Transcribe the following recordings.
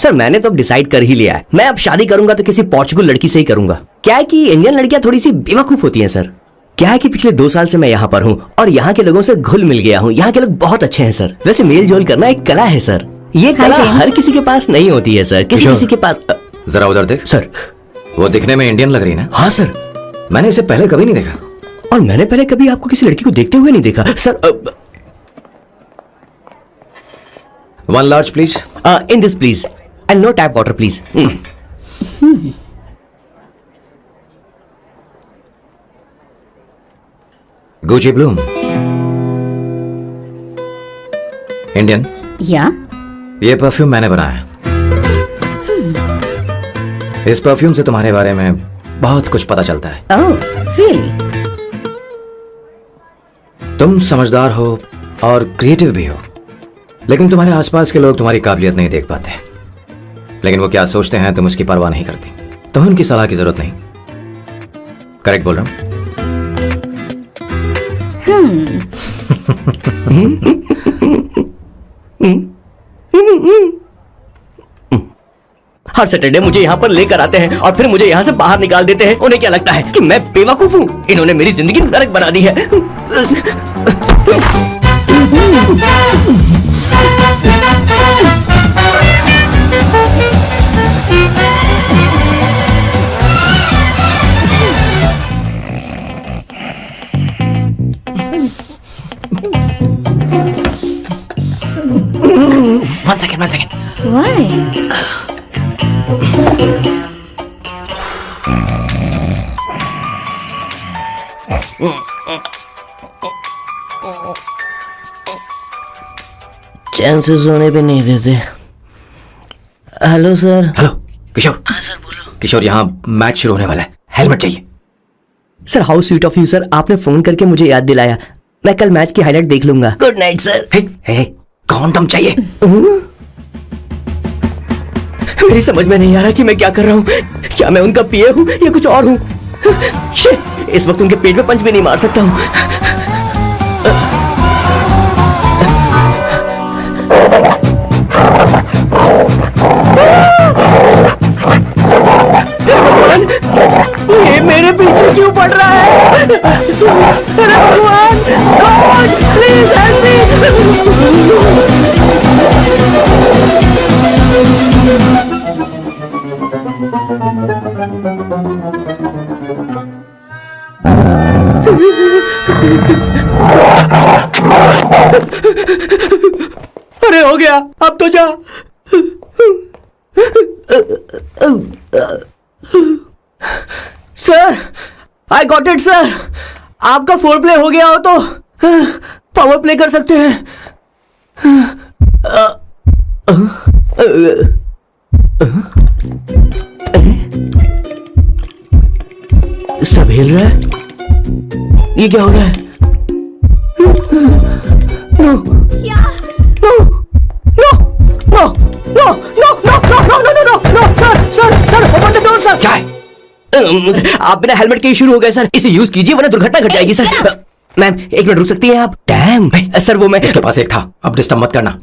Sir मैंने तो अब डिसाइड कर ही लिया है, मैं अब शादी करूंगा तो किसी पोर्चुगल लड़की से ही करूंगा। क्या है कि इंडियन लड़कियां थोड़ी सी बेवकूफ होती हैं सर। क्या है कि पिछले 2 साल से मैं यहाँ पर हूँ और यहाँ के लोगों से घुल मिल गया हूँ। यहाँ के लोग बहुत अच्छे हैं सर। वैसे मेल जोल करना एक कला है सर, ये कला हर किसी के पास नहीं होती है सर। किसी के पास। जरा उधर देख सर। वो दिखने में इंडियन लग रही ना? हाँ सर। मैंने इसे पहले कभी नहीं देखा और मैंने पहले कभी आपको किसी लड़की को देखते हुए नहीं देखा sir. 1 large please. In this please and no tap water please. Gucci Bloom. Indian? या? ये परफ्यूम मैंने बनाया। इस परफ्यूम से तुम्हारे बारे में बहुत कुछ पता चलता है। ओह, रियली? तुम समझदार हो और क्रिएटिव भी हो, लेकिन तुम्हारे आसपास के लोग तुम्हारी काबिलियत नहीं देख पाते। लेकिन वो क्या सोचते हैं तुम उसकी परवाह नहीं करती। तुम्हें उनकी सलाह की जरूरत नहीं। करेक्ट बोल रहा हूं? हर सैटरडे मुझे यहाँ पर लेकर आते हैं और फिर मुझे यहाँ से बाहर निकाल देते हैं। उन्हें क्या लगता है कि मैं बेवकूफ हूँ? इन्होंने मेरी जिंदगी नरक बना दी है। One second. Why? चांसेस होने भी नहीं देते। Hello sir. हेलो किशोर। हाँ सर बोलो। किशोर, यहाँ मैच शुरू होने वाला है, हेलमेट चाहिए। Sir how sweet of you sir, आपने फोन करके मुझे याद दिलाया। मैं कल मैच की हाईलाइट देख लूंगा। Good night sir. Hey, condom चाहिए। मेरी समझ में नहीं आ रहा कि मैं क्या कर रहा हूँ। क्या मैं उनका पीए हूँ या कुछ और हूँ? शिट, इस वक्त उनके पेट में पंच भी नहीं मार सकता हूँ। ये मेरे पीछे क्यों पड़ रहा है? अरे भगवान, गॉड प्लीज हेल्प मी। अरे हो गया, अब तो जा। Sir I got it sir. आपका फोर प्ले हो गया हो तो पावर प्ले कर सकते हैं। सब हिल रहा है, ये क्या हो रहा है? No sir open the door sir. क्या है? आप बिना हेलमेट के ही शुरू हो गए सर। इसे यूज कीजिए वरना दुर्घटना घट जाएगी सर। मैम 1 मिनट रुक सकती हैं आप? डैम सर, वो मैं इसके पास एक था, अब डिस्टर्ब मत करना।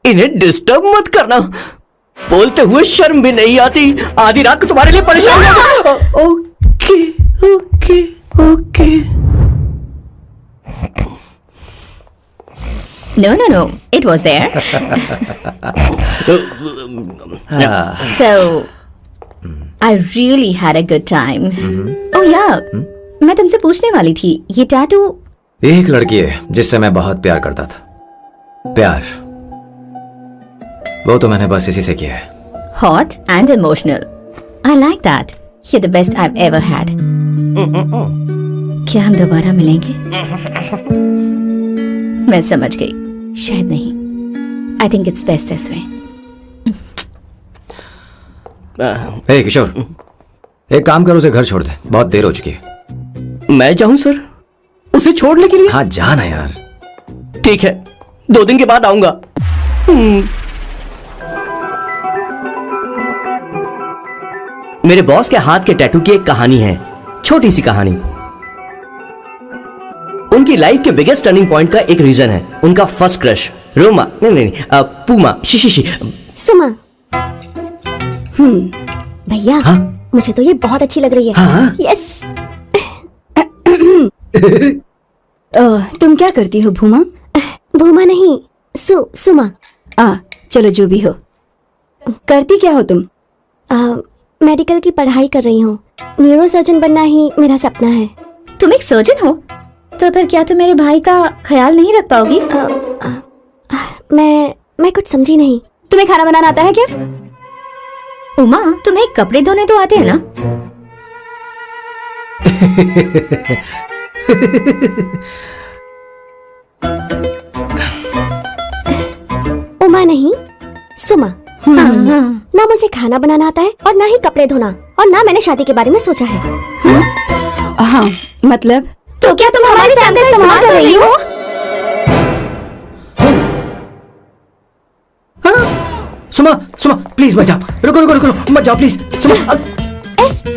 इन्हें डिस्टर्ब मत करना। बोलते हुए शर्म भी नहीं आती। आधी रात को तुम्हारे लिए परेशान हो। Okay okay okay. No. It was there. So, I really had a good time. Oh yeah, मैं तुमसे पूछने वाली थी, ये टैटू? एक लड़की है जिससे मैं बहुत प्यार करता था। प्यार, वो तो मैंने बस इसी से किया है। Hot and emotional. I like that. You're the best I've ever had. क्या हम दोबारा मिलेंगे? मैं समझ गई, शायद नहीं। I think it's best this way. हे किशोर, एक काम कर, उसे घर छोड़ दे, बहुत देर हो चुकी है। मैं जाऊं सर उसे छोड़ने के लिए? हाँ जाना यार। ठीक है, 2 दिन के बाद आऊंगा। मेरे बॉस के हाथ के टैटू की एक कहानी है, छोटी सी कहानी। उनकी लाइफ के बिगेस्ट टर्निंग पॉइंट का एक रीजन है उनका फर्स्ट क्रश। रोमा नहीं नहीं नहीं, पूमा शी सुमा। भैया हाँ? मुझे तो ये बहुत अच्छी लग रही है। हाँ? यस। तुम क्या करती हो भूमा? भूमा नहीं, सुमा। चलो जो भी हो। करती क्या हो तुम? मेडिकल की पढ़ाई कर रही हूँ। न्यूरो सर्जन बनना ही मेरा सपना है। तुम एक सर्जन हो तो फिर क्या तुम मेरे भाई का ख्याल नहीं रख पाओगी? मैं कुछ समझी नहीं। तुम्हें खाना बनाना आता है क्या? उमा, तुम्हें कपड़े धोने तो आते हैं ना? उमा नहीं, सुमा। ना मुझे खाना बनाना आता है और ना ही कपड़े धोना, और ना मैंने शादी के बारे में सोचा है। हाँ, मतलब तो क्या तुम हमारे साथ इस्तेमाल कर रही हो? सुमा प्लीज मत जाओ, रुको मत जाओ प्लीज। सुमा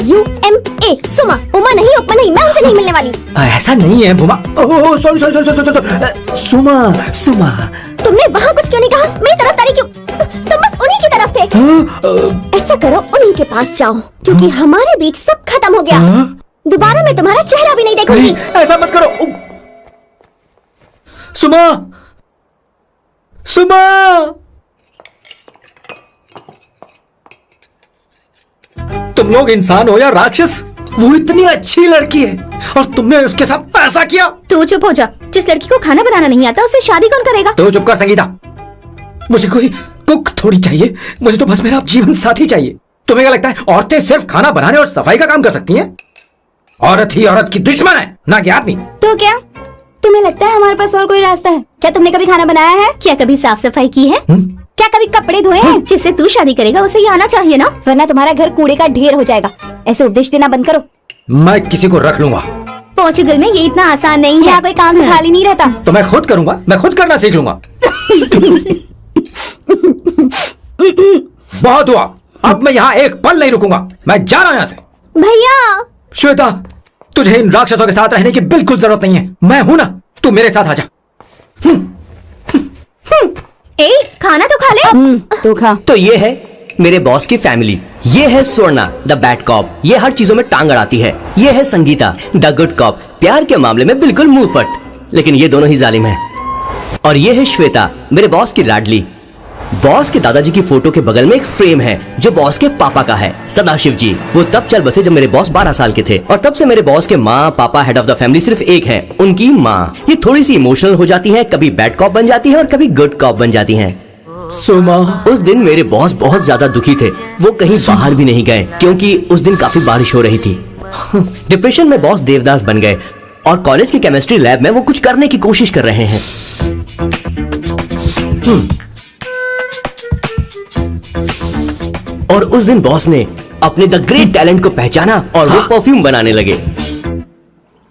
SUMA, सुमा। उमा नहीं, उपमा नहीं, मैं उनसे नहीं मिलने वाली। ऐसा नहीं है भूमा। ओह सॉरी सुमा। तुमने वहाँ कुछ क्यों नहीं कहा? मेरी तरफदारी क्यों? तुम बस उन्हीं की तरफ थे। ऐसा करो, उन्हीं के पास जाओ, क्योंकि हमारे बीच सब खत्म हो गया। दोबारा मैं तुम्हारा चेहरा भी नहीं देखूंगी। ऐसा मत करो सुमा। तुम लोग इंसान हो या राक्षस? वो इतनी अच्छी लड़की है और तुमने उसके साथ ऐसा किया। तू चुप हो जा। जिस लड़की को खाना बनाना नहीं आता उससे शादी कौन करेगा? तो चुप कर संगीता। मुझे कोई कुक थोड़ी चाहिए, मुझे तो बस मेरा जीवन साथी चाहिए। तुम्हें क्या लगता है औरतें सिर्फ खाना बनाने और सफाई का काम कर सकती हैं? औरत ही औरत की दुश्मन है, ना कि आदमी। तो क्या तुम्हें लगता है हमारे पास और कोई रास्ता है? क्या तुमने कभी खाना बनाया है? क्या कभी साफ सफाई की है? क्या कभी कपड़े धोए हैं? जिससे तू शादी करेगा उसे ये आना चाहिए ना, वरना तुम्हारा घर कूड़े का ढेर हो जाएगा। ऐसे उपदेश देना बंद करो। मैं किसी को रख लूंगा। पोर्चुगल में ये इतना आसान नहीं है। यहाँ कोई काम से खाली नहीं रहता। तो मैं खुद करूंगा, मैं खुद करना सीख लूंगा। बहुत हुआ, अब मैं यहाँ एक पल नहीं रुकूंगा। मैं जा रहा हूँ यहाँ से। भैया श्वेता, तुझे इन राक्षसों के साथ रहने की बिल्कुल जरूरत नहीं है। मैं हूं ना, तू मेरे साथ आ जा। ए, खाना तो खा ले। तो खा। तो ये है मेरे बॉस की फैमिली। ये है स्वर्णा द बैड कॉप, ये हर चीजों में टांग अड़ाती है। ये है संगीता द गुड कॉप, प्यार के मामले में बिल्कुल मुंह फट, लेकिन ये दोनों ही जालिम हैं। और ये है श्वेता, मेरे बॉस की लाडली। बॉस के दादाजी की फोटो के बगल में एक फ्रेम है जो बॉस के पापा का है, सदाशिव जी। वो तब चल बसे जब मेरे बॉस 12 साल के थे, और तब से मेरे बॉस के माँ पापा हेड ऑफ द फैमिली सिर्फ एक है, उनकी माँ। ये थोड़ी सी इमोशनल हो जाती है, कभी बैड कॉप बन जाती है और कभी गुड कॉप बन जाती है। सुमा, उस दिन मेरे बॉस बहुत ज्यादा दुखी थे। वो कहीं बाहर भी नहीं गए क्योंकि उस दिन काफी बारिश हो रही थी। डिप्रेशन में बॉस देवदास बन गए और कॉलेज के केमिस्ट्री लैब में वो कुछ करने की कोशिश कर रहे हैं। और उस दिन बॉस ने अपने द ग्रेट टैलेंट को पहचाना और वो परफ्यूम बनाने लगे।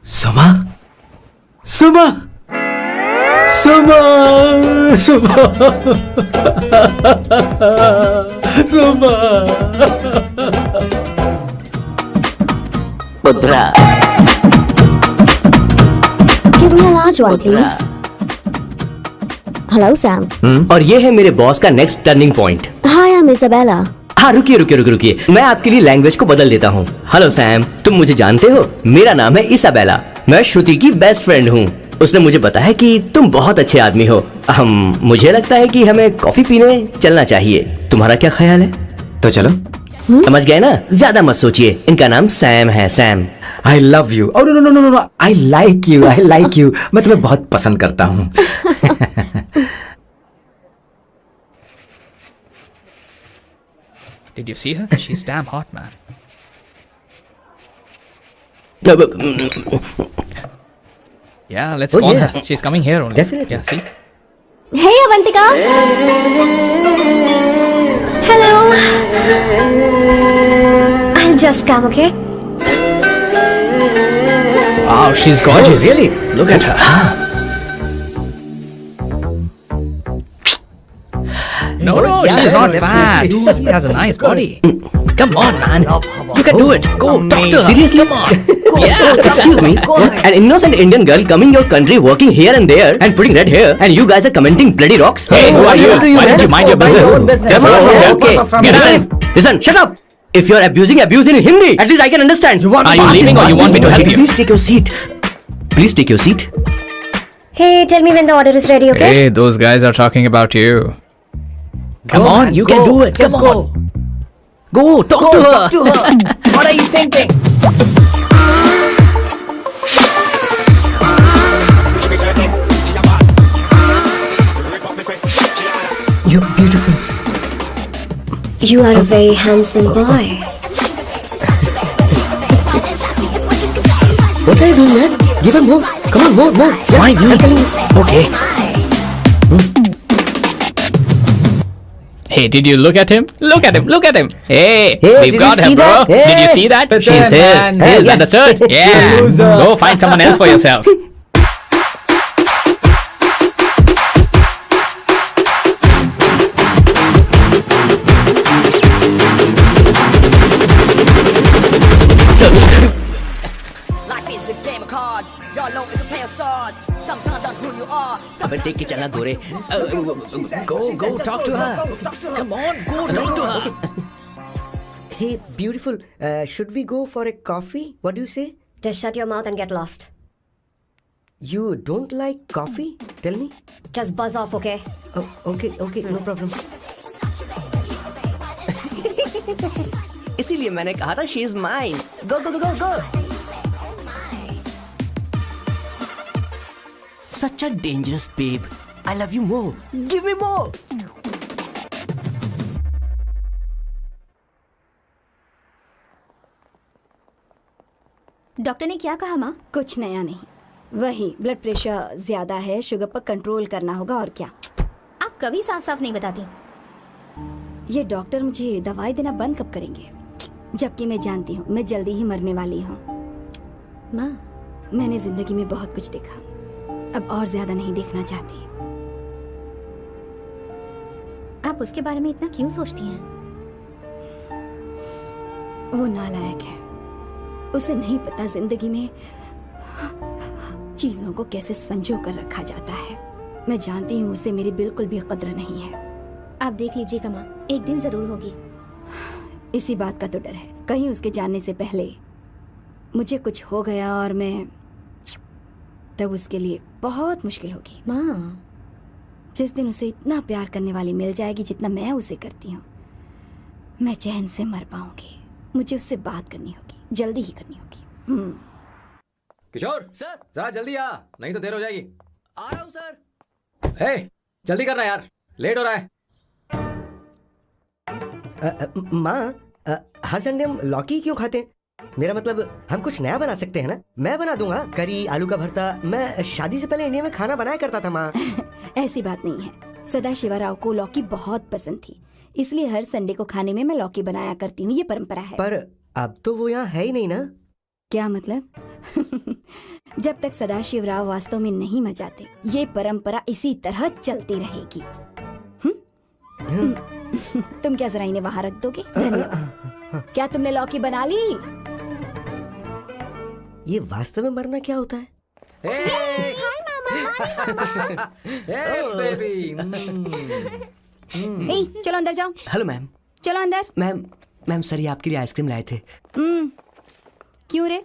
सुमा, सुमा, सुमा, सुमा, सुमा। पुत्रा, Give me a large one, please. Hello, Sam. और ये है मेरे बॉस का next turning point. Hi, I'm Isabella. हाँ, रुकिए, मैं आपके लिए लैंग्वेज को बदल देता हूँ। हेलो सैम, तुम मुझे जानते हो? मेरा नाम है इसाबेला, मैं श्रुति की बेस्ट फ्रेंड हूँ। उसने मुझे बताया कि तुम बहुत अच्छे आदमी हो। मुझे लगता है कि हमें कॉफी पीने चलना चाहिए। तुम्हारा क्या ख्याल है? तो चलो। समझ गए ना? ज्यादा मत सोचिए, इनका नाम सैम है, सैम। I love you. और नो, आई लाइक यू, मैं तुम्हें बहुत पसंद करता हूँ। Did you see her? She's damn hot, man. Yeah, let's call yeah. her. She's coming here only. Definitely. Yeah, see? Hey, Avantika. Hello. I'll just come, okay? Wow, she's gorgeous. Oh, really? Look at her. No, no, she's not fat. She has a nice body. Come on, man. You can do it. Go, talk to her. Seriously? Come on. Yeah. Excuse me, an innocent Indian girl coming your country, working here and there, and putting red hair, and you guys are commenting bloody rocks. Hey, who are you? Why don't you mind your business? Just go from here. Okay, Get listen, out. listen, shut up. If you're abuse in Hindi, at least I can understand. Are you leaving or you want me to help you? Please take your seat. Please take your seat. Hey, tell me when the order is ready, okay? Hey, those guys are talking about you. Come on, you can do it. Come on. Go, talk to her. What are you thinking? You're beautiful. You are a very handsome boy. What are you doing, man? Give her more. Come on, more. Why me? Okay. Hey, did you look at him? Look at him. Look at him. Hey, Hey, we've did got you him, see bro. that? Did you Hey. see that? But She's then, his. man. Understood? Yeah. Loser. Go find someone else for yourself. Life is a game of cards. Y'all know it's a play of swords. Sometimes on who you are. अबे देख के चलना गोरे. Go, talk to her. Come on, go, talk to her. Hey, beautiful. Should we go for a coffee? What do you say? Just shut your mouth and get lost. You don't like coffee? Tell me. Just buzz off, okay? Oh, okay, no problem. इसीलिए मैंने कहा था she is mine. Go. Such a dangerous babe. I love you more. Give me more. Doctor ने क्या कहा माँ? कुछ नया नहीं, वही ब्लड प्रेशर ज्यादा है, शुगर पर कंट्रोल करना होगा और क्या. आप कभी साफ साफ नहीं बताती. ये डॉक्टर मुझे दवाई देना बंद कब करेंगे? जबकि मैं जानती हूँ मैं जल्दी ही मरने वाली हूँ. माँ, मैंने जिंदगी में बहुत कुछ देखा, अब और ज्यादा नहीं देखना चाहती. आप उसके बारे में इतना क्यों सोचती हैं? वो नालायक है, उसे नहीं पता जिंदगी में चीजों को कैसे संजो कर रखा जाता है. मैं जानती हूँ उसे मेरी बिल्कुल भी कद्र नहीं है. आप देख लीजिएगा माँ, एक दिन जरूर होगी. इसी बात का तो डर है, कहीं उसके जानने से पहले मुझे कुछ हो गया और मैं, तब उसके लिए बहुत मुश्किल होगी. माँ, जिस दिन उसे इतना प्यार करने वाली मिल जाएगी जितना मैं उसे करती हूँ, मैं चैन से मर पाऊंगी. मुझे उससे बात करनी होगी, जल्दी ही करनी होगी. किशोर सर, जरा जल्दी आ, नहीं तो देर हो जाएगी. आ रहा हूँ सर. हे, जल्दी करना यार, लेट हो रहा है. माँ, हर संडे हम लौकी क्यों खाते हैं? मेरा मतलब हम कुछ नया बना सकते हैं ना. मैं बना दूंगा करी, आलू का भरता. मैं शादी से पहले इंडिया में खाना बनाया करता था माँ. ऐसी बात नहीं है. सदाशिवराव को लौकी बहुत पसंद थी, इसलिए हर संडे को खाने में मैं लौकी बनाया करती हूँ. ये परंपरा है. पर अब तो वो यहाँ है ही नहीं ना. क्या मतलब? जब तक सदाशिवराव वास्तव में नहीं मर जाते, ये परंपरा इसी तरह चलती रहेगी. तुम क्या जरा इन्हें वहां रख दोगे? धन्यवाद. क्या तुमने लौकी बना ली? ये वास्तव में मरना क्या होता है? बेबी. ए, चलो अंदर जाओ. Hello ma'am. चलो अंदर. मैम सर ये आपके लिए आइसक्रीम लाए थे. क्यों रे?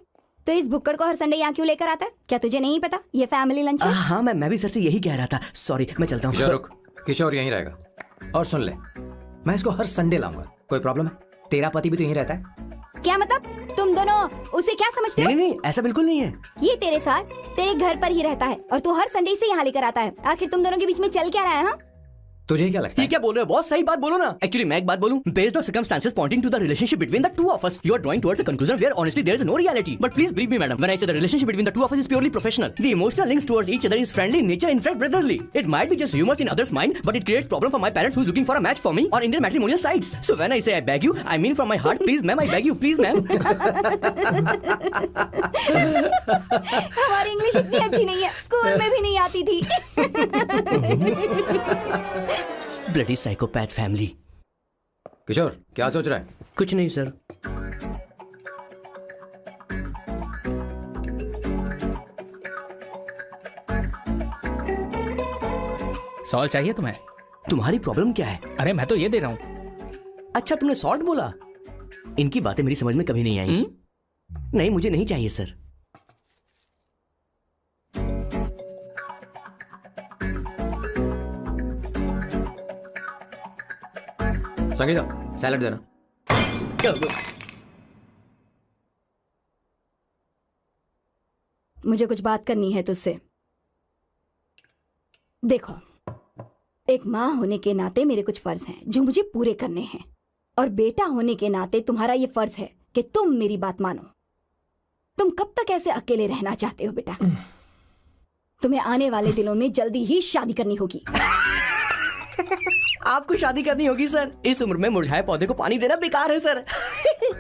तो इस बुक्कड़ को हर संडे यहाँ क्यों लेकर आता है? क्या तुझे नहीं पता ये फैमिली लंच है? हाँ मैम, मैं भी सर से यही कह रहा था. सॉरी, मैं चलता किशोर हूँ. रुक, किशोर यहीं रहेगा. और सुन ले, मैं इसको हर संडे लाऊंगा. कोई प्रॉब्लम है? तेरा पति भी तो यहीं रहता है. क्या मतलब? तुम दोनों उसे क्या समझते हो? नहीं, ऐसा बिल्कुल नहीं है. ये तेरे साथ तेरे घर पर ही रहता है और तू हर संडे से यहाँ लेकर आता है. आखिर तुम दोनों के बीच में चल क्या रहा है? हाँ, तुझे क्या लगता ये है? क्या बोल रहे हो बॉस? सही बात बोलो ना. एक्चुअली मैं एक बात बोलूं, based on circumstances pointing to the relationship between the two of us, you are drawing towards a conclusion where honestly there is no reality. But please believe me madam, when I say the relationship between the two of us is purely professional. The emotional links towards each other is friendly in nature, in fact brotherly. It might be just humour in others mind, but it creates problem for my parents who is looking for a match for me on Indian matrimonial sites. So when I say I beg you, I mean from my heart, please ma'am, I beg you, please ma'am. हमारी English इतनी अच्छी नहीं है, school में भी नहीं आती थी. Bloody psychopath family. किशोर क्या सोच रहा है? कुछ नहीं सर। सॉल्ट चाहिए तुम्हें? तुम्हारी प्रॉब्लम क्या है? अरे मैं तो ये दे रहा हूँ। अच्छा तुमने सॉल्ट बोला? इनकी बातें मेरी समझ में कभी नहीं आई। नहीं मुझे नहीं चाहिए सर। संगीता सैलड देना। मुझे कुछ बात करनी है तुझसे। देखो, एक माँ होने के नाते मेरे कुछ फर्ज हैं जो मुझे पूरे करने हैं, और बेटा होने के नाते तुम्हारा ये फर्ज है कि तुम मेरी बात मानो। तुम कब तक ऐसे अकेले रहना चाहते हो बेटा? तुम्हें आने वाले दिनों में जल्दी ही शादी करनी होगी। आपको शादी करनी होगी सर? इस उम्र में मुरझाए पौधे को पानी देना बेकार है सर।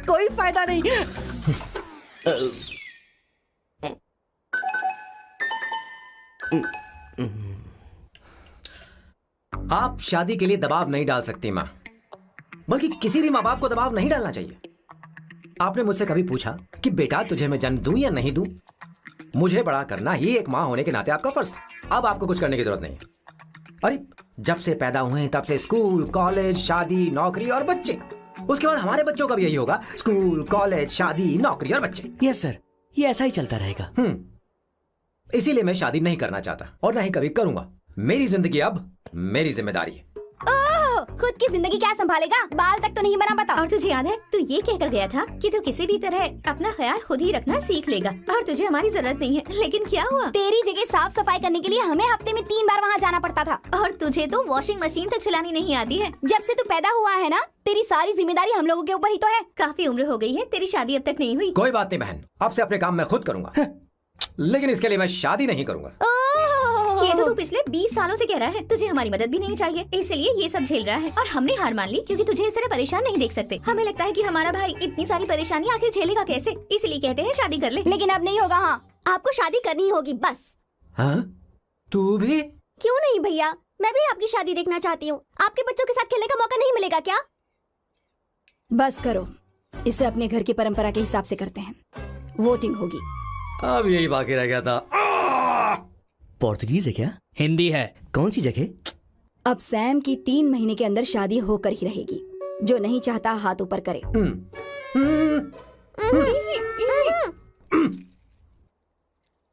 कोई फायदा नहीं। आप शादी के लिए दबाव नहीं डाल सकती माँ, बल्कि किसी भी माँ बाप को दबाव नहीं डालना चाहिए। आपने मुझसे कभी पूछा कि बेटा तुझे मैं जन्म दूं या नहीं दूं? मुझे बड़ा करना ही एक माँ होने के नाते आपका फर्ज था। अब आपको कुछ करने की जरूरत नहीं है। अरे जब से पैदा हुए हैं तब से स्कूल, कॉलेज, शादी, नौकरी और बच्चे। उसके बाद हमारे बच्चों का भी यही होगा, स्कूल, कॉलेज, शादी, नौकरी और बच्चे। यस सर, ये ऐसा ही चलता रहेगा। इसीलिए मैं शादी नहीं करना चाहता और ना ही कभी करूंगा। मेरी जिंदगी अब मेरी जिम्मेदारी है। ओह, खुद की जिंदगी क्या संभालेगा? बाल तक तो नहीं बना पता। और तुझे याद है तू ये कहकर गया था कि तू किसी भी तरह अपना ख्याल खुद ही रखना सीख लेगा और तुझे हमारी जरूरत नहीं है, लेकिन क्या हुआ? तेरी जगह साफ सफाई करने के लिए हमें हफ्ते में 3 बार वहाँ जाना पड़ता था। और तुझे तो वॉशिंग मशीन तक चलानी नहीं आती है। जब से तू पैदा हुआ है ना, तेरी सारी जिम्मेदारी हम लोगों के ऊपर ही तो है। काफी उम्र हो गई है, तेरी शादी अब तक नहीं हुई। कोई बात नहीं बहन, अब से अपने काम मैं खुद करूंगा। लेकिन इसके लिए मैं शादी नहीं करूंगा। ये तो तू पिछले 20 सालों से कह रहा है। तुझे हमारी मदद भी नहीं चाहिए, इसलिए ये सब झेल रहा है। और हमने हार मान ली क्योंकि तुझे इस तरह परेशान नहीं देख सकते। हमें लगता है कि हमारा भाई इतनी सारी परेशानी आखिर झेलेगा कैसे, इसलिए कहते हैं शादी कर ले। लेकिन अब नहीं होगा। हाँ, आपको शादी करनी होगी बस। हाँ? तू भी? क्यों नहीं भैया, मैं भी आपकी शादी देखना चाहती हूँ। आपके बच्चों के साथ खेलने का मौका नहीं मिलेगा क्या? बस करो, इसे अपने घर की परंपरा के हिसाब से करते हैं। वोटिंग होगी। अब यही बाकी रह गया था। पोर्तुगीज है क्या? हिंदी है। कौन सी जगह? अब सैम की 3 महीने के अंदर शादी होकर ही रहेगी। जो नहीं चाहता हाथ ऊपर करे।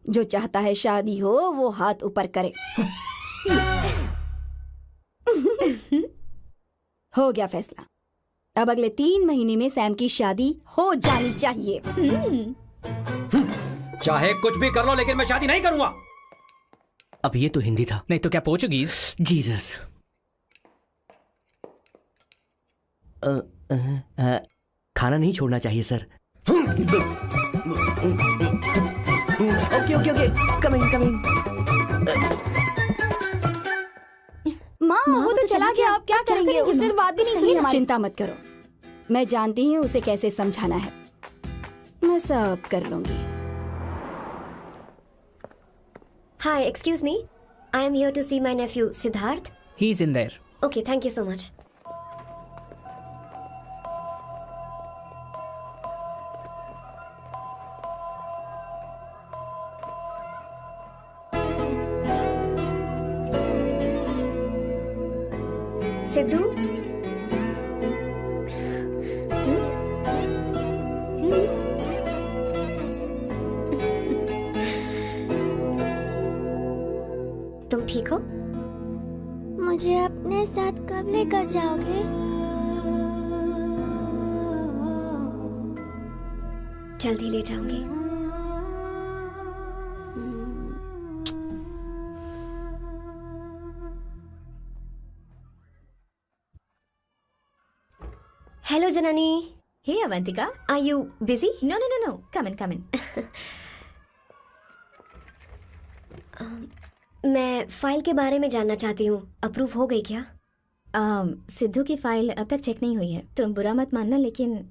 जो चाहता है शादी हो वो हाथ ऊपर करे। हो गया फैसला। अब अगले 3 महीने में सैम की शादी हो जानी चाहिए। चाहे कुछ भी कर लो, लेकिन मैं शादी नहीं करूंगा। अब ये तो हिंदी था। नहीं तो क्या पोर्चुगीज? जीसस। खाना नहीं छोड़ना चाहिए sir. Okay okay okay, coming coming. माँ वो तो चला गया, अब क्या करेंगे? उसने तो बात भी नहीं सुनी हमारी। चिंता मत करो, मैं जानती हूँ उसे कैसे समझाना है। मैं सब कर लूंगी। Hi, excuse me. I am here to see my nephew Siddharth. He's in there. Okay, thank you so much. Sidhu, तुम ठीक हो? मुझे अपने साथ कब लेकर जाओगे? जल्दी ले जाऊंगी। Hello Janani. Hey Avantika, are you busy? No no no no, come in come in. मैं फाइल के बारे में जानना चाहती हूँ, अप्रूव हो गई क्या? सिद्धू की फाइल अब तक चेक नहीं हुई है। तुम बुरा मत मानना, लेकिन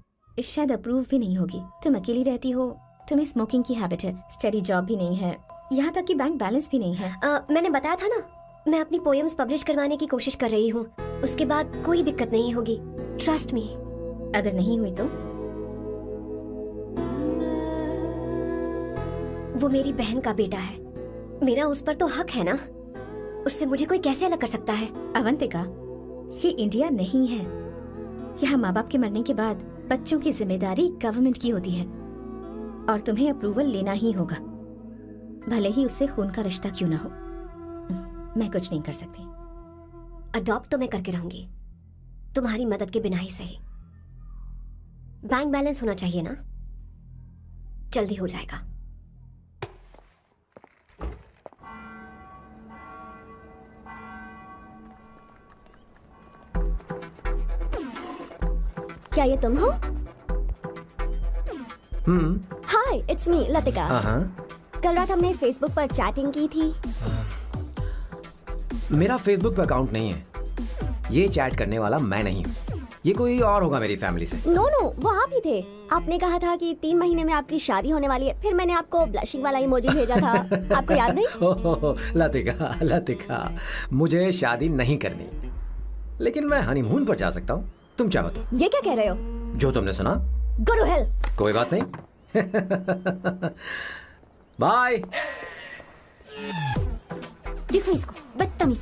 शायद अप्रूव भी नहीं होगी। तुम अकेली रहती हो, तुम्हें स्मोकिंग की हैबिट है, स्टडी जॉब भी नहीं है, यहाँ तक कि बैंक बैलेंस भी नहीं है। मैंने बताया था ना, मैं अपनी पोएम्स पब्लिश करवाने की कोशिश कर रही हूँ। उसके बाद कोई दिक्कत नहीं होगी, ट्रस्ट मी। अगर नहीं हुई तो? वो मेरी बहन का बेटा है, मेरा उस पर तो हक है ना। उससे मुझे कोई कैसे अलग कर सकता है? अवंतिका, ये इंडिया नहीं है। यहाँ माँ बाप के मरने के बाद बच्चों की जिम्मेदारी गवर्नमेंट की होती है और तुम्हें अप्रूवल लेना ही होगा, भले ही उससे खून का रिश्ता क्यों ना हो। मैं कुछ नहीं कर सकती। अडॉप्ट तो मैं करके रहूंगी, तुम्हारी मदद के बिना ही सही। बैंक बैलेंस होना चाहिए ना, जल्दी हो जाएगा। क्या ये तुम हो? हाय, इट्स मी लतिका। कल रात हमने फेसबुक पर चैटिंग की थी। मेरा फेसबुक पे अकाउंट नहीं है, ये चैट करने वाला मैं नहीं हूँ, ये कोई और होगा मेरी फैमिली से। नो नो, वो आप ही थे। आपने कहा था कि 3 महीने में आपकी शादी होने वाली है, फिर मैंने आपको ब्लशिंग वाला इमोजी भेजा था। आपको याद नहीं? ओहो, लतिका लतिका, मुझे शादी नहीं करनी, लेकिन मैं हनीमून पर जा सकता हूँ, तुम चाहो तो। ये क्या कह रहे हो? जो तुमने सुना। Go to hell. कोई बात नहीं। बाय। देखो इसको, बदतमीज।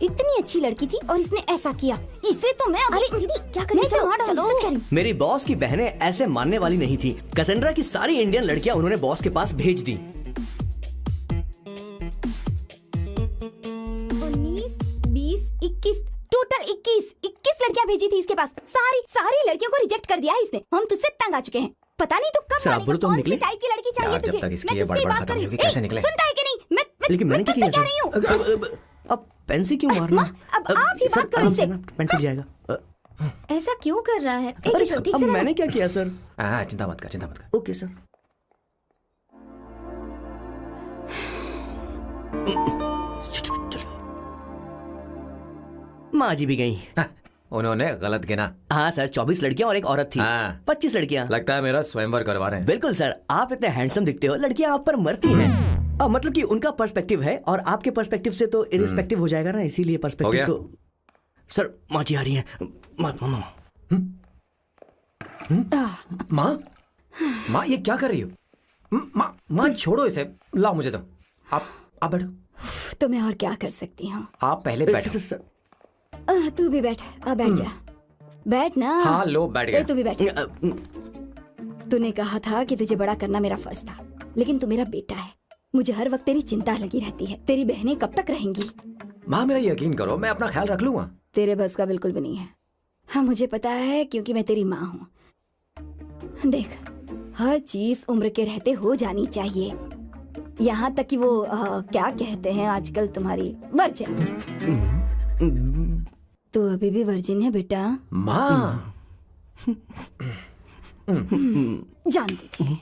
इतनी अच्छी लड़की थी और इसने ऐसा किया। इसे तो मैं अरे दीदी क्या कर रही मैं इसे मार डालूं। सच कह रही हूँ। मेरी बॉस की बहनें ऐसे मानने वाली नहीं थी। कैसेंड्रा की सारी इंडियन लड़कियां उन्होंने बॉस के पास भेज दी। 19, 20, 21, टोटल 21 लड़कियां भेजी थी इसके पास। सारी लड़कियों को रिजेक्ट कर दिया है इसने। हम तुझसे तंग आ चुके हैं। पता नहीं तो कब सर, आप बोलो तो हम कौन सी निकले? टाइप की लड़की चाहिए यार, जब तुझे? तक इसकी मैं ये तुझसे बड़बड़ बात खत्म कर रही नहीं हूँ। होगी, कैसे निकले? सुनता है कि नहीं? मैं लेकिन मैंने क्या तुझसे किया कह रही हूँ। अब पेन से क्यों मारना? अब आप ही बात करो इससे। पेन टूट जाएगा। ऐसा क्यों कर रहा है? अरे ठीक अब से मैंने क्या किया सर? चिंता मत कर। Okay sir. माँ जी भी गई। उन्होंने गलत गिना। हाँ सर, 24 लड़कियां और एक औरत थी। हाँ। 25 लड़कियां। लगता है मेरा स्वयंवर करवा रहे हैं। बिल्कुल सर, आप इतने हैंडसम दिखते हो, लड़कियां आप पर मरती हैं। अब मतलब कि उनका पर्सपेक्टिव है और आपके पर्सपेक्टिव से तो इरिस्पेक्टिव हो जाएगा ना, इसीलिए हो पर्सपेक्टिव गया? तो। सर माँ जी आ रही हैं। माँ माँ ये क्या कर रही हो? माँ छोड़ो इसे, लाओ मुझे दो। आप बैठो। तो मैं और क्या कर सकती हूँ? आप पहले बैठो। सर, तू भी बैठ। अब बैठ जा। बैठ ना। हाँ लो, बैठ गया। तू भी बैठ। तूने कहा था कि तुझे बड़ा करना मेरा फर्ज था, लेकिन तू मेरा बेटा है। मुझे हर वक्त तेरी चिंता लगी रहती है। तेरी बहनें कब तक रहेंगी? माँ मेरा यकीन करो, मैं अपना ख्याल रख लूंगा। तेरे बस का बिल्कुल भी नहीं है। हाँ मुझे पता है, क्योंकि मैं तेरी माँ हूँ। देख, हर चीज उम्र के रहते हो जानी चाहिए, यहाँ तक कि वो क्या कहते हैं आजकल तुम्हारी वर्जिन। तू अभी भी वर्जिन है बेटा? माँ जानती थी।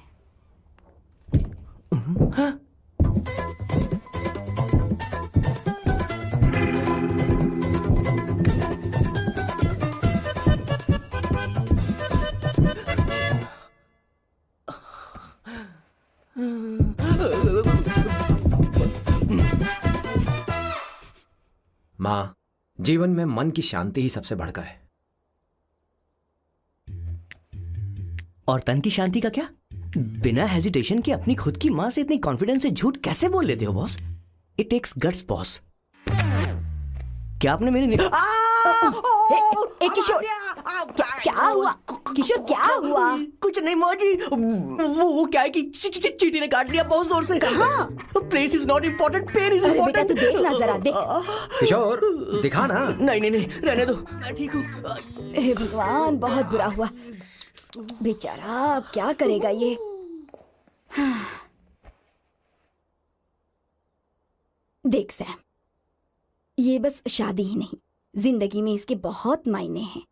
माँ, जीवन में मन की शांति ही सबसे बढ़कर है। और तन की शांति का क्या? बिना हेजिटेशन के अपनी खुद की माँ से इतनी कॉन्फिडेंस से झूठ कैसे बोल लेते हो boss? It takes guts boss. क्या आपने मेरी किशोर, क्या हुआ? किशोर क्या हुआ? कुछ नहीं मौजी, वो क्या है कि चींटी ने काट लिया बहुत जोर से। कहाँ? Place is not important, pain is अरे बेटा इम्पोर्टेंट। तू देख ना जरा, देख। किशोर दिखा ना। नहीं रहने दो, मैं ठीक हूँ। हे भगवान, बहुत बुरा हुआ बेचारा। अब क्या करेगा ये? देख सैम, ये बस शादी ही नहीं, जिंदगी में इसके बहुत मायने हैं।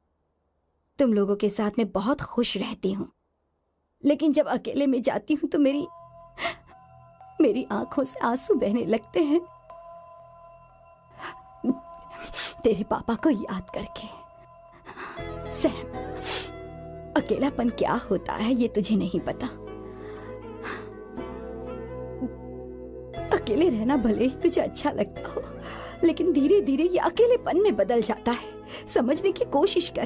तुम लोगों के साथ मैं बहुत खुश रहती हूँ, लेकिन जब अकेले में जाती हूँ तो मेरी आंखों से आंसू बहने लगते हैं, तेरे पापा को याद करके। सैम, अकेलापन क्या होता है ये तुझे नहीं पता। अकेले रहना भले ही तुझे अच्छा लगता हो, लेकिन धीरे धीरे ये अकेलेपन में बदल जाता है। समझने की कोशिश कर।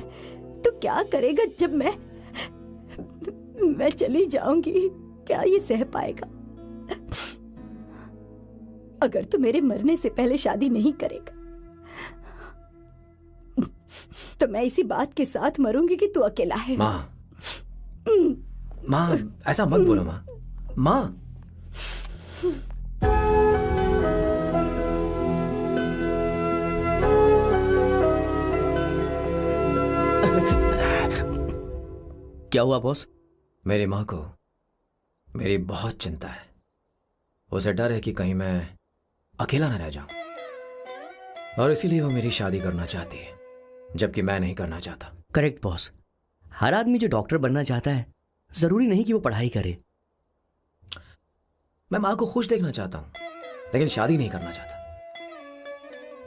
तू क्या करेगा जब मैं चली जाऊंगी? क्या ये सह पाएगा? अगर तू मेरे मरने से पहले शादी नहीं करेगा तो मैं इसी बात के साथ मरूंगी कि तू अकेला है। माँ, माँ ऐसा मत बोलो माँ। माँ, क्या हुआ बॉस? मेरी माँ को मेरी बहुत चिंता है। उसे डर है कि कहीं मैं अकेला न रह जाऊं, और इसीलिए वो मेरी शादी करना चाहती है, जबकि मैं नहीं करना चाहता। Correct boss. हर आदमी जो डॉक्टर बनना चाहता है जरूरी नहीं कि वो पढ़ाई करे। मैं माँ को खुश देखना चाहता हूं, लेकिन शादी नहीं करना चाहता।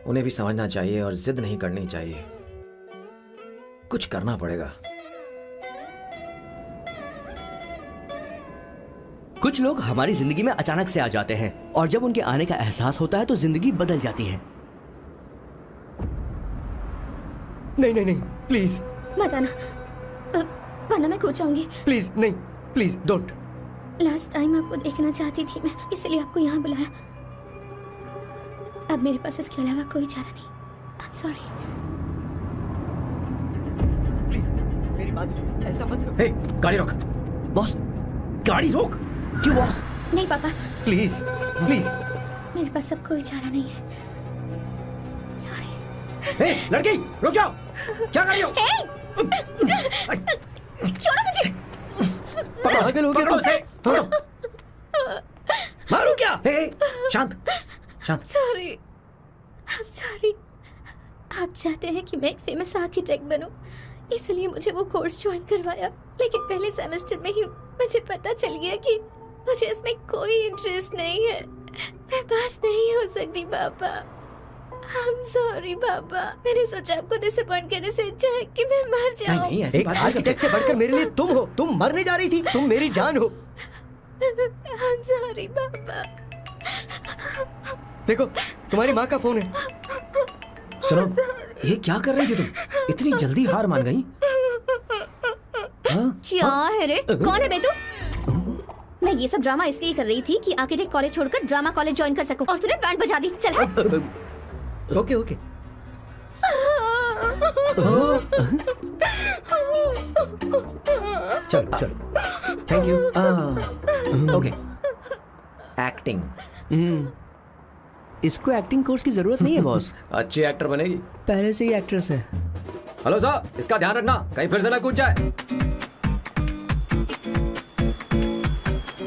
उन्हें भी समझना चाहिए और जिद नहीं करनी चाहिए। कुछ करना पड़ेगा। कुछ लोग हमारी जिंदगी में अचानक से आ जाते हैं और जब उनके आने का एहसास होता है तो जिंदगी बदल जाती है। नहीं नहीं नहीं, प्लीज मत आना, वरना मैं खो जाऊंगी। प्लीज नहीं, प्लीज डोंट। लास्ट टाइम आपको देखना चाहती थी मैं, इसलिए आपको यहाँ बुलाया। अब मेरे पास इसके अलावा कोई चारा नहीं। आई एम सॉरी। प्लीज मेरी बात सुनो, ऐसा मत करो। हे, गाड़ी रोक। बॉस गाड़ी रोक। क्यों बॉस? नहीं पापा, प्लीज प्लीज। मेरे पास अब कोई चारा नहीं है। सॉरी। हे, लड़की रुक जाओ। क्या कर रही हो? छोड़ो मुझे। पागल हो गया पकड़ो तुम? उसे, पकड़ो। मारू क्या? हे, शांत शांत। Sorry, I am sorry. आप चाहते हैं कि मैं एक फेमस आर्किटेक्ट बनूं, इसलिए मुझे वो कोर्स ज्वाइन करवाया, लेकिन पहले सेमेस्टर में ही मुझे पता चल गया कि मुझे इसमें कोई इंटरेस्ट नहीं है। मैं पास नहीं हो सकती पापा। आई एम सॉरी पापा। मैंने सोचा आपको डिसअपॉइंट करने से अच्छा है कि मैं मर जाऊं। नहीं, ऐसी एक बात आर्किटेक्ट से बढ़कर मेरे लिए तुम हो। तुम मरने जा रही थी, तुम मेरी जान हो। आई एम सॉरी पापा। देखो तुम्हारी माँ का फोन है। सुनो, ये क्या कर रही थी तुम? इतनी जल्दी हार मान गई? हाँ? क्या है रे? कौन है बे तू? मैं ये सब ड्रामा इसलिए कर रही थी कि आर्किटेक्ट कॉलेज छोड़कर ड्रामा कॉलेज ज्वाइन कर सकूं, और तूने बैंड बजा दी। चल हट। Okay okay. चलो चलो, थैंक यू। ओके। एक्टिंग। इसको एक्टिंग कोर्स की जरूरत नहीं है बॉस। अच्छी एक्टर बनेगी। पहले से ही एक्ट्रेस है। हेलो सर, इसका ध्यान रखना कहीं फिर से ना कूद जाए।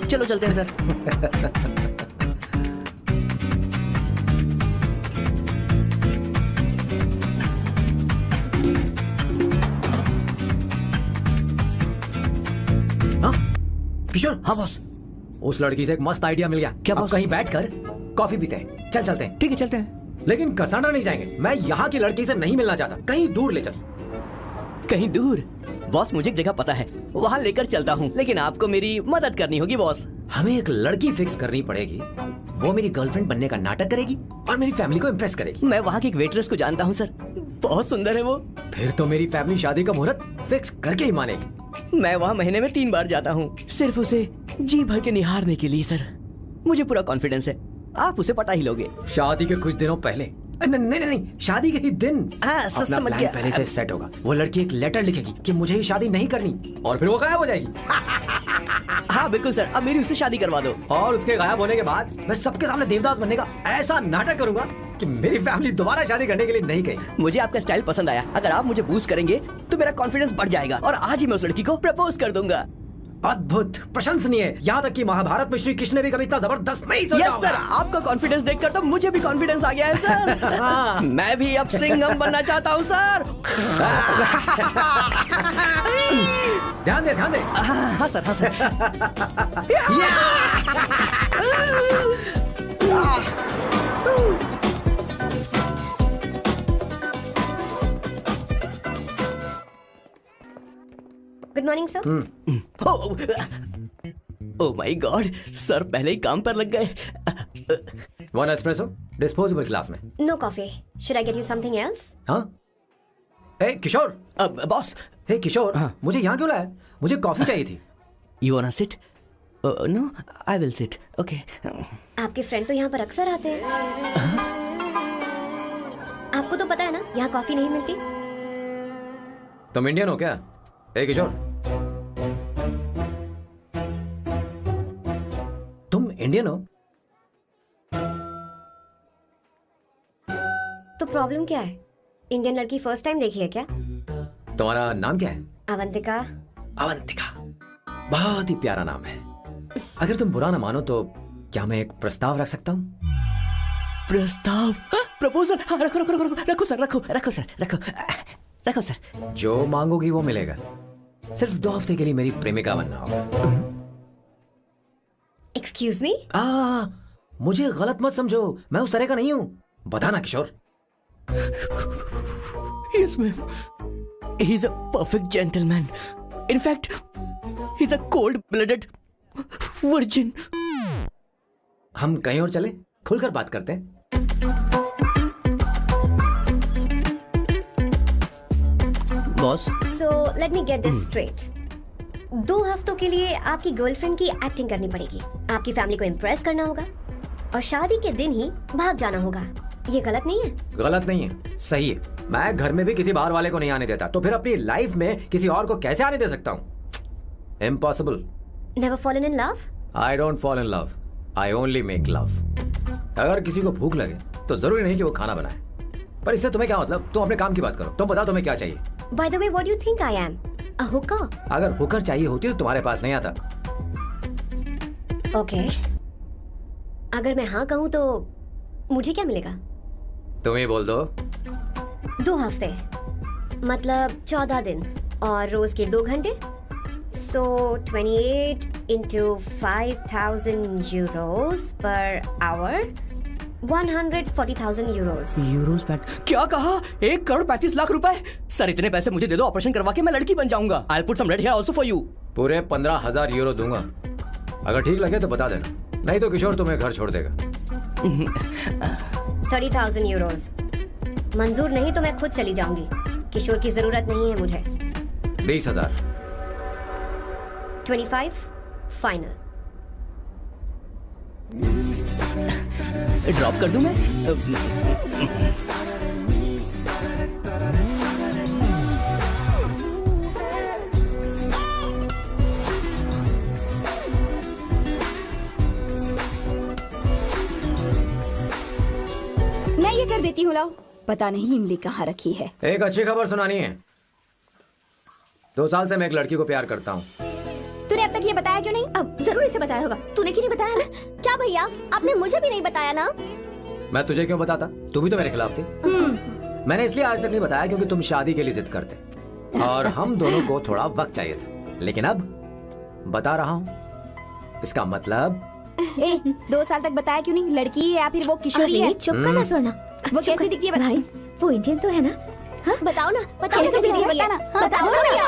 चलो चलते हैं सर। किशोर। हाँ बॉस। उस लड़की से एक मस्त आइडिया मिल गया। क्या अब बॉस? कहीं बैठकर कॉफी पीते हैं। चल चलते हैं। ठीक है चलते हैं। लेकिन कसाना नहीं जाएंगे। मैं यहाँ की लड़की से नहीं मिलना चाहता। कहीं दूर ले चल। कहीं दूर? बॉस मुझे एक जगह पता है, वहाँ लेकर चलता हूँ, लेकिन आपको मेरी मदद करनी होगी बॉस। हमें एक लड़की फिक्स करनी पड़ेगी। वो मेरी गर्लफ्रेंड बनने का नाटक करेगी और मेरी फैमिली को इम्प्रेस करेगी। मैं वहाँ की एक वेट्रेस को जानता हूँ सर, बहुत सुंदर है वो। फिर तो मेरी फैमिली शादी का मुहूर्त फिक्स करके ही मानेगी। मैं वहाँ महीने में 3 बार जाता हूँ, सिर्फ उसे जी भर के निहारने के लिए सर। मुझे पूरा कॉन्फिडेंस है आप उसे पटा ही लोगे। शादी के कुछ दिनों पहले। नहीं, शादी के ही दिन हाँ, अपना समझ प्लान गया। पहले से सेट होगा। वो लड़की एक लेटर लिखेगी कि मुझे ही शादी नहीं करनी, और फिर वो गायब हो जाएगी। हाँ बिल्कुल सर, अब मेरी उससे शादी करवा दो। और उसके गायब होने के बाद मैं सबके सामने देवदास बनने का ऐसा नाटक करूंगा कि मेरी फैमिली दोबारा शादी करने के लिए नहीं कही। मुझे आपका स्टाइल पसंद आया। अगर आप मुझे बूस्ट करेंगे तो मेरा कॉन्फिडेंस बढ़ जाएगा और आज ही मैं उस लड़की को प्रपोज कर दूंगा। अद्भुत, प्रशंसनीय। यहाँ तक कि महाभारत में श्री कृष्ण ने भी कभी इतना जबरदस्त नहीं सोचा यस होगा। सर, आपका कॉन्फिडेंस देखकर तो मुझे भी कॉन्फिडेंस आ गया है सर। मैं भी अब सिंघम बनना चाहता हूँ सर। ध्यान दे। हाँ सर, हाँ sir. Good morning sir. Oh my god, sir पहले ही काम पर लग गए। वन एस्प्रेसो डिस्पोजेबल ग्लास में। No coffee. Should I get you something else? हाँ। ए किशोर, बॉस, हे किशोर, हाँ। मुझे यहाँ क्यों लाया? मुझे कॉफी चाहिए थी। You want sit? No, I will sit. Okay. आपके फ्रेंड तो यहाँ पर अक्सर आते हैं। आपको तो पता है ना यहाँ कॉफी नहीं मिलती। तुम इंडियन हो क्या? ए किशोर, तुम इंडियन हो? तो प्रॉब्लम क्या है? इंडियन लड़की फर्स्ट टाइम देखी है क्या? तुम्हारा नाम क्या है? अवंतिका। अवंतिका, बहुत ही प्यारा नाम है। अगर तुम बुरा ना मानो तो क्या मैं एक प्रस्ताव रख सकता हूँ? प्रस्ताव? प्रपोजल? हाँ, रखो रखो रखो रखो सर, रखो रखो सर, रखो रखो सर। जो मांगोगी वो मिलेगा। सिर्फ 2 हफ्ते के लिए मेरी प्रेमिका बनना होगा। Excuse me? मुझे गलत मत समझो, मैं उस तरह का नहीं हूँ। बताना किशोर। Yes, ma'am. He's a perfect gentleman. In fact, he's a cold-blooded virgin. हम कहीं और चले, खुलकर बात करते हैं। Boss, So let me get this straight. 2 हफ्तों के लिए आपकी गर्लफ्रेंड की एक्टिंग करनी पड़ेगी, आपकी फैमिली को इम्प्रेस करना होगा और शादी के दिन ही भाग जाना होगा। ये गलत नहीं है? गलत नहीं है, सही है। मैं घर में भी किसी बाहर वाले को नहीं आने देता, तो फिर अपनी लाइफ में किसी और को कैसे आने दे सकता हूँ? Impossible. Never fallen in love? I don't fall in love, I only make love. अगर किसी को भूख लगे तो जरूरी नहीं कि वो खाना बनाए, पर इससे तुम्हें क्या मतलब? तुम अपने काम की बात करो। तुम बताओ तुम्हें क्या चाहिए? By the way, what do you think I am? A hooker? अगर होकर चाहिए होती तो तुम्हारे पास नहीं आता। Okay. अगर मैं हाँ कहूँ तो मुझे क्या मिलेगा? तुम ही बोल दो। 2 हफ्ते मतलब 14 दिन और रोज के 2 घंटे। So 28 into 5,000 euros per hour, 140,000 euros. Euros PAT? क्या कहा? 1,35,00,000 रुपए? सर, इतने पैसे मुझे दे दो, ऑपरेशन करवा के मैं लड़की बन जाऊंगा। I'll put some red hair also for you. पूरे 15,000 यूरो दूंगा। अगर ठीक लगे तो बता देना, नहीं तो किशोर तुम्हें घर छोड़ देगा। 30,000 euros. मंजूर नहीं तो मैं खुद चली जाऊंगी। किशोर की जरूरत नहीं है मुझे। 20,000। 25 फाइनल। ड्रॉप कर दूं मैं? मैं ये कर देती हूँ, लाओ। पता नहीं इमली कहाँ रखी है। एक अच्छी खबर सुनानी है। 2 साल से मैं एक लड़की को प्यार करता हूँ। तूने अब तक ये बताया क्यों नहीं? अब जरूर इसे बताया होगा। तूने क्यों नहीं बताया? क्या भैया, आपने मुझे भी नहीं बताया ना? मैं तुझे क्यों बताता? तू भी तो मेरे खिलाफ थी। मैंने इसलिए आज तक नहीं बताया क्योंकि तुम शादी के लिए जिद करते और हम दोनों को थोड़ा वक्त चाहिए था, लेकिन अब बता रहा हूँ। इसका मतलब 2 साल तक बताया क्यों नहीं? लड़की है या फिर वो किशोरी है? चुप करना सोना। वो कैसी दिखती है? भाई, वो इंडियन तो है ना? हाँ? बताओ ना, बताओ कैसे कैसी दिखती है? दिखती है? बताना। हाँ, बताओ ना भैया।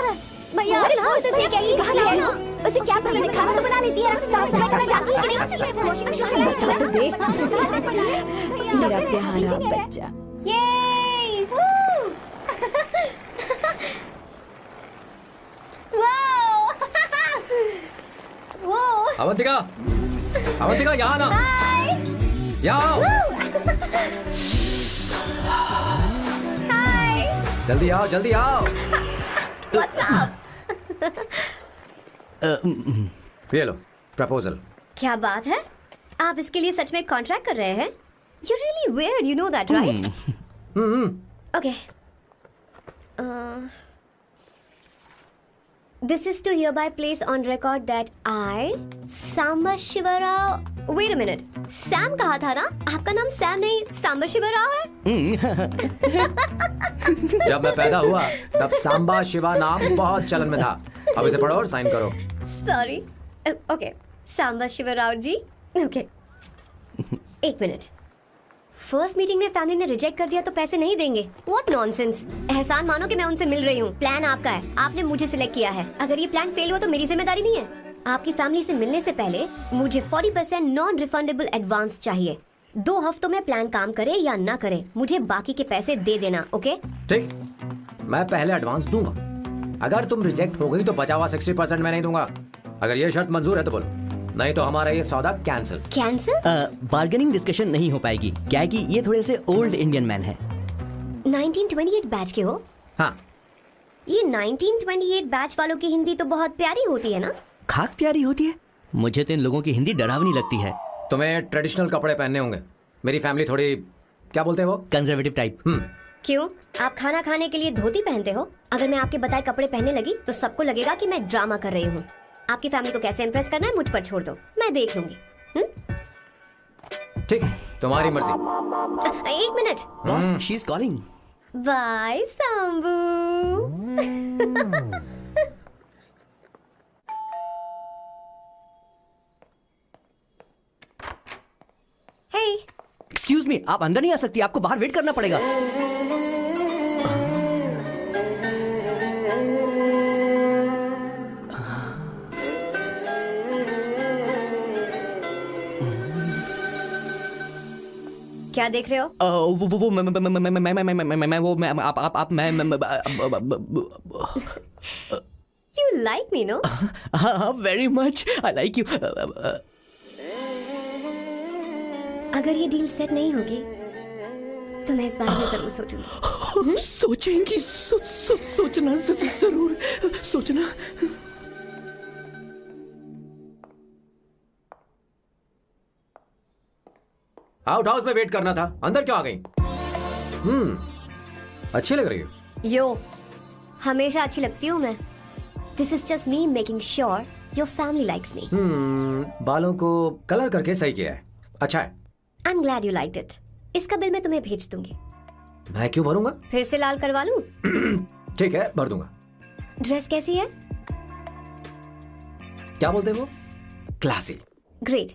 भैया, उसे क्या ये खाना है ना? उसे क्या पसंद है? खाना तो बना लेती है, साफ सफाई करना जानती है कि नहीं? वॉशिंग मशीन चला बता तो दे। मेरा प्यारा बच्चा। ये वाओ वो अवंतिका, अवंतिका यहाँ ना, यहाँ आओ। जल्दी आओ, जल्दी आओ। What's up? ये लो प्रपोजल। क्या बात है? आप इसके लिए सच में कॉन्ट्रैक्ट कर रहे हैं? You're really weird, you know that, right? Okay. This is to hereby place on record that I, Samba Shiva Rao. Wait a minute. Sam कहा था ना? आपका नाम सैम नहीं सांबा शिवा राव है? जब मैं पैदा हुआ तब सांबा शिवा नाम बहुत चलन में था। अब इसे पढ़ो और साइन करो। Sorry. Okay. Samba Shiva Rao ji. Okay. 1 minute. First meeting में फैमिली ने रिजेक्ट कर दिया तो पैसे नहीं देंगे? What nonsense. एहसान मानो कि मैं उनसे मिल रही हूँ। प्लान आपका है, आपने मुझे सिलेक्ट किया है। अगर ये प्लान फेल हुआ तो मेरी जिम्मेदारी नहीं है। आपकी फैमिली से मिलने से पहले मुझे 40% नॉन रिफंडेबल एडवांस चाहिए। 2 हफ्तों में प्लान काम करे या ना करे, मुझे बाकी के पैसे दे देना, ओके? ठीक, मैं पहले एडवांस दूंगा। अगर तुम रिजेक्ट हो गई तो बचा हुआ 60% मैं नहीं दूंगा। अगर ये शर्त मंजूर है तो बोलो, नहीं तो हमारा ये सौदा कैंसिल। कैंसिल? बार्गेनिंग डिस्कशन नहीं हो पाएगी, क्या है कि ये थोड़े से ओल्ड इंडियन मैन है। 1928 बैच के हो? हाँ। ये 1928 बैच वालों की हिंदी तो बहुत प्यारी होती है ना? खाक प्यारी होती है? मुझे तो इन लोगों की हिंदी डरावनी लगती है। तुम्हें ट्रेडिशनल कपड़े पहनने होंगे। मेरी फैमिली थोड़ी, क्या बोलते हैं वो, कंजर्वेटिव टाइप। क्यों? आप खाना खाने के लिए धोती पहनते हो? अगर मैं आपके बताए कपड़े पहनने लगी तो सबको लगेगा कि मैं ड्रामा कर रही हूँ। आपकी फैमिली को कैसे इम्प्रेस करना है मुझ पर छोड़ दो, मैं देख लूंगी। ठीक है, तुम्हारी मर्जी। 1 minute. She is calling. Bye Sambu. Hey, excuse me, आप अंदर नहीं आ सकती, आपको बाहर वेट करना पड़ेगा। क्या देख रहे हो? वो मैं वो मैं आप मैं You like me, no? हाँ, very much, I like you. अगर ये डील सेट नहीं होगी तो मैं इस बारे में जरूर सोचूंगी। सोचेंगी, सोचना जरूर सोचना। आउट हाउस में वेट करना था, अंदर क्यों आ गई? अच्छी लग रही हो। यो, हमेशा अच्छी लगती हूँ मैं। This is just me making sure your family likes me. बालों को कलर करके सही किया है, अच्छा है। I am glad you liked it. इसका बिल मैं तुम्हें भेज दूंगी। मैं क्यों भरूंगा? फिर से लाल करवा लूं? ठीक है, भर दूंगा। ड्रेस कैसी है? क्या बोलते हो? क्लासी। ग्रेट,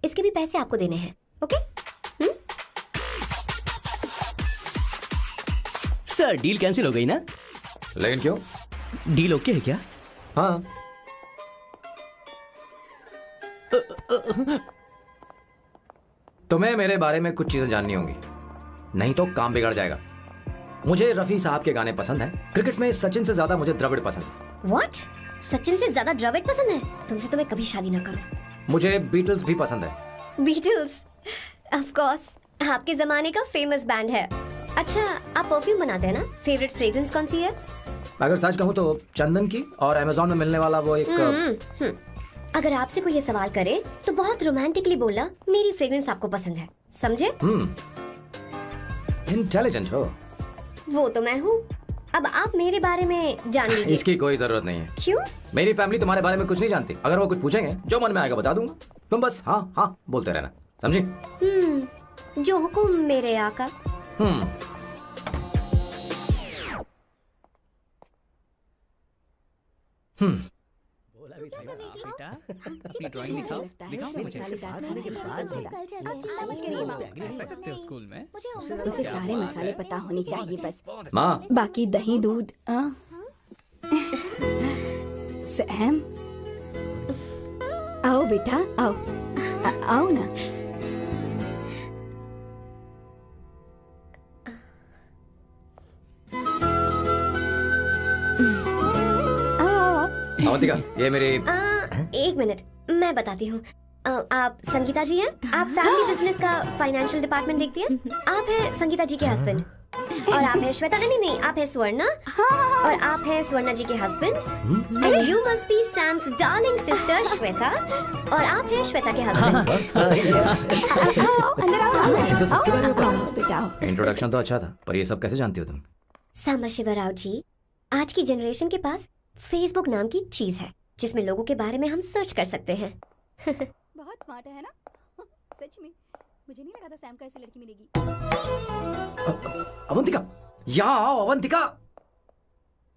इसके भी पैसे आपको देने हैं, ओके? सर, डील कैंसिल हो गई ना? लेकिन क्यों? डील ओके है क्या? हाँ। तुम्हें मेरे बारे में कुछ चीजें जाननी होंगी, नहीं तो काम बिगड़ जाएगा। मुझे रफी साहब के गाने पसंद हैं। क्रिकेट में सचिन से ज्यादा मुझे द्रविड़ पसंद है। व्हाट? सचिन से ज्यादा द्रविड़ पसंद है? तुमसे तो मैं कभी शादी ना करूं। मुझे बीटल्स भी पसंद है। बीटल्स? ऑफ कोर्स, आपके जमाने का फेमस बैंड है। अच्छा, आप परफ्यूम बनाते हैं ना? फेवरेट फ्रेग्रेंस कौन सी है? अगर सच कहूँ तो चंदन की, और अमेज़न में मिलने वाला वो एक अगर आपसे कोई ये सवाल करे तो बहुत रोमांटिकली बोलना, मेरी फ्रेग्रेंस आपको पसंद है, समझे? इंटेलिजेंट हो। वो तो मैं हूँ। अब आप मेरे बारे में जान लीजिए। इसकी कोई जरूरत नहीं है। क्यों? मेरी फैमिली तुम्हारे बारे में कुछ नहीं जानती। अगर वो कुछ पूछेंगे, जो मन में आएगा बता दूंगा। तुम बस हाँ हाँ बोलते रहना, समझी? जो हुकुम मेरे आका। बेटा, अपनी ड्राइंग दिखाओ, दिखाओ मुझे। ऐसा करते हो स्कूल में? उसे सारे मसाले पता होने चाहिए बस। माँ, बाकी दही दूध। सैम, आओ बेटा, आओ। आओ ना। अवंतिका, ये मेरी। 1 मिनट, मैं बताती हूँ। आप संगीता जी हैं? आप फैमिली बिजनेस का फाइनेंशियल डिपार्टमेंट देखती हैं? आप हैं संगीता जी के हस्बैंड। और आप हैं श्वेता। नहीं, आप हैं स्वर्णा। और आप हैं स्वर्णा जी के husband. And you must be Sam's darling sister Shweta. और आप हैं श्वेता के हस्बैंड। इंट्रोडक्शन तो अच्छा था, पर ये सब कैसे जानती हो तुम? सांबा शिवराव जी, आज की जनरेशन के पास फेसबुक नाम की चीज है जिसमें लोगों के बारे में हम सर्च कर सकते हैं। बहुत स्मार्ट है ना? सच में मुझे नहीं लगा था सैम को ऐसी लड़की मिलेगी। अवंतिका, यहाँ आओ अवंतिका।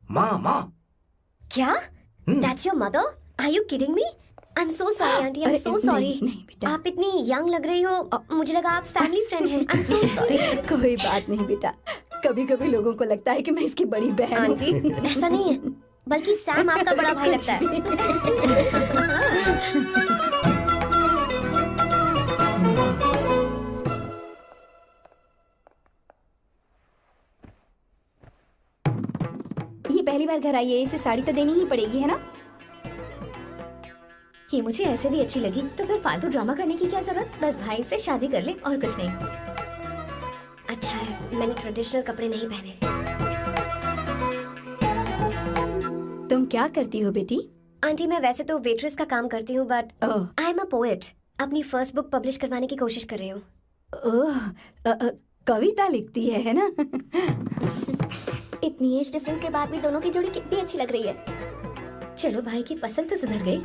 माँ। क्या? That's your mother? Are you kidding me? I'm so sorry, auntie. I'm so sorry. नहीं बेटा, आप इतनी यंग लग रही हो, मुझे लगा आप फैमिली फ्रेंड हैं। I'm so sorry. कोई बात नहीं बेटा। कभी कभी लोगों को लगता है कि मैं इसकी बड़ी बहन हूँ। आंटी, ऐसा नहीं है। बल्कि सैम आपका बड़ा भाई लगता है। ये पहली बार घर आई है, इसे साड़ी तो देनी ही पड़ेगी, है ना? ये मुझे ऐसे भी अच्छी लगी, तो फिर फालतू ड्रामा करने की क्या जरूरत? बस भाई से शादी कर ले और कुछ नहीं। अच्छा है मैंने ट्रेडिशनल कपड़े नहीं पहने। तुम क्या करती हो बेटी? आंटी मैं वैसे तो वेट्रेस का काम करती हूँ, but oh, I am a poet. अपनी फर्स्ट बुक पब्लिश करवाने की कोशिश कर रही हूँ। ओह, कविता लिखती है ना? इतनी एज डिफरेंस के बाद भी दोनों की जोड़ी कितनी अच्छी लग रही है। चलो भाई की पसंद तो सुधर गई।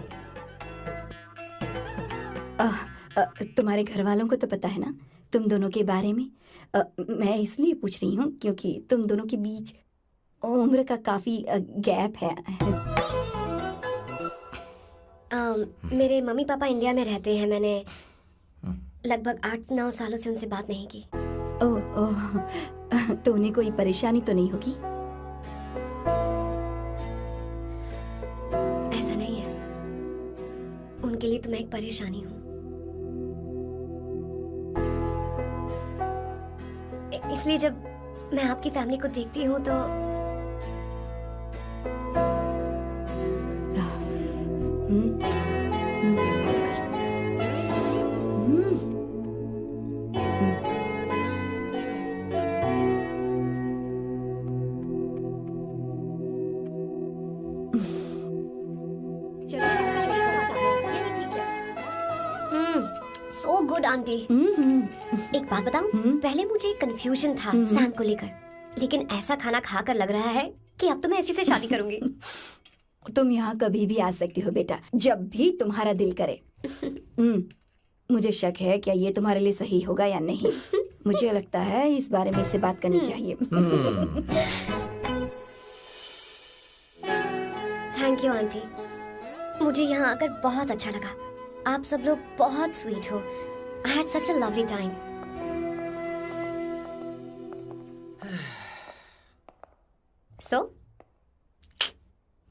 तुम्हारे घर वालों को तो पता है ना तुम दोनों के बारे में? मैं इसलिए पूछ रही हूँ क्योंकि तुम दोनों के बीच उम्र का काफी गैप है। मेरे मम्मी पापा इंडिया में रहते हैं। मैंने लगभग 8-9 सालों से उनसे बात नहीं की। ओह ओह, तो उन्हें कोई परेशानी तो नहीं होगी? ऐसा नहीं है, उनके लिए तो मैं एक परेशानी हूँ। इसलिए जब मैं आपकी फैमिली को देखती हूँ तो सो गुड आंटी। एक बात बताऊं, पहले मुझे कंफ्यूजन था सैम को लेकर, लेकिन ऐसा खाना खाकर लग रहा है कि अब तो मैं इसी से शादी करूंगी। तुम यहाँ कभी भी आ सकती हो बेटा, जब भी तुम्हारा दिल करे। मुझे शक है क्या ये तुम्हारे लिए सही होगा या नहीं। मुझे लगता है इस बारे में इससे बात करनी चाहिए। थैंक यू आंटी, मुझे यहाँ आकर बहुत अच्छा लगा। आप सब लोग बहुत स्वीट हो। I had such a lovely time. So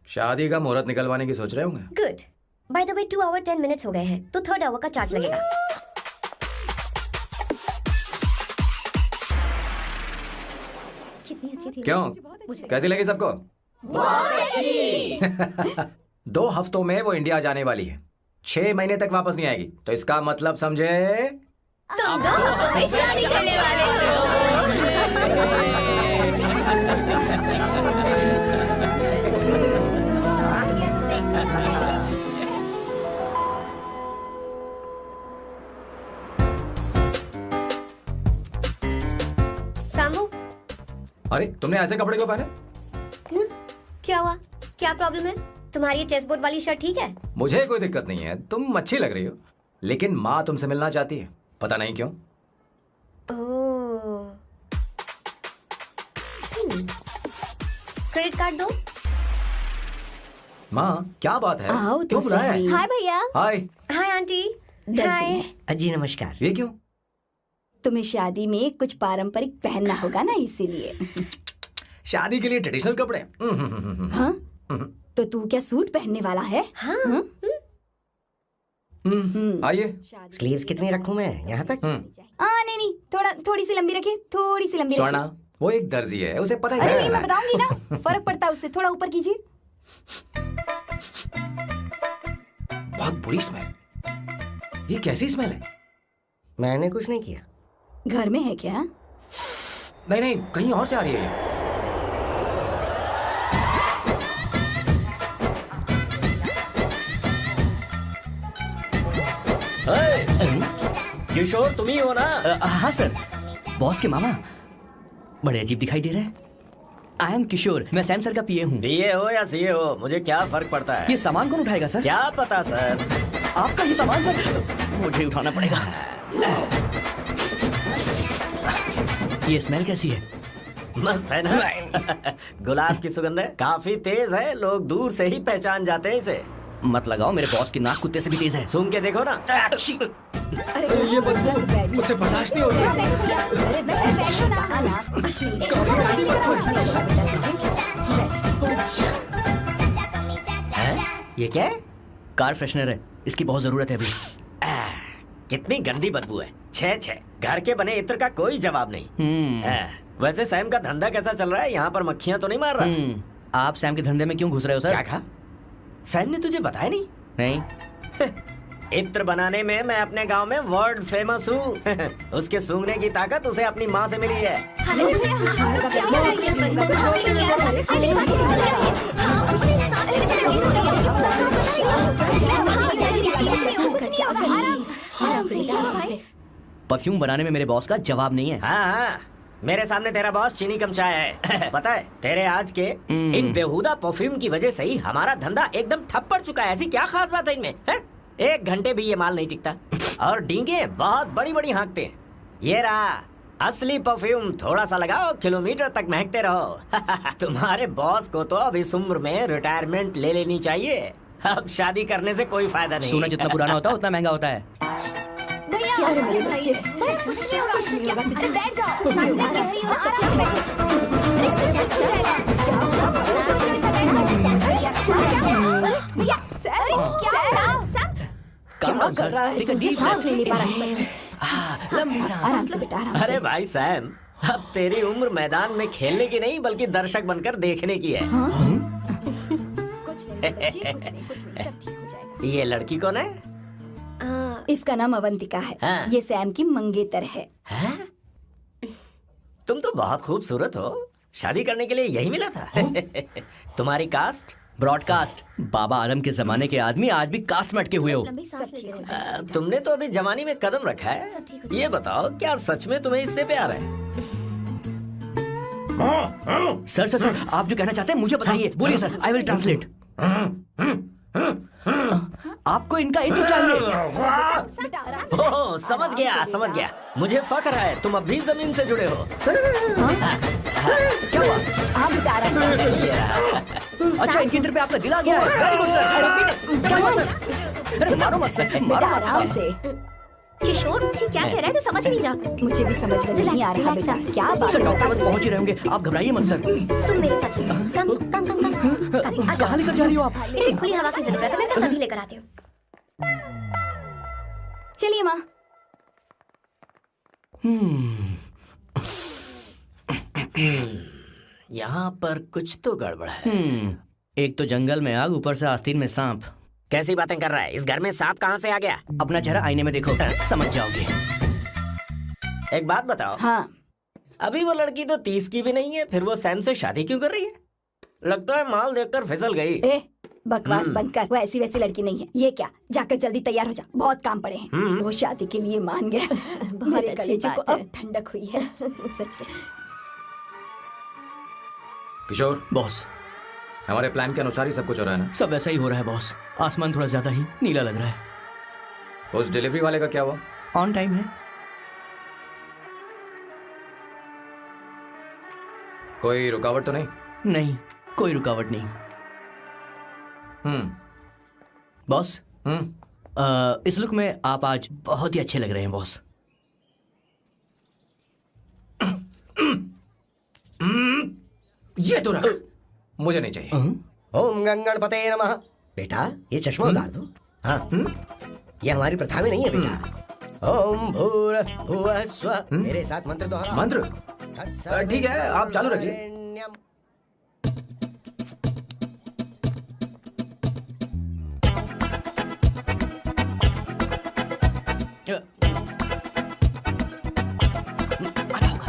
शादी का मुहूर्त निकलवाने की सोच रहे होंगे। Good. By the way 2 hour 10 minutes हो गए हैं, तो 3rd आवर का चार्ज लगेगा। कितनी अच्छी थी। क्यों, कैसी लगी सबको? बहुत अच्छी। 2 हफ्तों में वो इंडिया जाने वाली है, 6 महीने तक वापस नहीं आएगी, तो इसका मतलब समझे तुम दोनों शादी करने वाले हो। सामू, अरे तुमने ऐसे कपड़े क्यों पहने? क्या हुआ? क्या प्रॉब्लम है? तुम्हारी ये चेसबोर्ड वाली शर्ट ठीक है? मुझे कोई दिक्कत नहीं है, तुम अच्छी लग रही हो, लेकिन माँ तुमसे मिलना चाहती है, पता नहीं क्यों। ओह। क्रेडिट कार्ड दो। माँ क्या बात है? आओ तो क्यों बुलाया है? सही। हाय भैया। हाय। Hi aunty. दर्जी हाय। है। जी नमस्कार। ये क्यों? तुम्हें शादी में कुछ पारंपरिक पहनना होगा ना, इसीलिए। शादी के लिए ट्रेडिशनल कपड़े? हाँ? तो तू क्या सूट पहनने वाला है? हाँ। आइए। स्लीव्स कितनी रखूं मैं यहाँ तक? नहीं नहीं, थोड़ी सी लंबी रखिए, थोड़ी सी लंबी रखिए। स्वर्णा, वो एक दर्जी है, उसे पता है अरे क्या नहीं, मैं करना है। बताऊंगी ना, फर्क पड़ता है उससे। थोड़ा ऊपर कीजिए। बहुत बुरी स्मेल। ये कैसी स्मेल है? मैंने कुछ नहीं किया। घर में है क्या? नहीं नहीं, कहीं और से आ रही है ये। किशोर तुम ही हो ना? हाँ सर, बॉस के मामा। बड़े अजीब दिखाई दे रहे हैं। आई एम किशोर, मैं सैम सर का पीए हूँ। बीए हो या सीए हो, मुझे क्या फर्क पड़ता है? ये सामान कौन उठाएगा सर? क्या पता सर। आपका ये सामान सर? मुझे उठाना पड़ेगा। ये स्मेल कैसी है? मस्त है ना? गुलाब की सुगंध है, काफी तेज है, लोग दूर से ही पहचान जाते हैं इसे। मत लगाओ, मेरे बॉस की नाक कुत्ते से भी तेज है। सूंघ के देखो ना। अरे ये मुझसे बर्दाश्त नहीं हो रही है। अरे बैठो ना, कुछ नहीं, कुछ नहीं होगा बेटा, कुछ नहीं होगा बेटा, ये क्या है? कार फ्रेशनर है, इसकी बहुत जरूरत है अभी। कितनी गंदी बदबू है। छे छे, घर के बने इत्र का कोई जवाब नहीं। वैसे सैम का धंधा कैसा चल रहा है? यहाँ पर मक्खियाँ तो नहीं मार रहा? आप सैम के धंधे में क्यों घुस रहे हो सर? क्या कहा? सैम ने तुझे बताया नहीं? नहीं। इत्र बनाने में मैं अपने गांव में वर्ल्ड फेमस हूँ। उसके सूंघने की ताकत उसे अपनी माँ से मिली है। परफ्यूम बनाने में मेरे बॉस का जवाब नहीं है। हाँ हाँ, मेरे सामने तेरा बॉस चीनी कम चाय है। पता है तेरे आज के इन बेहुदा परफ्यूम की वजह से ही हमारा धंधा एकदम ठप पड़ चुका है। ऐसी क्या खास बात है इनमें? है? 1 घंटे भी ये माल नहीं टिकता और डींगे बहुत बड़ी बड़ी हाँकते हैं। ये रहा असली परफ्यूम, थोड़ा सा लगाओ, किलोमीटर तक महकते रहो। तुम्हारे बॉस को तो अब इस उम्र में रिटायरमेंट ले लेनी चाहिए। अब शादी करने से कोई फायदा नहीं। सोना जितना पुराना होता है उतना महंगा होता है। अरे मेरे बच्चे, कुछ नहीं होगा, कुछ नहीं होगा, तुझे बैठ जाओ, सांस लेके रही हो, आराम से लंबी सांस। आराम से बेटा, आराम से। अरे भाई सैम, अब तेरी उम्र मैदान में खेलने की नहीं बल्कि दर्शक बनकर देखने की है। कुछ नहीं बच्चे, कुछ नहीं, सब ठीक हो जाएगा। ये लड़की कौन है? इसका नाम अवंतिका है। हाँ। ये सैम की मंगेतर है। हैं? तुम तो बहुत खूबसूरत हो, शादी करने के लिए यही मिला था। तुम्हारी कास्ट? ब्रॉडकास्ट। बाबा आदम के जमाने के आदमी आज भी कास्ट में अटके हुए हो। लंबी सांस लेके रहो। तुमने तो अभी जवानी में कदम रखा है। सब ठीक हो ये बताओ, क्या सच में तुम्हें इससे प्यार है? सर सर सर, आप जो कहना चाहते हैं मुझे बताइए, बोलिए सर, आई विल ट्रांसलेट। आपको इनका इंट्रो चाहिए। ओह, समझ गया समझ गया। मुझे फख्र है तुम अब भी जमीन से जुड़े हो। क्या हुआ? हाँ बेटा, आराम से। ये रहा। अच्छा, इनके इंटर पे आपका दिल आ गया है। Very good sir. क्या हुआ सर? अरे मारो मत सर, मारो बेटा मत। आराम से। किशोर ये क्या कह रहा है? तो समझ ही नहीं रहा। मुझे भी समझ में नहीं आ रहा बेटा, क्या बात सर डॉक्टर है? बस पहुंच ही रहे होंगे, आप घबराइए मत सर। तुम मेरे साथ चलो। कम कम कम कम कहाँ लेकर जा रही हो आप? इसे खुली हवा की जरूरत है, मैं इसका सभी लेकर आती हूँ। चलिए माँ। यहाँ पर कुछ तो गड़बड़ है। एक तो जंगल में आग, ऊपर से आस्तीन में सांप। कैसी बातें कर रहा है? इस घर में सांप कहाँ से आ गया? अपना चेहरा आईने में देखो, समझ जाओगे। एक बात बताओ, हाँ, अभी वो लड़की तो 30 की भी नहीं है, फिर वो सैम से शादी क्यों कर रही है? लगता है माल देखकर फिसल गई। ए बकवास बंद कर, वो ऐसी वैसी लड़की नहीं है। ये क्या, जाकर जल्दी तैयार हो जा, बहुत काम पड़े हैं। वो शादी के लिए मान गया। मेरे कलेजे को अब ठंडक हुई है। सच में। किशोर, बॉस, हमारे प्लान के अनुसार ही सब कुछ हो रहा है ना? सब ऐसा ही हो रहा है बॉस। आसमान थोड़ा ज्यादा ही नीला लग रहा है। उस डिलीवरी वाले का क्या हुआ? ऑन टाइम है। कोई रुकावट तो नहीं? नहीं, कोई रुकावट नहीं। बॉस, इस लुक में आप आज बहुत ही अच्छे लग रहे हैं बॉस। ये तो रख, मुझे नहीं चाहिए। ओम गंगणपते नमः। बेटा ये चश्मा उतार दो। हाँ, ये हमारी प्रथा में नहीं है बेटा। ओम भूर्भुवः स्वः। मेरे साथ मंत्र दोहराओ। मंत्र? ठीक है, आप चालू रखिए।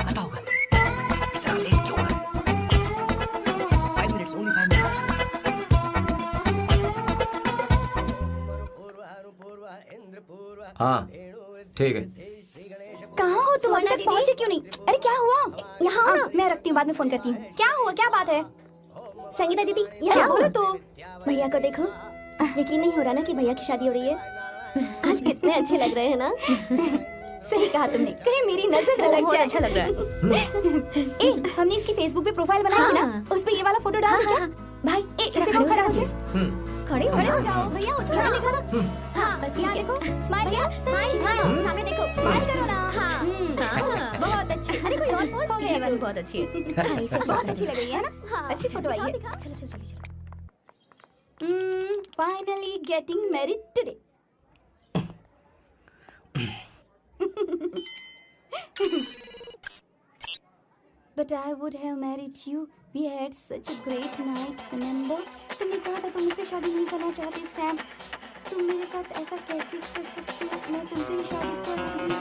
आता होगा। इतना लेट क्यों हो रहा है? 5 minutes, only 5 minutes। हाँ, ठीक है। कहाँ हो तुम? अभी तक पहुँचे क्यों नहीं? अरे क्या हुआ? यहाँ आओ ना, मैं रखती हूँ, बाद में फोन करती हूँ। क्या हुआ, क्या बात है? संगीता दीदी, यहाँ बोलो तो। भैया को देखो, यकीन नहीं हो रहा ना कि भैया की शादी हो रही है। आज कितने अच्छे लग रहे हैं ना। सही कहा तुमने, कहीं मेरी नजर न लग जाए। अच्छा लग रहा है। ए, हमने इसकी फेसबुक पे प्रोफाइल बनाई थी ना, उस पे ये वाला फोटो डाल क्या? भाई, इसे खड़े हो जाओ। खड़े हो जाओ भैया, उठ के देखो ना। हाँ, बस यहाँ देखो, स्माइल किया, स्माइल, सामने देखो, स्माइल करो ना। हाँ, बहुत अच्छी। अरे कोई और पोज हो गया? बहुत अच्छी है। बहुत अच्छी लग रही है ना? अच्छी फोटो आई है। चलो चलो चलो चलो। Finally getting married today. But I would have married you. We had such a great night, remember? तुमने कहा था तुम मुझसे शादी नहीं करना चाहते, सैम। तुम मेरे साथ ऐसा कैसे कर सकते हो? मैं तुमसे ही शादी करूंगी।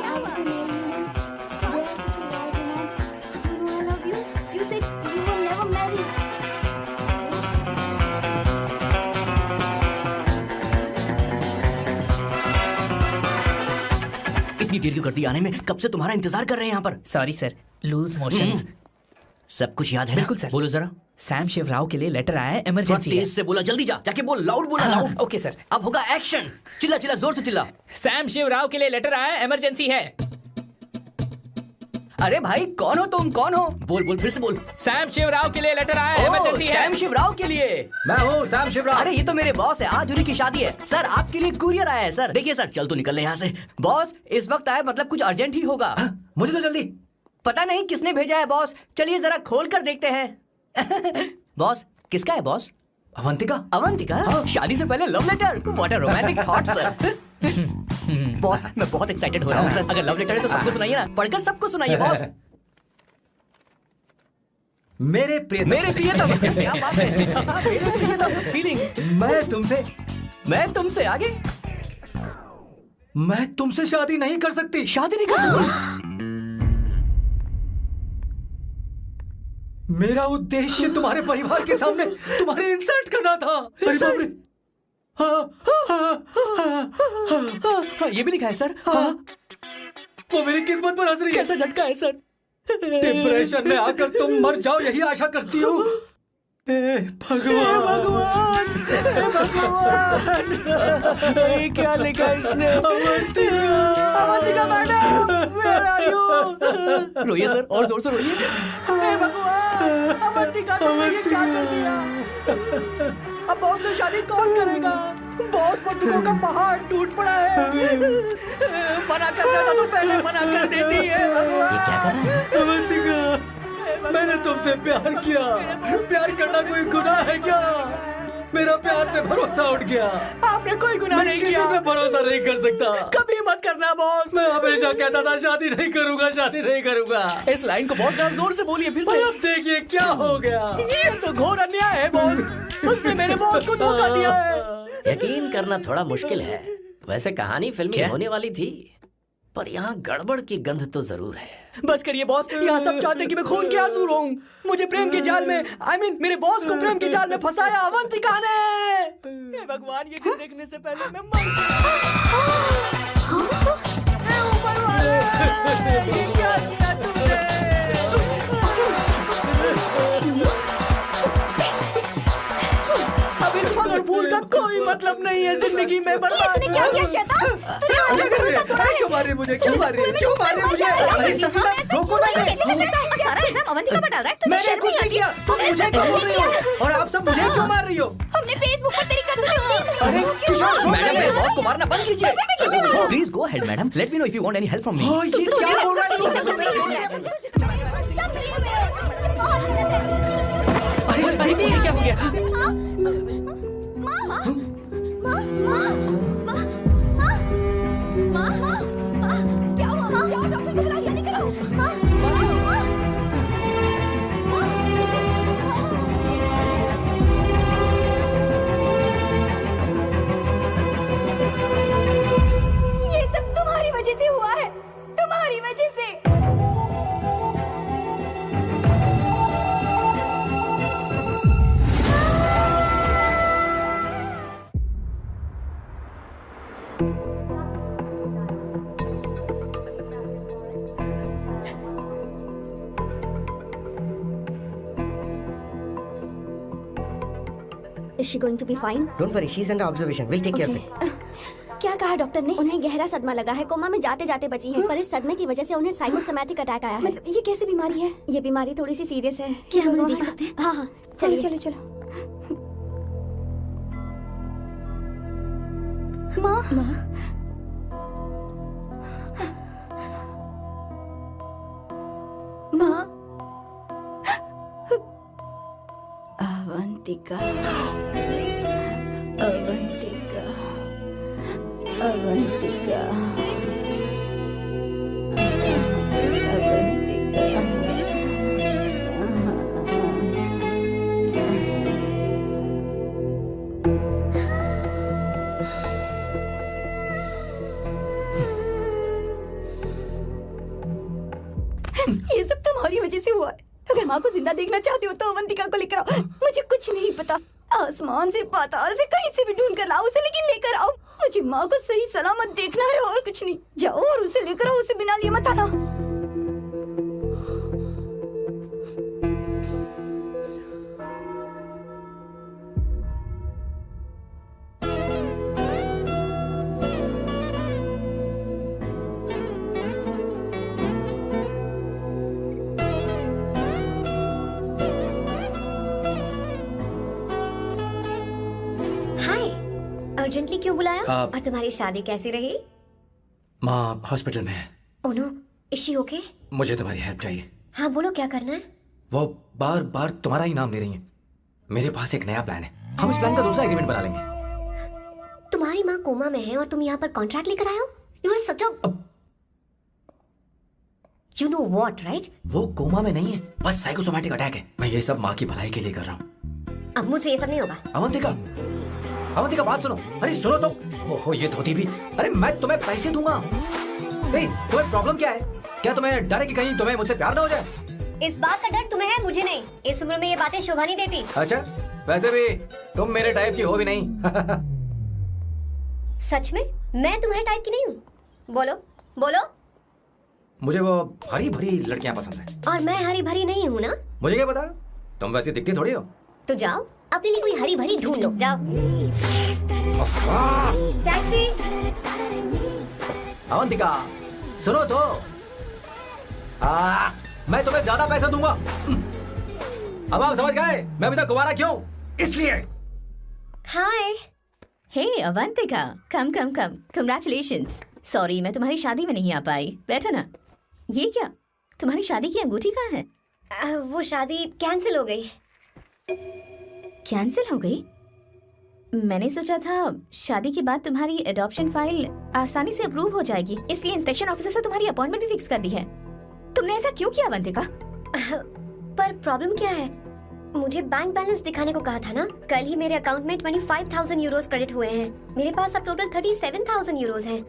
I would marry you. We are such a wild romance. You know I love you. You said you will never marry. इतनी देर क्यों कर दी आने में? कब से तुम्हारा इंतजार कर रहे हैं यहाँ पर। Sorry sir, loose motions. सब कुछ याद है ना? बिल्कुल सर। बोलो जरा। सैम शिवराव के लिए लेटर आया है, थोड़ा इमरजेंसी है। तेज से बोला, जल्दी जा, जाके बोल, लाउड बोला, लाउड। Okay sir. अब होगा एक्शन। चिल्ला चिल्ला, जोर से चिल्ला। सैम शिवराव के लिए लेटर आया है, इमरजेंसी है। अरे भाई, कौन हो तुम? कौन हो? बोल बोल, फिर से बोल। सैम शिवराव के लिए लेटर आया है, इमरजेंसी है। सैम शिवराव के लिए? मैं हूँ सैम शिवराव। अरे ये तो मेरे बॉस है, आज उन्हीं की शादी है। सर आपके लिए कुरियर आया है सर। देखिए सर, चल तो निकल ले यहाँ से। बॉस इस वक्त आए, मतलब कुछ अर्जेंट ही होगा। मुझे तो जल्दी। पता नहीं किसने भेजा है बॉस, चलिए जरा खोल कर देखते हैं। बॉस किसका है बॉस? अवंतिका। अवंतिका? शादी से पहले love letter? What a romantic thought sir. Boss मैं बहुत एक्साइटेड हो रहा हूँ सर। अगर लव लेटर है तो सबको सुनाइए ना, पढ़कर सबको सुनाइए बॉस। मेरे प्रियतम। मेरे प्रियतम, क्या बात है। मेरे प्रियतम, फीलिंग। मैं तुमसे आगे। मैं तुमसे शादी नहीं कर सकती। शादी नहीं कर सकती? मेरा उद्देश्य तुम्हारे परिवार के सामने तुम्हारे इंसल्ट करना था। अरे बाप रे। हाँ, ये भी लिखा है सर। हाँ। वो मेरी किस्मत पर हंस रही है। कैसा झटका है सर। डिप्रेशन में आकर तुम मर जाओ, यही आशा करती हूँ। भगवान भगवान, ये क्या लिखा इसने? Avantika madam, where are you? रोइए सर, और जोर से रोइए। हे भगवान, अवंतिका तुमने ये क्या कर दिया? अब बॉस से शादी कौन करेगा? बॉस पर दुखों का पहाड़ टूट पड़ा है। मना करना था तो पहले मना कर देती है। भगवान ये क्या कर रहा है? अवंतिका, मैंने तुमसे प्यार किया। प्यार करना कोई गुनाह है क्या? मेरा प्यार से भरोसा उठ गया। आपने कोई गुनाह नहीं किया। किसी पे भरोसा नहीं कर सकता। कभी मत करना बॉस। मैं हमेशा कहता था शादी नहीं करूंगा, शादी नहीं करूंगा। इस लाइन को बहुत जोर से बोलिए फिर से। अब देखिए क्या हो गया। ये तो घोर अन्याय है बॉस। उसने मेरे बॉस को धोखा दिया है। यकीन करना थोड़ा मुश्किल है। वैसे कहानी फिल्मी होने वाली थी, पर यहाँ गड़बड़ की गंध तो जरूर है। बस करिए बॉस, यहाँ सब चाहते हैं कि मैं खून के आंसू रोऊं। मुझे प्रेम के जाल में, मेरे बॉस को प्रेम के जाल में फंसाया अवंतिका ने। हे भगवान, ये दिन देखने से पहले मैं मर हे ऊपर वाले, ये क्या किया तुमने? अब इस फल और फूल का कोई मतलब नहीं है जिंदगी में। तूने क्या किया शैतान? तूने मुझे भरोसा तोड़ा है। क्यों मार रही है मुझे? क्यों मार रही है? क्यों मार रही है मुझे? अरे सकीना, रोको ना इसे। सारा इल्जाम अवंतिका पर डाल रहा है। तुझे मैंने शर्म कुछ नहीं नहीं आती? किया। तुम हमने मुझे सब क्यों कुछ बोल रही किया। हो? और आप सब मुझे क्यों मार रही हो? हमने फेसबुक पर तेरी करतूतें अरे किशोर, मैडम मेरे बॉस को मारना बंद कीजिए। Please go ahead madam, let me know if you want any help from me. हाँ, ये क्या बोल रहा है? अरे ये क्या हो गया? क्या हुआ? जाओ डॉक्टर को बुलाओ, जल्दी करो। ये सब तुम्हारी वजह से हुआ है, तुम्हारी वजह से। Is she going to be fine? Don't worry, she's under observation. We'll take care of it. क्या कहा डॉक्टर ने? उन्हें गहरा सदमा लगा है, कोमा में जाते जाते बची है। पर इस सदमे की वजह से उन्हें साइकोसोमैटिक अटैक आया है। मतलब ये कैसी बीमारी है? ये बीमारी थोड़ी सी सीरियस है। क्या हम उन्हें देख सकते हैं? हाँ हाँ, चलो चलो चलो। माँ माँ, अवंतिका। अवंतिका, अवंतिका, अवंतिका, ये सब तुम्हारी वजह से हुआ है। अगर माँ को जिंदा देखना चाहते हो तो अवंतिका को लेकर आओ। मुझे कुछ नहीं पता, आसमान से पाताल से कहीं से भी ढूंढ कर लाओ उसे, लेकिन लेकर आओ। मुझे माँ को सही सलामत देखना है और कुछ नहीं। जाओ और उसे लेकर आओ, उसे बिना लिए मत आना। अर्जेंटली क्यों बुलाया? और तुम्हारी शादी कैसी रही? माँ हॉस्पिटल में है। Oh no, is she okay? मुझे तुम्हारी हेल्प चाहिए। हाँ बोलो, क्या करना है? वो बार बार तुम्हारा ही नाम ले रही हैं। मेरे पास एक नया प्लान है, हम इस प्लान का दूसरा एग्रीमेंट बना लेंगे। तुम्हारी माँ कोमा में है और तुम यहाँ पर कॉन्ट्रैक्ट लेकर आए हो? You are such a you know what, right? वो कोमा में नहीं है, बस साइकोसोमैटिक अटैक है। मैं ये सब माँ की भलाई के लिए कर रहा हूँ। अब मुझसे ये सब नहीं होगा। अवंतिका, अवंतिका बात सुनो। अरे सुनो तो। ओहो ये धोती भी। अरे मैं तुम्हें पैसे दूंगा। तुम्हें प्रॉब्लम क्या है? क्या तुम्हें डर है कि कहीं तुम्हें मुझसे प्यार ना हो जाए? इस बात का डर तुम्हें है, मुझे नहीं। इस उम्र में ये बातें शोभा नहीं देती। अच्छा, वैसे भी तुम मेरे टाइप की हो भी नहीं। सच में मैं तुम्हारे टाइप की नहीं हूँ। बोलो बोलो। मुझे वो हरी भरी लड़कियां पसंद है। और मैं हरी भरी नहीं हूँ ना? मुझे क्या पता, तुम वैसे दिखती थोड़ी हो। तो जाओ अपने लिए कोई हरी भरी ढूंढ लो, जाओ। टैक्सी। अवंतिका सुनो तो। मैं तुम्हें ज्यादा पैसा दूंगा। अब आप समझ गए मैं अभी तक कुंवारा क्यों? इसलिए। हाय। हे अवंतिका, कम कम कम, कंग्रेचुलेशंस। सॉरी मैं तुम्हारी शादी में नहीं आ पाई। बैठो ना। ये क्या, तुम्हारी शादी की अंगूठी कहाँ है? वो शादी कैंसिल हो गई। कैंसिल हो गई? मैंने सोचा था शादी के बाद तुम्हारी एडॉप्शन फाइल आसानी से अप्रूव हो जाएगी, इसलिए इंस्पेक्शन ऑफिसर से तुम्हारी अपॉइंटमेंट भी फिक्स कर दी है। तुमने ऐसा क्यों किया अवंतिका? पर प्रॉब्लम क्या है? मुझे बैंक बैलेंस दिखाने को कहा था ना। कल ही मेरे अकाउंट में 25,000 यूरोस क्रेडिट हुए हैं। मेरे पास अब टोटल 37,000 यूरोस हैं।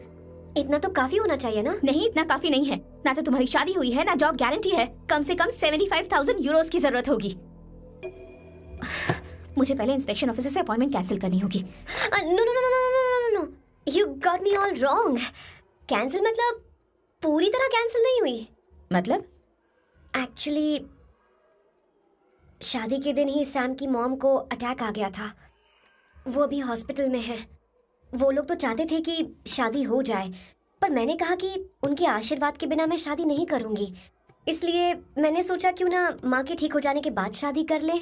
इतना तो काफी होना चाहिए ना? नहीं, इतना काफी नहीं है। ना तो तुम्हारी शादी हुई है, ना जॉब गारंटी है। कम से कम 75,000 यूरोस की जरूरत होगी। मुझे पहले इंस्पेक्शन ऑफिसर से अपॉइंटमेंट कैंसिल करनी होगी। No no no no no no no, you got me all wrong. Cancel मतलब पूरी तरह कैंसिल नहीं हुई। मतलब? एक्चुअली शादी के दिन ही सैम की मॉम को अटैक आ गया था। वो अभी हॉस्पिटल में है। वो लोग तो चाहते थे कि शादी हो जाए, पर मैंने कहा कि उनके आशीर्वाद के बिना मैं शादी नहीं करूंगी। इसलिए मैंने सोचा क्यों ना माँ के ठीक हो जाने के बाद शादी कर ले।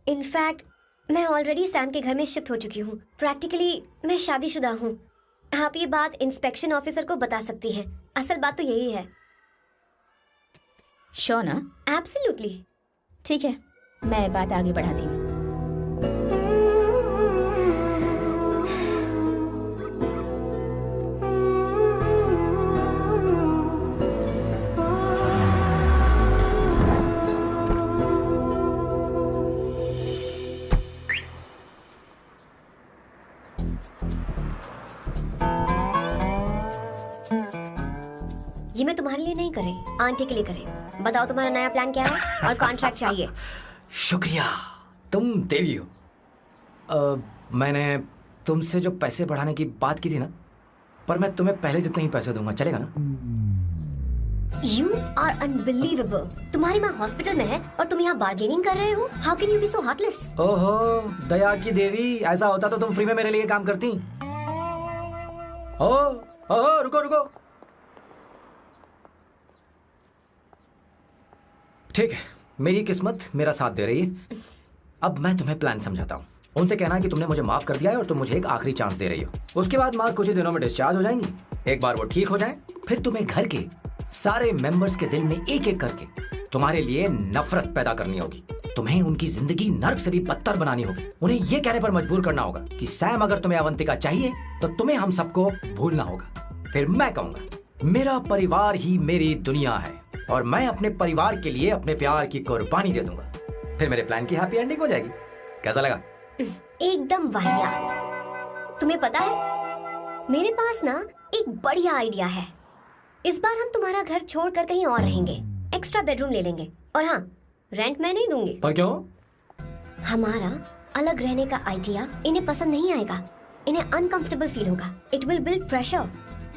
इनफैक्ट मैं ऑलरेडी सैम के घर में शिफ्ट हो चुकी हूँ। प्रैक्टिकली मैं शादीशुदा हूँ। आप ये बात इंस्पेक्शन ऑफिसर को बता सकती हैं। असल बात तो यही है। श्योर ना? एब्सोल्युटली। ठीक है, मैं बात आगे बढ़ाती हूँ। ये मैं तुम्हारे लिए नहीं करे, आंटी के लिए करे। बताओ तुम्हारा नया प्लान क्या है और कॉन्ट्रैक्ट चाहिए। शुक्रिया, तुम देवी हो। मैंने तुमसे जो पैसे बढ़ाने की बात की थी ना, पर मैं तुम्हें पहले जितने ही पैसे दूंगा, चलेगा ना? You are unbelievable। तुम्हारी माँ हॉस्पिटल में है और तुम यहाँ बार्गेनिंग कर रहे हो। How can you be so heartless? ओहो दया की देवी, ऐसा होता तो तुम फ्री में मेरे लिए काम करती। ओह रुको रुको। ठीक है, मेरी किस्मत मेरा साथ दे रही है। अब मैं तुम्हें प्लान समझाता हूँ। उनसे कहना कि तुमने मुझे माफ कर दिया है और तुम मुझे एक आखिरी चांस दे रही हो। उसके बाद माँ कुछ ही दिनों में डिस्चार्ज हो जाएंगी। एक बार वो ठीक हो जाए, फिर तुम्हें घर के सारे मेंबर्स के दिल में एक एक करके तुम्हारे लिए नफरत पैदा करनी होगी। तुम्हें उनकी जिंदगी नर्क से भी बदतर बनानी होगी। उन्हें यह कहने पर मजबूर करना होगा कि सैम अगर तुम्हें अवंतिका चाहिए तो तुम्हें हम सबको भूलना होगा। फिर मैं कहूंगा मेरा परिवार ही मेरी दुनिया है और मैं अपने परिवार के लिए अपने प्यार की कुर्बानी दे दूंगा। फिर मेरे प्लान की हैप्पी एंडिंग हो जाएगी। कैसा लगा? एकदम वाहियात। तुम्हें पता है मेरे पास ना एक बढ़िया आइडिया है। इस बार हम तुम्हारा घर छोड़कर कहीं और रहेंगे, एक्स्ट्रा बेडरूम ले लेंगे। और हाँ, रेंट मैं नहीं दूंगी। पर क्यों? हमारा अलग रहने का आइडिया इन्हें पसंद नहीं आएगा। इन्हें अनकंफर्टेबल फील होगा। It will build pressure.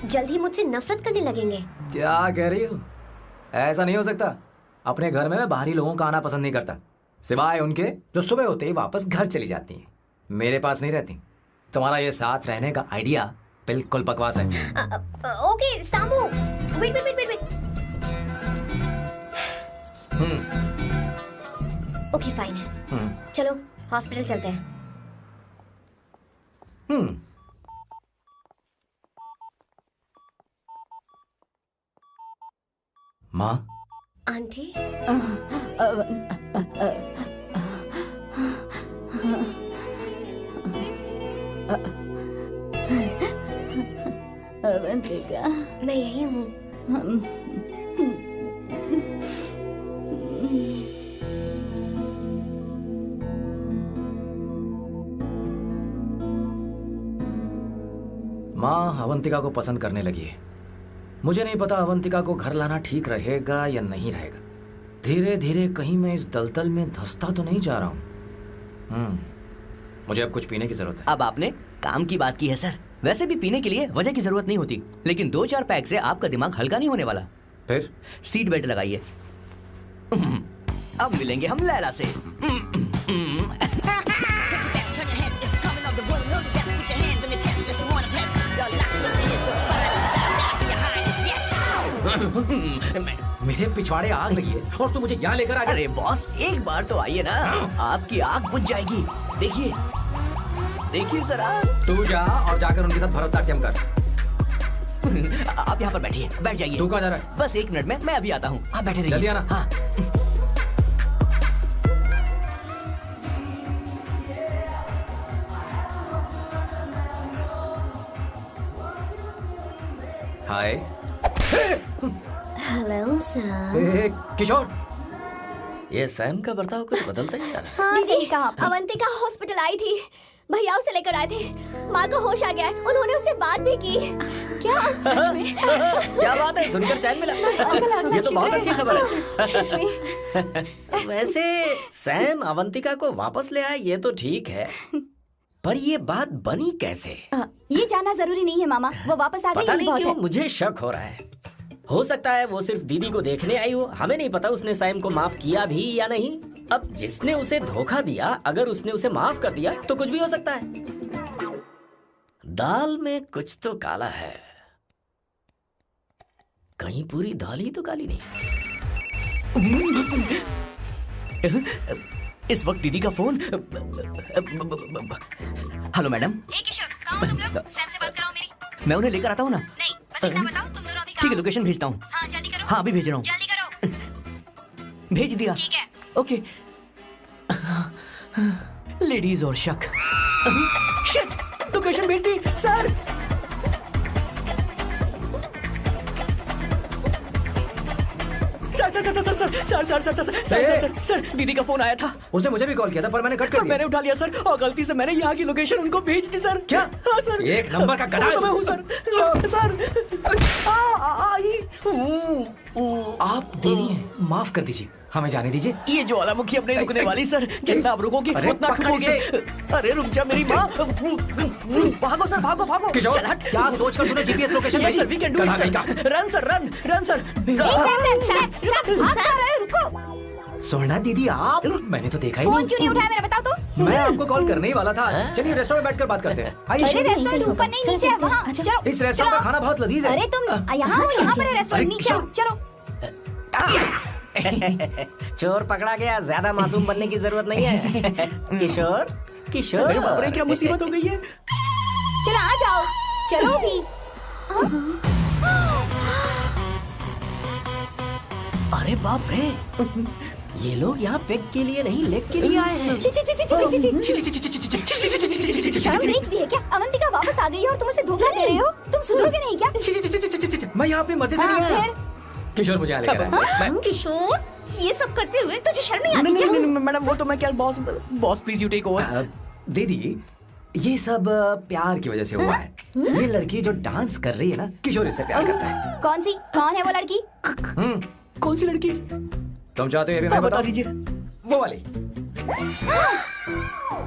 जल्द ही मुझसे नफरत करने लगेंगे। क्या कह रही हो? ऐसा नहीं हो सकता। अपने घर में मैं बाहरी लोगों का आना पसंद नहीं करता, सिवाय उनके जो सुबह होते ही वापस घर चली जाती हैं। मेरे पास नहीं रहती। तुम्हारा ये साथ रहने का आइडिया बिल्कुल बकवास है। Okay Samu, wait wait wait wait. Okay fine है। चलो हॉस्पिटल चलते हैं। माँ, आंटी, अवंतिका, मैं यही हूँ। माँ अवंतिका को पसंद करने लगी है। मुझे नहीं पता अवंतिका को घर लाना ठीक रहेगा या नहीं रहेगा। धीरे धीरे कहीं मैं इस दलदल में धंसता तो नहीं जा रहा हूँ। मुझे अब कुछ पीने की जरूरत है। अब आपने काम की बात की है सर। वैसे भी पीने के लिए वजह की जरूरत नहीं होती, लेकिन 2-4 पैक से आपका दिमाग हल्का नहीं होने वाला। फिर सीट बेल्ट लगाइए। अब मिलेंगे हम लैला से। मेरे पिछवाड़े आग लगी है और तू मुझे यहाँ लेकर आ गया। अरे बॉस, एक बार तो आइए ना, आपकी आग बुझ जाएगी। देखिए देखिए जरा। तू जा और जाकर उनके साथ भरतनाट्यम कर। आप यहाँ पर बैठिए, बैठ जाइए। तू कहाँ जा रहा है? बस 1 मिनट में मैं अभी आता हूँ, आप बैठे रहिए। जल्दी आना। हाँ। हाय। Hello sir. ए, किशोर, ये सैम का बर्ताव कुछ बदलता ही जा रहा है। हाँ सही कहा आपने। अवंतिका हॉस्पिटल आई थी, भैया उसे लेकर आए थे। माँ को होश आ गया है, उन्होंने उससे बात भी की। क्या सच में? क्या बात है, सुनकर चैन मिला। ये तो बहुत अच्छी खबर है। सच में। वैसे सैम अवंतिका को वापस ले आए ये तो ठीक है, पर ये बात बनी कैसे? ये जानना जरूरी नहीं है मामा, वो वापस आ गई। पता नहीं क्यों मुझे शक हो रहा है। हो सकता है वो सिर्फ दीदी को देखने आई हो। हमें नहीं पता उसने सैम को माफ किया भी या नहीं। अब जिसने उसे धोखा दिया, अगर उसने उसे माफ कर दिया तो कुछ भी हो सकता है। दाल में कुछ तो काला है, कहीं पूरी दाल ही तो काली नहीं। इस वक्त दीदी का फोन। Hello madam. किशोर, कहाँ हो तुम लोग? सैम से बात कराओ मेरी। मैं उन्हें लेकर आता हूँ ना। नहीं, बस इतना बताओ तुम दोनों अभी ठीक है, लोकेशन भेजता हूँ। हाँ जल्दी करो। हाँ अभी भेज रहा हूँ। जल्दी करो। भेज दिया। ठीक है। ओके। लेडीज और शक। शिट, लोकेशन भेज दी सर। सर दीदी का फोन आया था। उसने मुझे भी कॉल किया था पर मैंने कट कर दिया। मैंने उठा लिया सर, और गलती से मैंने यहाँ की लोकेशन उनको भेज दी सर। क्या? हाँ सर। एक नंबर का गधा है। तो मैं हूँ सर। सर आप देवी हैं, माफ कर दीजिए, हमें जाने दीजिए। ये ज्वालामुखी अपने रुकने वाली सर, जितना आप रुकोगे अरे उतना पकड़ ठुकोगे। इसे। अरे रुक जा मेरी माँ। भागो सर, भागो भागो। किशोर, चल हट। क्या सोचकर तूने जीपीएस लोकेशन भेजी? सर वी कैन डू गधा इट कहीं sir. Run sir, run sir. सोना दीदी आप, मैंने तो देखा ही फोन नहीं। क्यों नहीं उठाया मेरा, बताओ तो। मैं आपको कॉल करने ही वाला था। चलिए रेस्टोरेंट में बैठकर बात करते हैं। अरे आइए। रेस्टोरेंट ऊपर नहीं, नीचे है, वहाँ चलो। इस रेस्टोरेंट का खाना बहुत लजीज है। अरे तुम यहाँ हो, यहाँ पर है रेस्टोरेंट, नीचे आओ, चलो। चोर पकड़ा गया, ज्यादा मासूम बनने की जरूरत नहीं है। किशोर, किशोर। अरे बाप रे, क्या मुसीबत हो गई है। चलो आ जाओ, चलो भी। अरे बाप रे, ये लोग यहाँ पेग के लिए नहीं लेग के लिए आए हैं। ची ची ची ची ची ची। शर्म नहीं दी है क्या? अवंतिका वापस आ गई है और तुम उसे धोखा दे रहे हो? तुम सुधरोगे नहीं क्या? मैं यहाँ अपनी मर्जी से नहीं आया। फिर किशोर मुझे यहाँ लेकर आया। किशोर, ये सब करते हुए तुझे शर्म नहीं आती क्या? मैडम वो तो मैं क्या boss please you take over. दीदी ये सब प्यार की वजह से हुआ है। ये लड़की जो डांस कर रही है ना, किशोर इससे प्यार करता है। कौन है वो लड़की? कौन सी लड़की? तुम चाहते हो ये भी मैं बता बता दीजिए। वो वाली।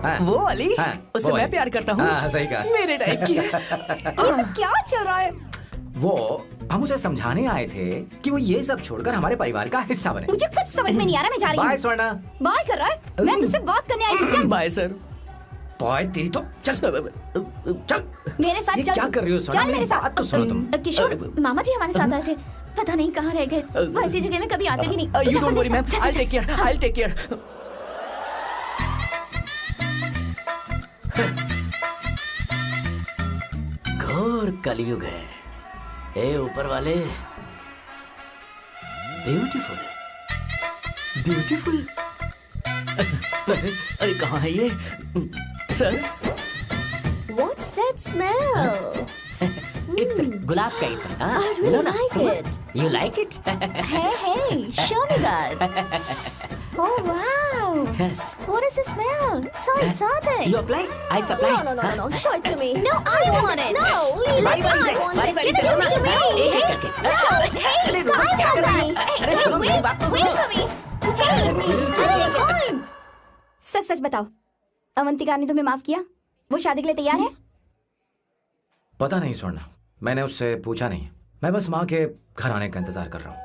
हाँ, वो वाली? हाँ, उससे वो मैं वाली। प्यार करता हूँ। हाँ, सही कहा। मेरे टाइप की है। ये सब क्या चल रहा है? वो हम उसे समझाने आए थे कि वो ये सब छोड़कर हमारे परिवार का हिस्सा बने। मुझे कुछ समझ में नहीं आ रहा, मैं जा रही बाय हूँ। स्वर्णा। बाय कर रहा है? मैं तुझसे बात करने आई थी, चल। Bye sir. बॉय तेरी तो चल चल। मेरे साथ ये चल। क्या कर रही हो स्वर्णा? चल मेरे साथ। बात तो सुनो तुम। किशोर, मामा जी हमारे साथ आए थे, पता नहीं कहाँ रह गए। वो ऐसी जगह में कभी आते भी नहीं। You don't worry ma'am, I take care, I take care. घोर कलयुग है। हे ऊपर वाले, ब्यूटीफुल ब्यूटीफुल। अरे कहाँ है ये सर? What's that smell? इत्र, गुलाब का इत्र। हाँ, I really लो ना, like सुनो। it. You like it? Hey, show me that. Oh wow, what is the smell? So exotic. You apply, I supply. No. Show it to me. No, I want it. No, बारी बारी से, बारी बारी से सुनो ना। एक एक करके। अरे रुको, क्या कर रही है? अरे सुनो मेरी बात तो सुनो। सच सच बताओ, अवंतिका ने तुम्हें माफ किया? वो शादी के लिए तैयार है? पता नहीं स्वर्णा, मैंने उससे पूछा नहीं। मैं बस माँ के घर आने का इंतजार कर रहा हूँ।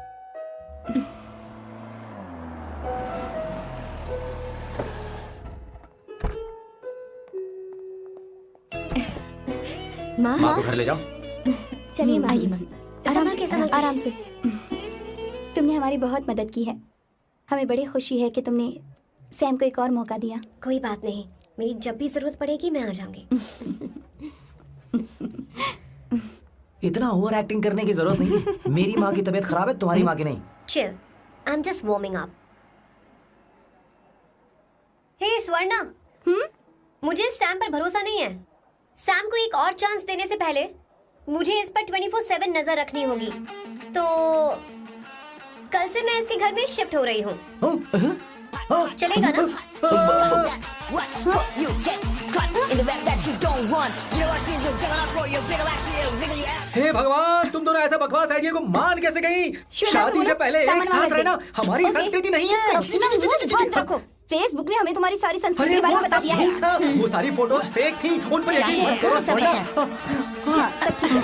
माँ, माँ को घर ले जाओ। चलिए माँ, आइए माँ। आराम से। तुमने हमारी बहुत मदद की है। हमें बड़ी खुशी है कि तुमने सैम को एक और मौका दिया। कोई बात नहीं, मेरी जब भी जरूरत पड़ेगी मैं आ जाऊंगी। इतना ओवर एक्टिंग करने की जरूरत नहीं है। मेरी माँ की तबीयत खराब है, तुम्हारी माँ की नहीं। Chill. I'm just warming up. Hey Swarna, मुझे सैम पर भरोसा नहीं है। सैम को एक और चांस देने से पहले मुझे इस पर 24/7 नजर रखनी होगी। तो कल से मैं इसके घर में शिफ्ट हो रही हूँ। चलेगा ना? You get caught in the web that you don't want. You know what she's doing? Jump on for your bigger ass, bigger your ass. हे भगवान, तुम दोनों ऐसा बकवास आइडिया को मान कैसे गई? श्वेता, शादी सुनो से ना, पहले सामान एक साथ वाले रहना दिन। हमारी ओके। संस्कृति नहीं है। बंद रखो। फेसबुक ने हमें तुम्हारी सारी संस्कृति के बारे में बता दिया है। झूठ था। वो सारी फोटोज फेक थी, उन पर यकीन मत करो स्वर्णा। हाँ, सब ठीक है।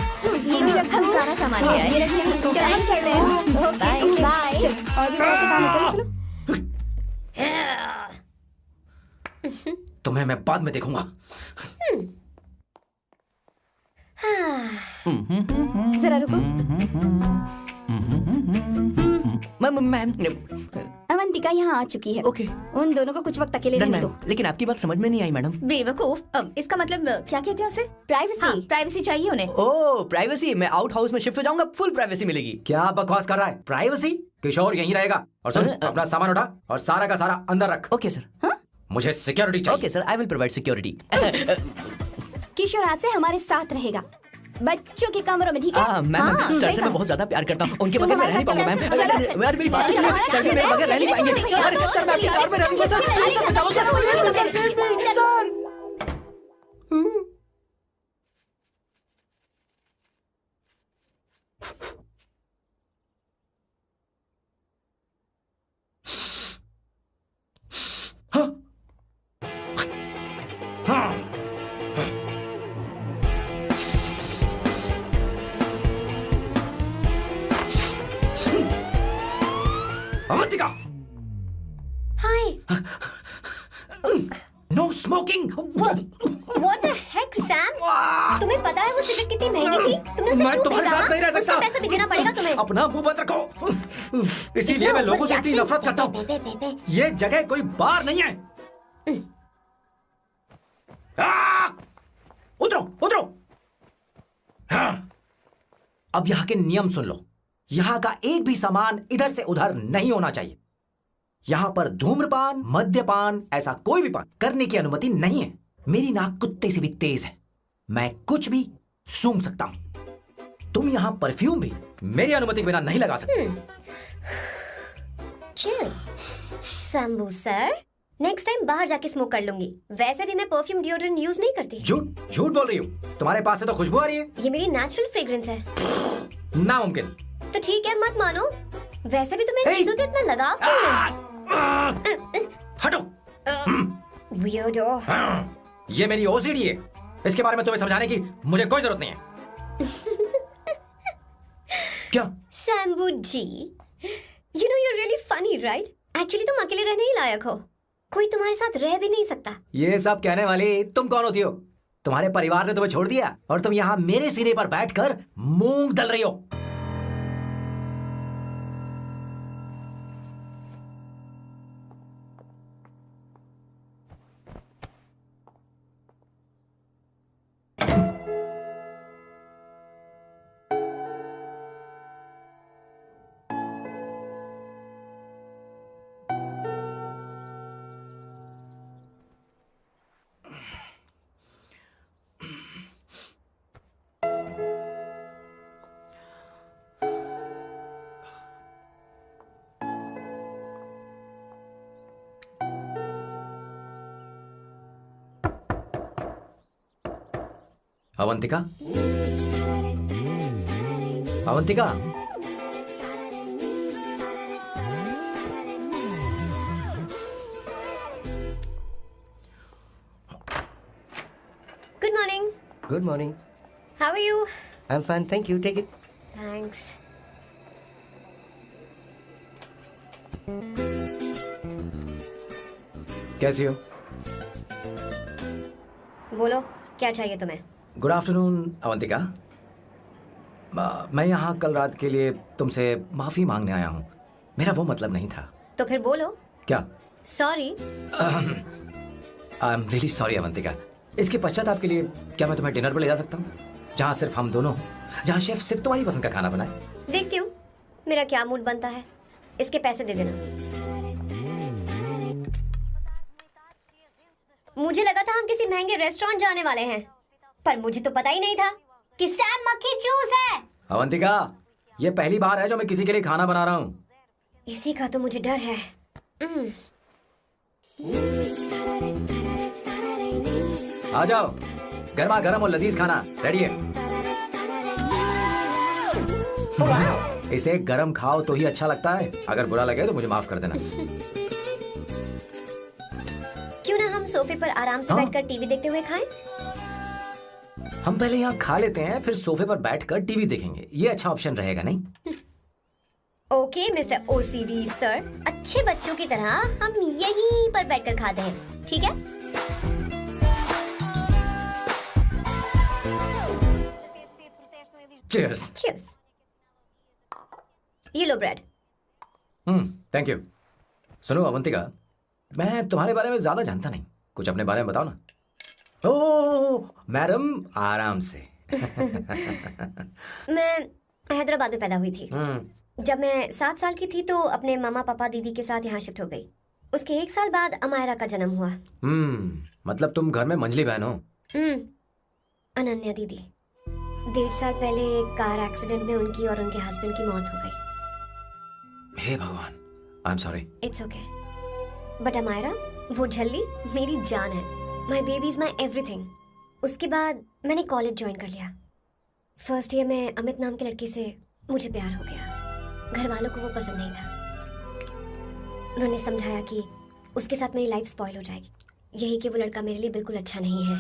ये भी रख, हम सारा सामान ले आए। ये रखिए, चलो हम चलते हैं। Okay, bye. और भी पैसे काम है, चलो। तुम्हें मैं बाद में देखूंगा। जरा रुको। मैम अवंतिका यहाँ आ चुकी है। ओके। उन दोनों को कुछ वक्त अकेले रहने दो। लेकिन आपकी बात समझ में नहीं आई मैडम। बेवकूफ, अब इसका मतलब क्या कहते हैं उसे? प्राइवेसी। हाँ, प्राइवेसी चाहिए उन्हें। ओह प्राइवेसी, मैं आउट हाउस में शिफ्ट हो जाऊंगा, फुल प्राइवेसी मिलेगी। क्या बकवास कर रहा है? प्राइवेसी? किशोर यहीं रहेगा। और सुन, अपना सामान उठा और सारा का सारा अंदर रख। Okay sir. मुझे सिक्योरिटी चाहिए। Okay sir, I will provide security. Kishore आज से हमारे साथ रहेगा, बच्चों के कमरों में, ठीक है? मैम सर से मैं बहुत ज्यादा प्यार करता हूँ, उनके बगैर मैं रह नहीं पाऊंगा मैम। अरे मेरी बात सुनिए, सर भी मेरे बगैर रह नहीं पाएंगे। अरे सर मैं आपकी कार में रहूंगा sir. Avantika, hi. No smoking. What the heck, Sam? तुम्हें पता है वो सिगरेट कितनी महंगी थी? तुमने उसे मैं क्यों तुम्हारे खरीदा? साथ नहीं रह उसका सकता। पैसा भी देना पड़ेगा तुम्हें। अपना मुंह बंद रखो। इसीलिए मैं लोगों से इतनी नफरत करता हूँ। ये जगह कोई बार नहीं है। उतरो उतरो। अब यहाँ के नियम सुन लो। यहाँ का एक भी सामान इधर से उधर नहीं होना चाहिए। यहाँ पर धूम्रपान, मद्यपान, ऐसा कोई भी पान करने की अनुमति नहीं है। मेरी नाक कुत्ते से भी तेज है, मैं कुछ भी सूंघ सकता हूं। तुम यहाँ परफ्यूम भी मेरी अनुमति के बिना नहीं लगा सकते। Chill Shambhu sir, next time बाहर जाके स्मोक कर लूंगी। वैसे भी मैं परफ्यूम डिओड्रेंट यूज नहीं करती। झूठ झूठ बोल रही हो, तुम्हारे पास से तो खुशबू आ रही है। ये मेरी नेचुरल फ्रेग्रेंस है। नामुमकिन। तो ठीक है, मत मानो। वैसे भी तुम्हें चीजों से इतना लगाव क्यों है? हटो। वियर्डो। ये मेरी ओसीडी है, इसके बारे में तुम्हें समझाने की मुझे कोई जरूरत नहीं है। क्या? Shambhu ji, you know you're really funny, right? Actually तुम अकेले रहने ही लायक हो, कोई तुम्हारे साथ रह भी नहीं सकता। ये सब कहने वाली तुम कौन होती हो? तुम्हारे परिवार ने तुम्हें छोड़ दिया और तुम यहाँ मेरे सीने पर बैठकर मूंग दल रही हो। Avantika, Avantika, good morning. Good morning. How are you? I am fine, thank you, take it. Thanks. कैसी हो? बोलो, क्या चाहिए तुम्हें? Good afternoon Avantika. मैं यहाँ कल रात के लिए तुमसे माफी मांगने आया हूँ। मेरा वो मतलब नहीं था। तो फिर बोलो। क्या? Sorry. I am really sorry Avantika. इसके पश्चाताप के लिए क्या मैं तुम्हें डिनर पर ले जा सकता हूँ, जहाँ सिर्फ हम दोनों हों, जहाँ शेफ सिर्फ तुम्हारी पसंद का खाना बनाए? देखती हूँ मेरा क्या मूड बनता है। इसके पैसे दे देना। मुझे लगा था हम किसी महंगे रेस्टोरेंट जाने वाले हैं, पर मुझे तो पता ही नहीं था कि सैम मक्खी चूस है। अवंतिका, ये पहली बार है जो मैं किसी के लिए खाना बना रहा हूँ। इसी का तो मुझे डर है। आ जाओ, गर्मा गर्म और लजीज खाना रेडी है। इसे गरम खाओ तो ही अच्छा लगता है, अगर बुरा लगे तो मुझे माफ कर देना। क्यों ना हम सोफे पर आराम से बैठकर टीवी देखते हुए खाएं? हम पहले यहाँ खा लेते हैं, फिर सोफे पर बैठकर टीवी देखेंगे। ये अच्छा ऑप्शन रहेगा नहीं? ओके मिस्टर ओसीडी सर, अच्छे बच्चों की तरह हम यहीं पर बैठकर खाते हैं, ठीक है? चीयर्स। चीयर्स। ये लो ब्रेड। Thank you. सुनो अवंतिका, मैं तुम्हारे बारे में ज्यादा जानता नहीं, कुछ अपने बारे में बताओ ना। ओह मैडम, आराम से। मैं हैदराबाद में पैदा हुई थी। जब मैं 7 साल की थी तो अपने मामा पापा दीदी के साथ यहाँ शिफ्ट हो गई। उसके 1 साल बाद अमायरा का जन्म हुआ। मतलब तुम घर में मंझली बहन हो? अनन्या दीदी। 1.5 साल पहले एक कार एक्सीडेंट में उनकी और उनके हस्बैंड की मौत हो गई। हे भगवान, I am sorry. It's okay. But Amaira, वो झल्ली मेरी जान है। My baby is my everything. उसके बाद मैंने कॉलेज ज्वाइन कर लिया। फर्स्ट ईयर में अमित नाम के लड़के से मुझे प्यार हो गया। घर वालों को वो पसंद नहीं था। उन्होंने समझाया कि उसके साथ मेरी लाइफ स्पॉइल हो जाएगी, यही कि वो लड़का मेरे लिए बिल्कुल अच्छा नहीं है।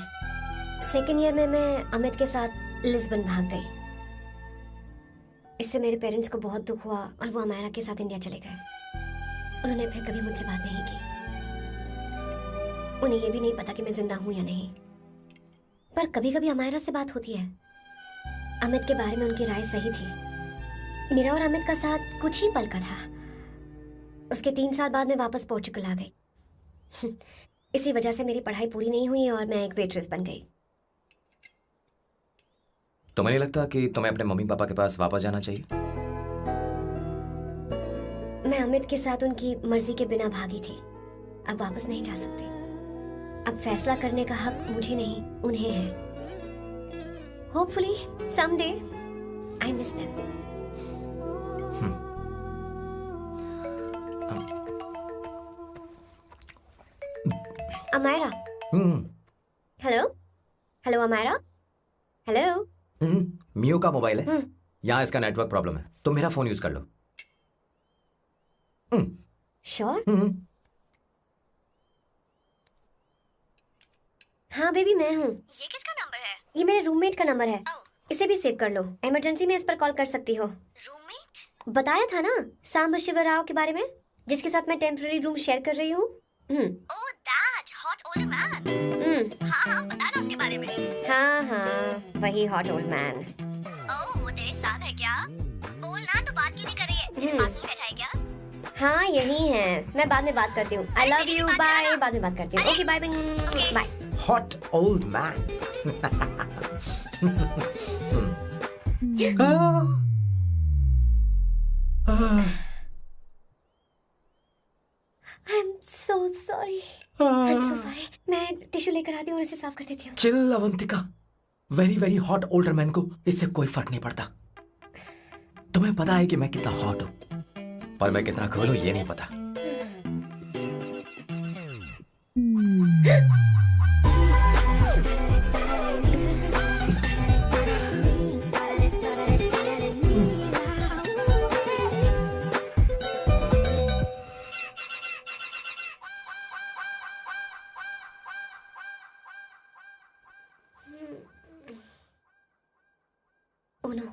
सेकेंड ईयर में मैं अमित के साथ लिस्बन भाग गई। इससे मेरे पेरेंट्स को बहुत दुख हुआ और वो अमायरा के साथ इंडिया चले गए। उन्होंने फिर कभी मुझसे बात नहीं की। उन्हें ये भी नहीं पता कि मैं जिंदा हूं या नहीं। पर कभी कभी अमायरा से बात होती है। अमित के बारे में उनकी राय सही थी। मेरा और अमित का साथ कुछ ही पल का था। उसके 3 साल बाद मैं वापस पोर्चुगल आ गई। इसी वजह से मेरी पढ़ाई पूरी नहीं हुई और मैं एक वेट्रेस बन गई। तुम्हें नहीं लगता कि तुम्हें अपने मम्मी पापा के पास वापस जाना चाहिए? मैं अमित के साथ उनकी मर्जी के बिना भागी थी। अब वापस नहीं जा सकती। अब फैसला करने का हक मुझे नहीं, उन्हें है। Hopefully someday I miss them. Amayra. Hello hello Amayra. Hello. Mio का मोबाइल है, यहाँ इसका नेटवर्क प्रॉब्लम है, तो मेरा फोन यूज कर लो। श्योर? हाँ बेबी मैं हूँ। ये किसका नंबर है? ये मेरे रूममेट का नंबर है। इसे भी सेव कर लो, इमरजेंसी में इस पर कॉल कर सकती हो। रूममेट? बताया था ना सांब शिवराव के बारे में, जिसके साथ मैं टेम्पररी रूम शेयर कर रही हूँ। Oh that hot old man. हाँ बताया ना उसके बारे में। हाँ वही हॉट ओल्ड मैन। ओह वो तेरे साथ है क्या? बोल ना, तो बात क्यों नहीं कर रही है? तेरे पास में बैठा है क्या? हाँ यही है, मैं बाद में बात करती हूँ। I love you, bye. बाद में बात करती हूँ। Okay bye bye. Hot old man. I am so sorry. I am so sorry. मैं टिश्यू लेकर आती हूँ और इसे साफ कर देती हूँ। Chill Avantika, very very hot older man को इससे कोई फर्क नहीं पड़ता। तुम्हें पता है कि मैं कितना हॉट हूं, पर मैं कितना कूल हूं ये नहीं पता। उनो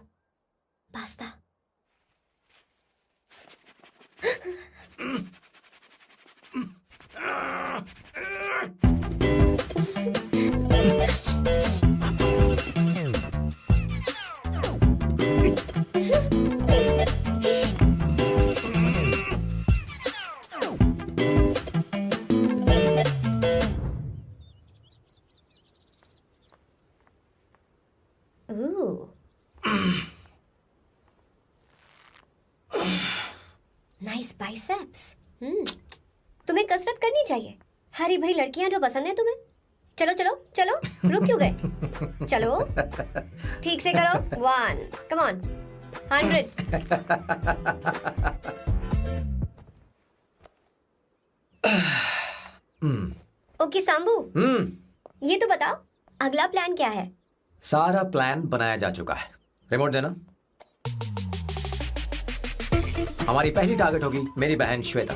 पास्ता। Nice biceps. तुम्हें कसरत करनी चाहिए। हरी भरी लड़कियां जो पसंद है तुम्हें। चलो चलो चलो, रुक क्यों गए? चलो ठीक से करो। 1 कम ऑन 100। ओके सांबू, ये तो बताओ अगला प्लान क्या है? सारा प्लान बनाया जा चुका है। रिमोट देना। हमारी पहली टारगेट होगी मेरी बहन श्वेता।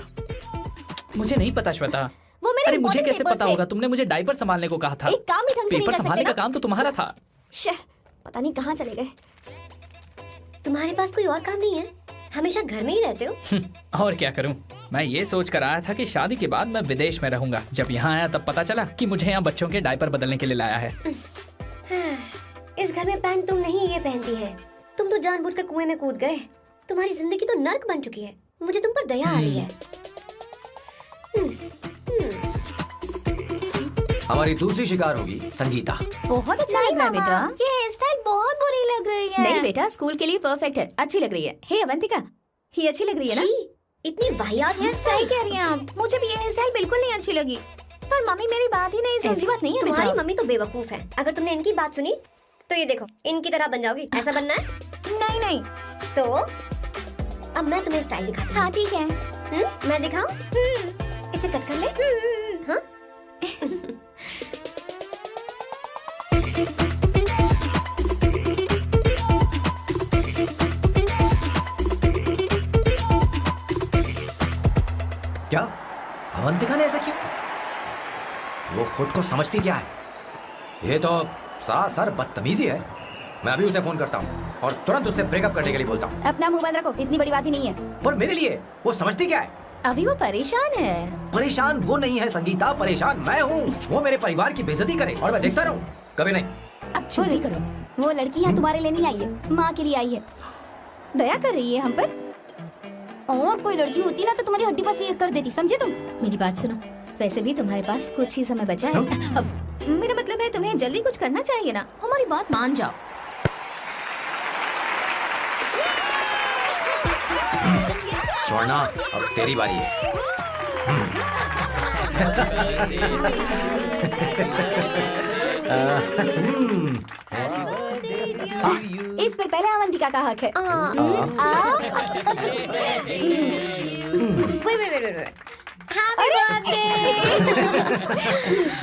मुझे नहीं पता श्वेता। वो मेरे अरे मुझे कैसे पेपर्स पता थे। होगा? तुमने मुझे डायपर संभालने को कहा था। एक काम ही ढंग से नहीं पेपर कर संभालने सकते का काम तो तुम्हारा था। पता नहीं कहाँ चले गए। तुम्हारे पास कोई और काम नहीं है? हमेशा घर में ही रहते हो। और क्या करूं? मैं ये सोच कर आया था कि शादी के बाद मैं विदेश में रहूंगा। जब यहाँ आया तब पता चला कि मुझे यहाँ बच्चों के डायपर बदलने के लिए लाया है। इस घर में पैंट तुम नहीं ये पहनती है। तुम तो जानबूझकर कुएं में कूद गए। तुम्हारी जिंदगी तो नर्क बन चुकी है। मुझे तुम पर दया आ रही है। हमारी दूसरी शिकार होगी संगीता। बहुत अच्छा लग रहा है बेटा। ये हेयर स्टाइल बहुत बुरी लग रही है। नहीं बेटा, स्कूल के लिए परफेक्ट है, अच्छी लग रही है। हे अवंतिका, ये अच्छी लग रही है ना? छी, इतनी वाहियात हेयर सही स्टाइल। कह रही हैं आप। मुझे भी ये हेयर स्टाइल बिल्कुल नहीं अच्छी लगी। पर मम्मी मेरी बात ही नहीं ऐसी सुनती। बात नहीं है तुम्हारी बेटा। मम्मी तो बेवकूफ है। अगर तुमने इनकी बात सुनी तो ये देखो इनकी तरह बन जाओगी। ऐसा बनना है? नहीं नहीं। तो अब मैं तुम्हें स्टाइल दिखाती हूँ। हाँ ठीक है। मैं दिखाऊं? इसे कट कर ले। हाँ? क्या अवंतिका ने ऐसा किया? वो खुद को समझती क्या है? ये तो सरासर बदतमीजी है। मैं अभी उसे फोन करता हूँ और तुरंत उससे ब्रेकअप करने के लिए बोलता हूँ। अपना मुंह बंद रखो, इतनी बड़ी बात भी नहीं है। पर मेरे लिए वो समझती क्या है? अभी वो परेशान है। परेशान वो नहीं है संगीता, परेशान मैं हूँ। वो मेरे परिवार की बेइज्जती करे और मैं देखता रहूँ? कभी नहीं। अब चुप ही करो। वो लड़की यहाँ तुम्हारे लिए नहीं आई है, माँ के लिए आई है। दया कर रही है हम पर। और कोई लड़की होती ना तो तुम्हारी हड्डी बस ये कर देती, समझे तुम? मेरी बात सुनो, वैसे भी तुम्हारे पास कुछ ही समय बचा है। अब मेरा मतलब है तुम्हें जल्दी कुछ करना चाहिए ना। हमारी बात मान जाओ। स्वर्णा, अब तेरी बारी है। इस पर पहले अवंतिका का हक है। wait. Happy birthday!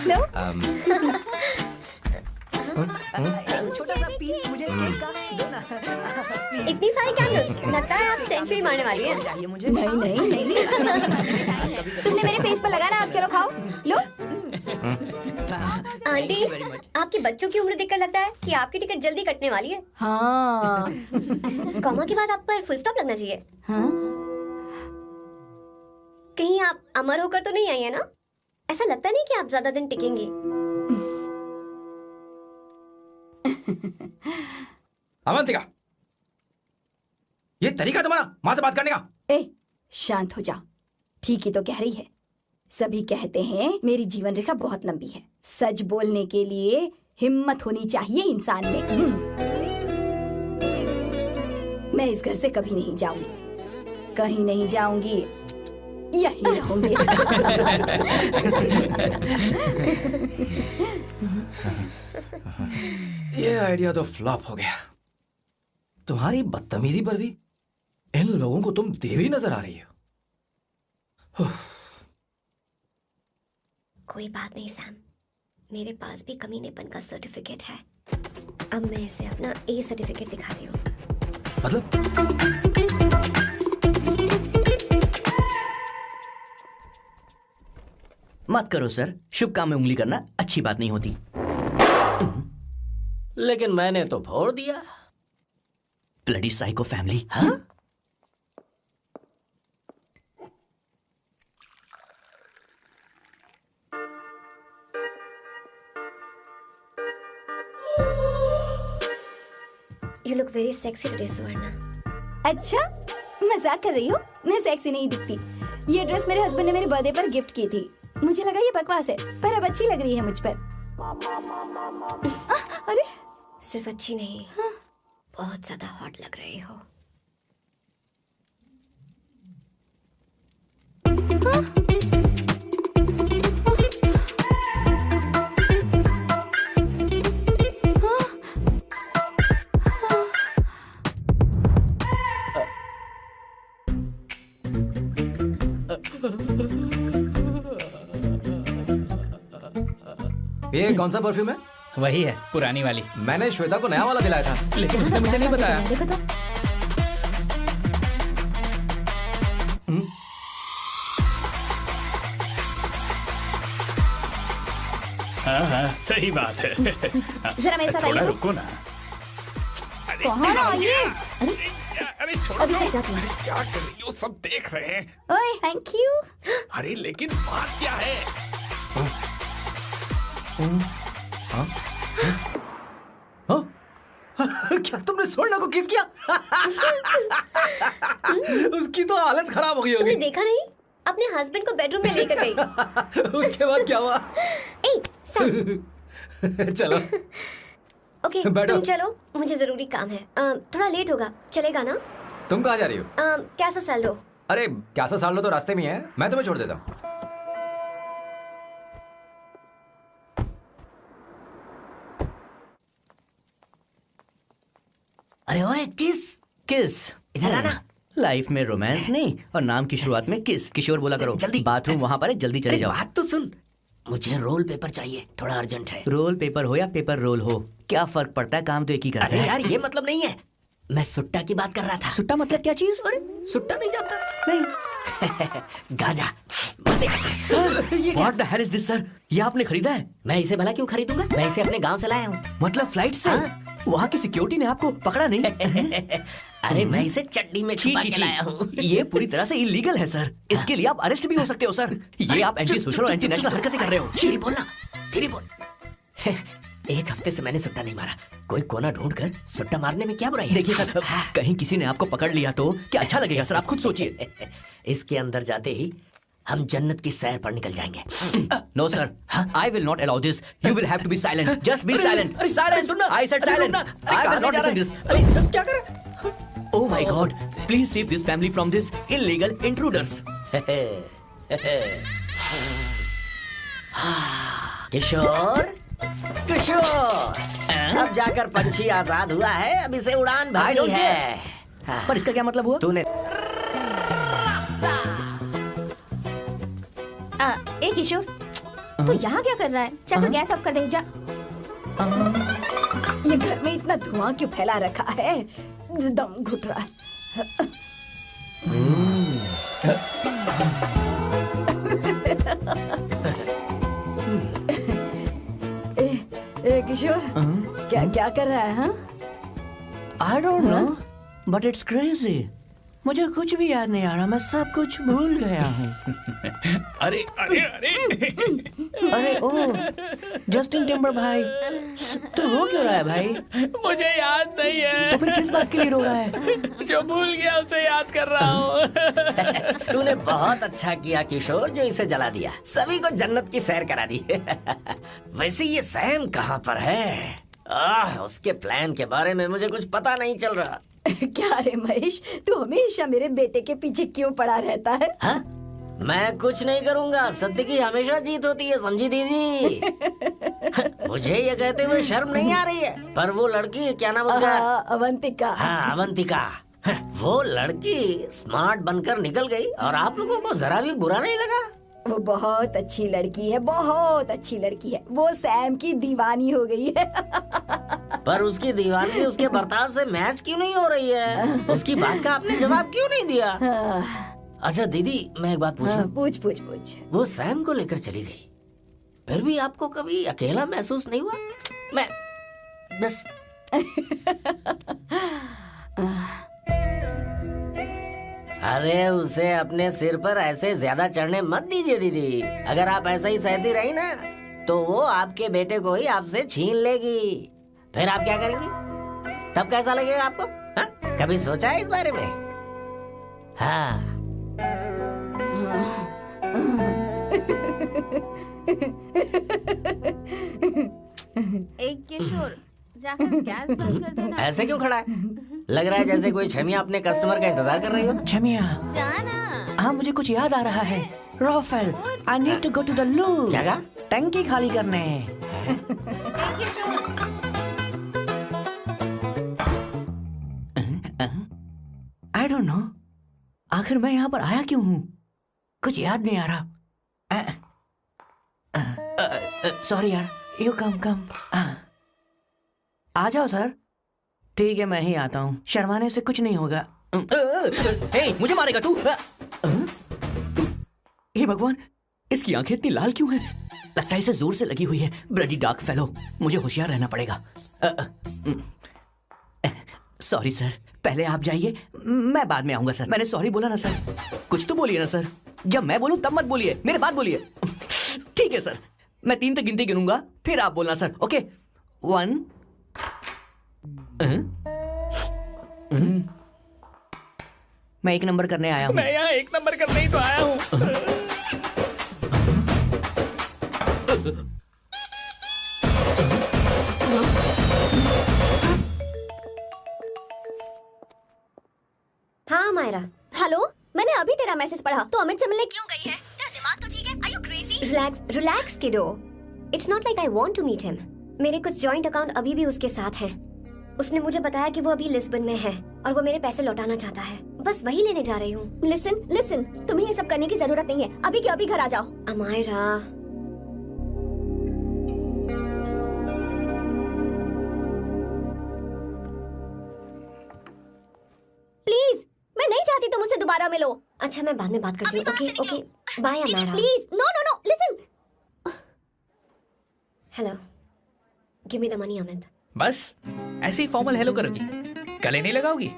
लो, छोटा सा पीस मुझे केक का दो ना। इतनी सारी कैंडल्स, लगता है आप सेंचुरी मारने वाली हैं। चाहिए मुझे। नहीं। तुमने मेरे फेस पर लगाना, आप चलो खाओ। लो, आंटी, आपके बच्चों की उम्र देखकर लगता है कि आपकी टिकट जल्दी कटने वाली है। हाँ। कॉमा के बाद आप पर फुल स्टॉप लगना चाहिए। हाँ? कहीं आप अमर होकर तो नहीं आई है ना? ऐसा लगता नहीं कि आप ज्यादा दिन टिकेंगी। अवंतिका, ये तरीका तुम्हारा माँ से बात करने का? ए, शांत हो जा। ठीक ही तो कह रही है। सभी कहते हैं मेरी जीवन रेखा बहुत लंबी है। सच बोलने के लिए हिम्मत होनी चाहिए इंसान में। मैं इस घर से कभी नहीं जाऊंगी, कहीं नहीं जाऊंगी, यहीं रहूंगी। ये आइडिया तो फ्लॉप हो गया। तुम्हारी बदतमीजी पर भी इन लोगों को तुम देवी नजर आ रही हो। कोई बात नहीं सैम, मेरे पास भी कमीनेपन का सर्टिफिकेट है। अब मैं इसे अपना ए सर्टिफिकेट दिखाती हूँ। मतलब मत करो सर, शुभ काम में उंगली करना अच्छी बात नहीं होती। लेकिन मैंने तो फोड़ दिया। Bloody psycho family. हाँ? You look very sexy today, सुवर्णा। अच्छा, मजाक कर रही हो? मैं सेक्सी नहीं दिखती। ये ड्रेस मेरे हस्बैंड ने मेरे बर्थडे पर गिफ्ट की थी। मुझे लगा ये बकवास है, पर अब अच्छी लग रही है मुझ पर। अरे, सिर्फ अच्छी नहीं, बहुत ज्यादा हॉट लग रही हो। ये कौन सा परफ्यूम है? वही है, पुरानी वाली। मैंने श्वेता को नया वाला दिलाया था। लेकिन उसने मुझे नहीं बताया। देखो तो। हाँ, सही बात है। जरा मेरे साथ थोड़ा आइए। रुको ना। कौन आइए? अरे छोड़ो, अभी से जाती हूँ। क्या कर रही हो? सब देख रहे हैं। ओए, थैंक यू। अरे लेकिन बात क्या है? क्या तुमने स्वर्णा को किस किया? उसकी तो हालत खराब हो गई तुमने होगी। देखा नहीं? अपने हस्बैंड को बेडरूम में लेकर गई। उसके बाद क्या हुआ? ए, सैम। चलो ओके, बैठो। तुम चलो, मुझे जरूरी काम है। थोड़ा लेट होगा, चलेगा ना? तुम कहाँ जा रही हो? कैसा सैल हो? अरे कैसा साल लो तो रास्ते में है, मैं तुम्हें छोड़ देता हूँ। अरे ओए, किस इधर आना। लाइफ में रोमांस नहीं और नाम की शुरुआत में किस। किशोर बोला करो। जल्दी। बाथरूम वहां पर है, जल्दी चले जाओ। बात तो सुन, मुझे रोल पेपर चाहिए, थोड़ा अर्जेंट है। रोल पेपर हो या पेपर रोल हो, क्या फर्क पड़ता है, काम तो एक ही करते अरे हैं। यार, ये मतलब नहीं है। मैं सुट्टा की बात कर रहा था। सुट्टा मतलब क्या चीज? अरे सुट्टा नहीं जानता? नहीं। गाजा मजे का। Sir, what the hell is this sir? ये आपने खरीदा है? मैं इसे भला क्यों खरीदूंगा? मैं इसे अपने गांव से लाया हूँ। मतलब फ्लाइट से? वहाँ की सिक्योरिटी ने आपको पकड़ा नहीं? अरे मैं इसे चड्डी में छुपा के लाया हूँ। ये पूरी तरह से इलीगल है सर। इसके लिए आप अरेस्ट भी हो सकते हो सर। ये आप एंटी सोशल और एंटी नेशनल हरकतें कर रहे हो। धीरे बोलना, धीरे बोल। एक हफ्ते से मैंने सुट्टा नहीं मारा। कोई कोना ढूंढकर सुट्टा मारने में क्या बुराई है? देखिए सर, कहीं किसी ने आपको पकड़ लिया तो क्या अच्छा लगेगा सर? आप खुद सोचिए। इसके अंदर जाते ही हम जन्नत की सैर पर निकल जाएंगे। No sir, I will not allow this. You will have to be silent. Just be silent. Silent. I said silent. I will not listen this. अरे क्या कर? Oh my God! Please save this family from this illegal intruders. किशोर, किशोर, अब जाकर पंछी आजाद हुआ है, अब इसे उड़ान भरनी है। पर इसका क्या मतलब हुआ? तूने ए किशोर, तू यहाँ क्या कर रहा है? जाकर गैस ऑफ कर दे जा। ये घर में इतना धुआं क्यों फैला रखा है? दम घुट रहा है। ए किशोर, क्या क्या कर रहा है? हाँ? I don't know, but it's crazy. मुझे कुछ भी याद नहीं आ रहा, मैं सब कुछ भूल गया हूँ। अरे अरे अरे अरे ओ, जस्टिन टिम्बर भाई, तू रो क्यों रहा है भाई? मुझे याद नहीं है। तो फिर किस बात के लिए रो रहा है? जो भूल गया उसे याद कर रहा हूँ। तूने बहुत अच्छा किया किशोर, जो इसे जला दिया, सभी को जन्नत की सैर करा दी। वैसे ये सैम कहाँ पर है? उसके प्लान के बारे में मुझे कुछ पता नहीं चल रहा। क्या रे महेश, तू हमेशा मेरे बेटे के पीछे क्यों पड़ा रहता है? हाँ? मैं कुछ नहीं करूँगा, सत्य की हमेशा जीत होती है, समझी दीदी? मुझे ये कहते हुए शर्म नहीं आ रही है, पर वो लड़की, क्या नाम उसका? अवंतिका। हाँ, अवंतिका। वो लड़की स्मार्ट बनकर निकल गई और आप लोगों को जरा भी बुरा नहीं लगा? वो बहुत अच्छी लड़की है, बहुत अच्छी लड़की है। वो सैम की दीवानी हो गई है। पर उसकी दीवानी उसके बर्ताव से मैच क्यों नहीं हो रही है? उसकी बात का आपने जवाब क्यों नहीं दिया? अच्छा दीदी, मैं एक बात पूछूं? पूछ पूछ पूछ। वो सैम को लेकर चली गई, फिर भी आपको कभी अकेला महसूस नहीं हुआ? मैं बस अरे उसे अपने सिर पर ऐसे ज्यादा चढ़ने मत दीजिए दीदी। अगर आप ऐसा ही सहती रही ना, तो वो आपके बेटे को ही आपसे छीन लेगी। फिर आप क्या करेंगी? तब कैसा लगेगा आपको? हाँ? कभी सोचा है इस बारे में? हाँ। एक किशोर, जाकर गैस बंद कर देना। ऐसे क्यों खड़ा है? लग रहा है जैसे कोई छमिया अपने कस्टमर का इंतजार कर रही हो। छमिया, जाना। हाँ मुझे कुछ याद आ रहा है। Raphael, I need to go to the loo। क्या कहा? टंकी खाली करने। I don't know, आखिर मैं यहाँ पर आया क्यों हूँ? कुछ याद नहीं आ रहा। सॉरी यार, यू कम। आ जाओ सर। ठीक है, मैं ही आता हूँ, शर्माने से कुछ नहीं होगा। हे, मुझे मारेगा तू? हे भगवान, इसकी आंखें इतनी लाल क्यों हैं? लगता है इसे जोर से लगी हुई है। ब्लडी डार्क फेलो, मुझे होशियार रहना पड़ेगा। सॉरी सर, पहले आप जाइए, मैं बाद में आऊंगा सर। मैंने सॉरी बोला ना सर, कुछ तो बोलिए ना सर। जब मैं बोलूं तब मत बोलिए, मेरे बाद बोलिए। ठीक है सर, मैं 3 तक गिनती गिनूंगा, फिर आप बोलना सर। ओके, 1। मैं 1 नंबर करने आया हूँ। मैं यहाँ 1 नंबर करने ही तो आया हूँ। हाँ मायरा। हेलो, मैंने अभी तेरा मैसेज पढ़ा। तो अमित से मिलने क्यों गई है? तेरा दिमाग तो ठीक है? Are you crazy? Relax kiddo. It's not like I want to meet him. मेरे कुछ जॉइंट अकाउंट अभी भी उसके साथ हैं। उसने मुझे बताया कि वो अभी लिस्बन में है और वो मेरे पैसे लौटाना चाहता है। बस वही लेने जा रही हूँ। लिसन, तुम्हें ये सब करने की जरूरत नहीं है। अभी के अभी घर आ जाओ। अमायरा, प्लीज, मैं नहीं चाहती तुम मुझसे दोबारा मिलो। अच्छा मैं बाद में बात करती हूँ। Okay, bye Amaira. Please, no, listen. Hello, give me the money Amit. बस ऐसे ही फॉर्मल हेलो करोगी, गले नहीं लगाओगी?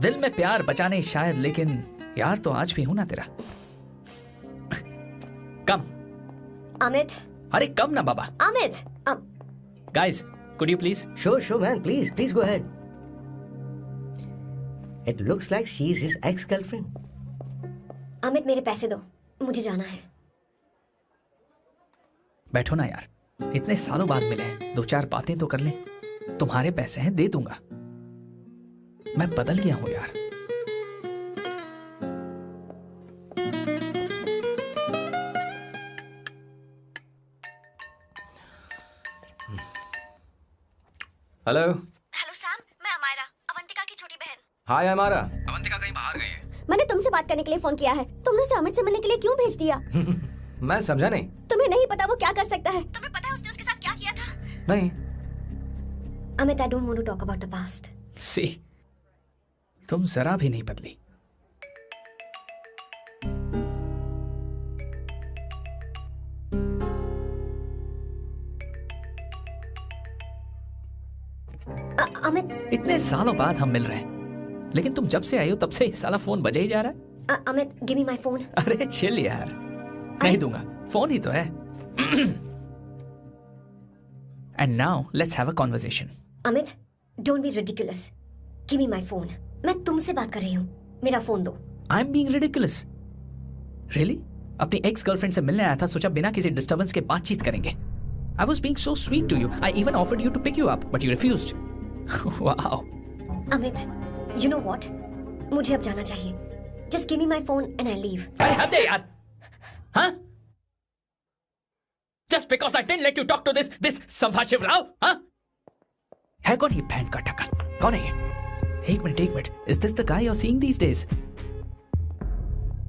दिल में प्यार बचाने शायद, लेकिन यार तो आज भी हूं ना तेरा। कम अमित। अरे कम ना बाबा। Amit. Guys, could you please? Sure, man. Please go ahead. It looks like she's his ex-girlfriend. Amit मेरे पैसे दो, मुझे जाना है। बैठो ना यार, इतने सालों बाद मिले हैं, 2-4 बातें तो कर लें। तुम्हारे पैसे हैं, दे दूंगा। मैं बदल गया हूं यार। हेलो। हेलो सैम, मैं अमायरा, अवंतिका की छोटी बहन। हाय अमारा। अवंतिका कहीं बाहर गई है। मैंने तुमसे बात करने के लिए फोन किया है। तुमने उसे अमित से मिलने के लिए क्यों भेज दिया? मैं समझा नहीं। तुम्हें नहीं पता वो क्या कर सकता है। तुम्हें पता है उसने उसके साथ क्या किया था? नहीं। Amit, I don't want to talk about the past. See, तुम जरा भी नहीं बदली। अमित, इतने सालों बाद हम मिल रहे हैं, लेकिन तुम जब से आई हो तब से ही साला फोन बजे ही जा रहा है। Amit, give me my phone. अरे चिल यार, नहीं दूंगा, फोन ही तो है। And now let's have a conversation. Amit, don't be ridiculous. Give me my phone. मैं तुमसे बात कर रही हूँ, मेरा फोन दो। I am being ridiculous? Really? अपनी एक्स गर्लफ्रेंड से मिलने आया था, सोचा बिना किसी डिस्टर्बेंस के बातचीत करेंगे। I was being so sweet to you. I even offered you to pick you up, but you refused. Wow. Amit, you know what? मुझे अब जाना चाहिए। Just give me my phone and I leave. अरे हद है यार, हाँ? Just because I didn't let you talk to this संभाशिव Rao, हाँ? है कौन ये बैंड का टक्का? कौन है ये? एक minute. Is this the guy you're seeing these days?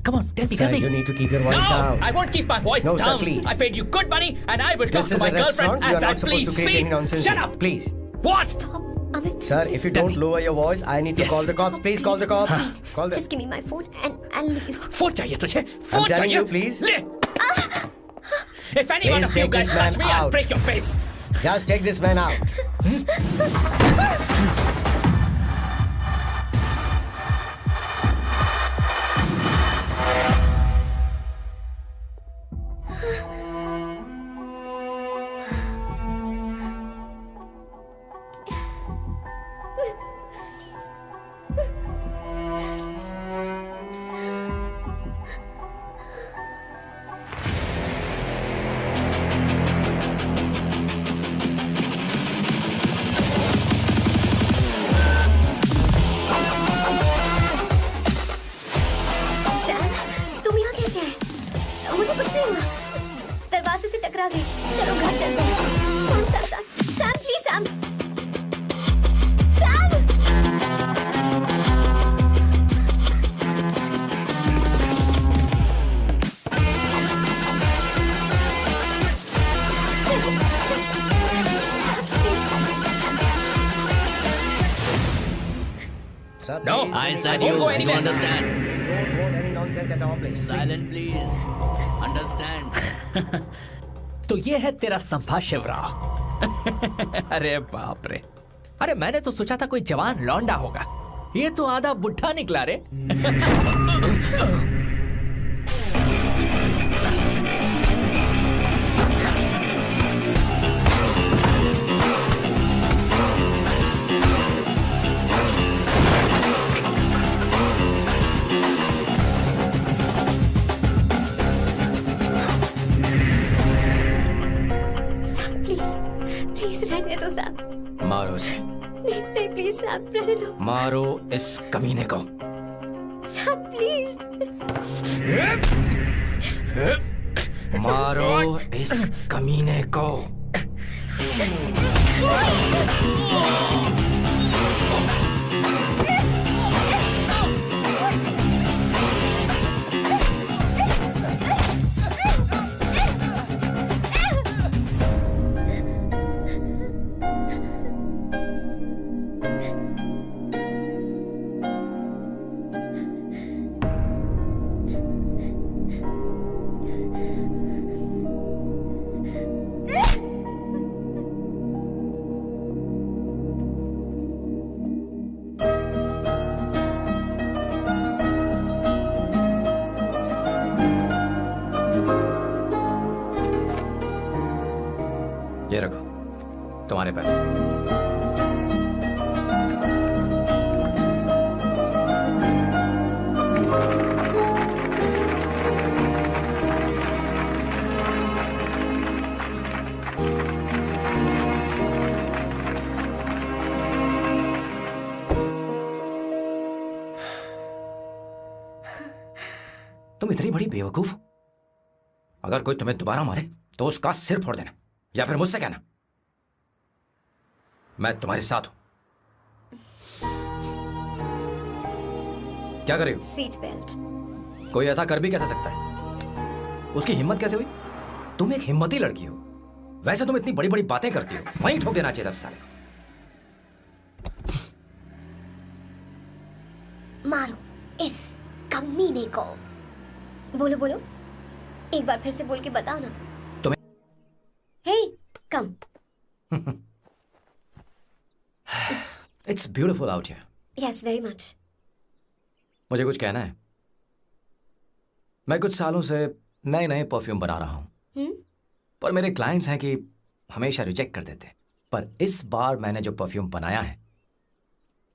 Come on, tell me. Sir, you need to keep your voice No, down. I won't keep my voice No, sir, down. please. I paid you good money, and I will talk This to is my a restaurant. girlfriend You are as I not supposed please. to create any nonsense. Shut up. Please. What? Stop, Amit. Sir, if you Tell don't me. lower your voice, I need to Yes. call the cops. Please call the cops. Call them. Just give me my phone and I'll leave. Phone चाहिए तुझे? I'm phone telling चाहिए? you, please. ले. If any one Please of you take guys this man touch me, I'll out. break your face. Just take this man out. Sam, तुम यहाँ कैसे आए? मुझे कुछ नहीं हुआ। दरवाजे से टकरा गई। चलो घर चलते हैं। Sam, please Sam. Sir, No, please, I don't said go you. You anywhere. understand? Don't hold any nonsense at all, please. Silent, please. Understand? तो ये है तेरा संभाशिव राव। अरे बाप रे, अरे मैंने तो सोचा था कोई जवान लौंडा होगा, ये तो आधा बुढ़ा निकला रे। प्लीज रहने दो सैम। मारो उसे। नहीं प्लीज सैम, रहने दो। मारो इस कमीने को। Sam please. मारो इस कमीने को। ये रखो तुम्हारे पैसे। तुम इतनी बड़ी बेवकूफ हो। अगर कोई तुम्हें दोबारा मारे तो उसका सिर फोड़ देना, या फिर मुझसे कहना मैं तुम्हारे साथ हूं। क्या कर रही हो? Seat belt. कोई ऐसा कर भी कैसे सकता है? उसकी हिम्मत कैसे हुई? तुम एक हिम्मती लड़की हो, वैसे तुम इतनी बड़ी बड़ी बातें करती हो, वहीं ठोक देना चाहिए 10 साल। मारो इस कमीने को। बोलो बोलो, एक बार फिर से बोल के बताओ ना। तुम्हें hey come. It's beautiful out here. Yes very much. मुझे कुछ कहना है। मैं कुछ सालों से नए नए परफ्यूम बना रहा हूं, पर मेरे क्लाइंट्स हैं कि हमेशा रिजेक्ट कर देते, पर इस बार मैंने जो परफ्यूम बनाया है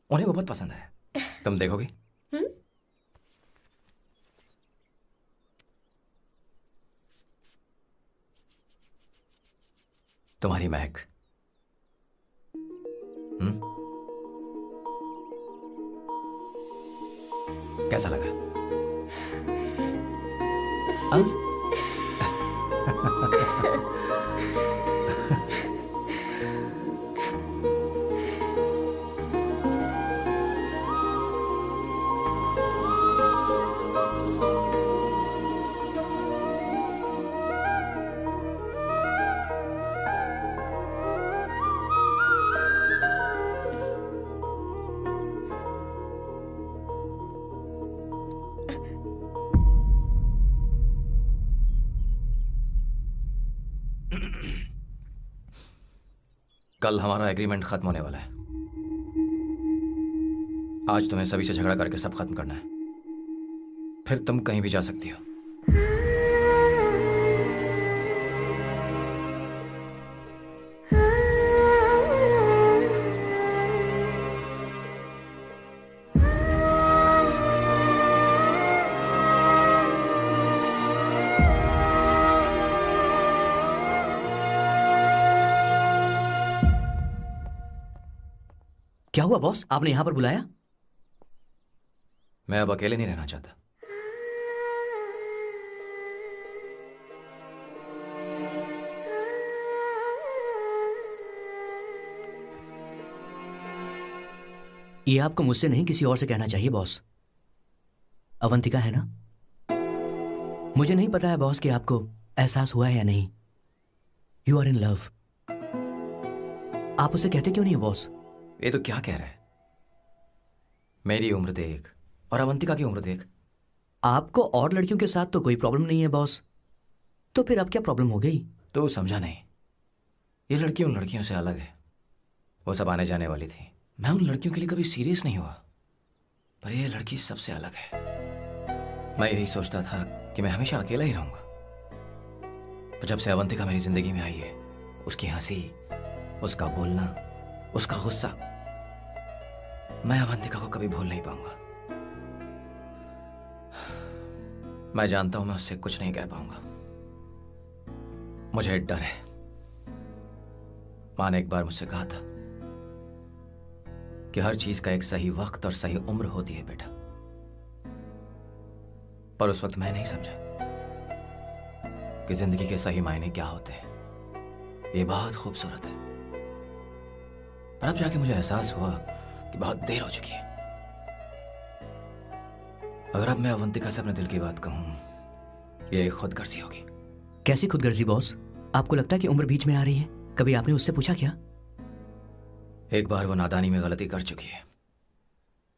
उन्हें वो बहुत पसंद आया। तुम देखोगे? तुम्हारी महक। कैसा लगा? कल हमारा एग्रीमेंट खत्म होने वाला है। आज तुम्हें सभी से झगड़ा करके सब खत्म करना है, फिर तुम कहीं भी जा सकती हो। क्या हुआ बॉस, आपने यहां पर बुलाया? मैं अब अकेले नहीं रहना चाहता। ये आपको मुझसे नहीं किसी और से कहना चाहिए बॉस। अवंतिका है ना? मुझे नहीं पता है बॉस कि आपको एहसास हुआ है या नहीं। You are in love. आप उसे कहते क्यों नहीं हो बॉस? ये तो क्या कह रहा है? मेरी उम्र देख और अवंतिका की उम्र देख। आपको और लड़कियों के साथ तो कोई प्रॉब्लम नहीं है बॉस, तो फिर अब क्या प्रॉब्लम हो गई? तो समझा नहीं। ये लड़की उन लड़कियों से अलग है। वो सब आने जाने वाली थी। मैं उन लड़कियों के लिए कभी सीरियस नहीं हुआ, पर ये लड़की सबसे अलग है। मैं यही सोचता था कि मैं हमेशा अकेला ही रहूंगा, पर जब से अवंतिका मेरी जिंदगी में आई है, उसकी हंसी, उसका बोलना, उसका गुस्सा, मैं अवंतिका को कभी भूल नहीं पाऊंगा। मैं जानता हूं मैं उससे कुछ नहीं कह पाऊंगा। मुझे डर है। माँ ने एक बार मुझसे कहा था कि हर चीज का एक सही वक्त और सही उम्र होती है बेटा, पर उस वक्त मैं नहीं समझा कि जिंदगी के सही मायने क्या होते हैं। ये बहुत खूबसूरत है, पर अब जाके मुझे एहसास हुआ कि बहुत देर हो चुकी है। अगर अब मैं अवंतिका से अपने दिल की बात कहूं, ये एक खुदगर्जी होगी। कैसी खुदगर्जी बॉस? आपको लगता है कि उम्र बीच में आ रही है? कभी आपने उससे पूछा क्या? एक बार वो नादानी में गलती कर चुकी है।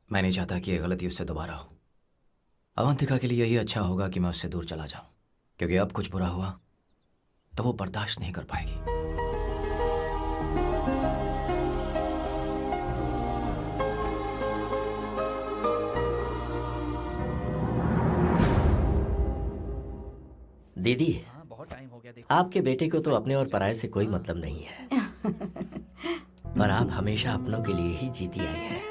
मैं नहीं चाहता कि ये गलती उससे दोबारा हो। अवंतिका के लिए यही अच्छा होगा कि मैं उससे दूर चला जाऊं, क्योंकि अब कुछ बुरा हुआ तो वो बर्दाश्त नहीं कर पाएगी। दीदी, बहुत टाइम हो गया। देखो आपके बेटे को तो अपने और पराये से कोई मतलब नहीं है, पर आप हमेशा अपनों के लिए ही जीती आई हैं।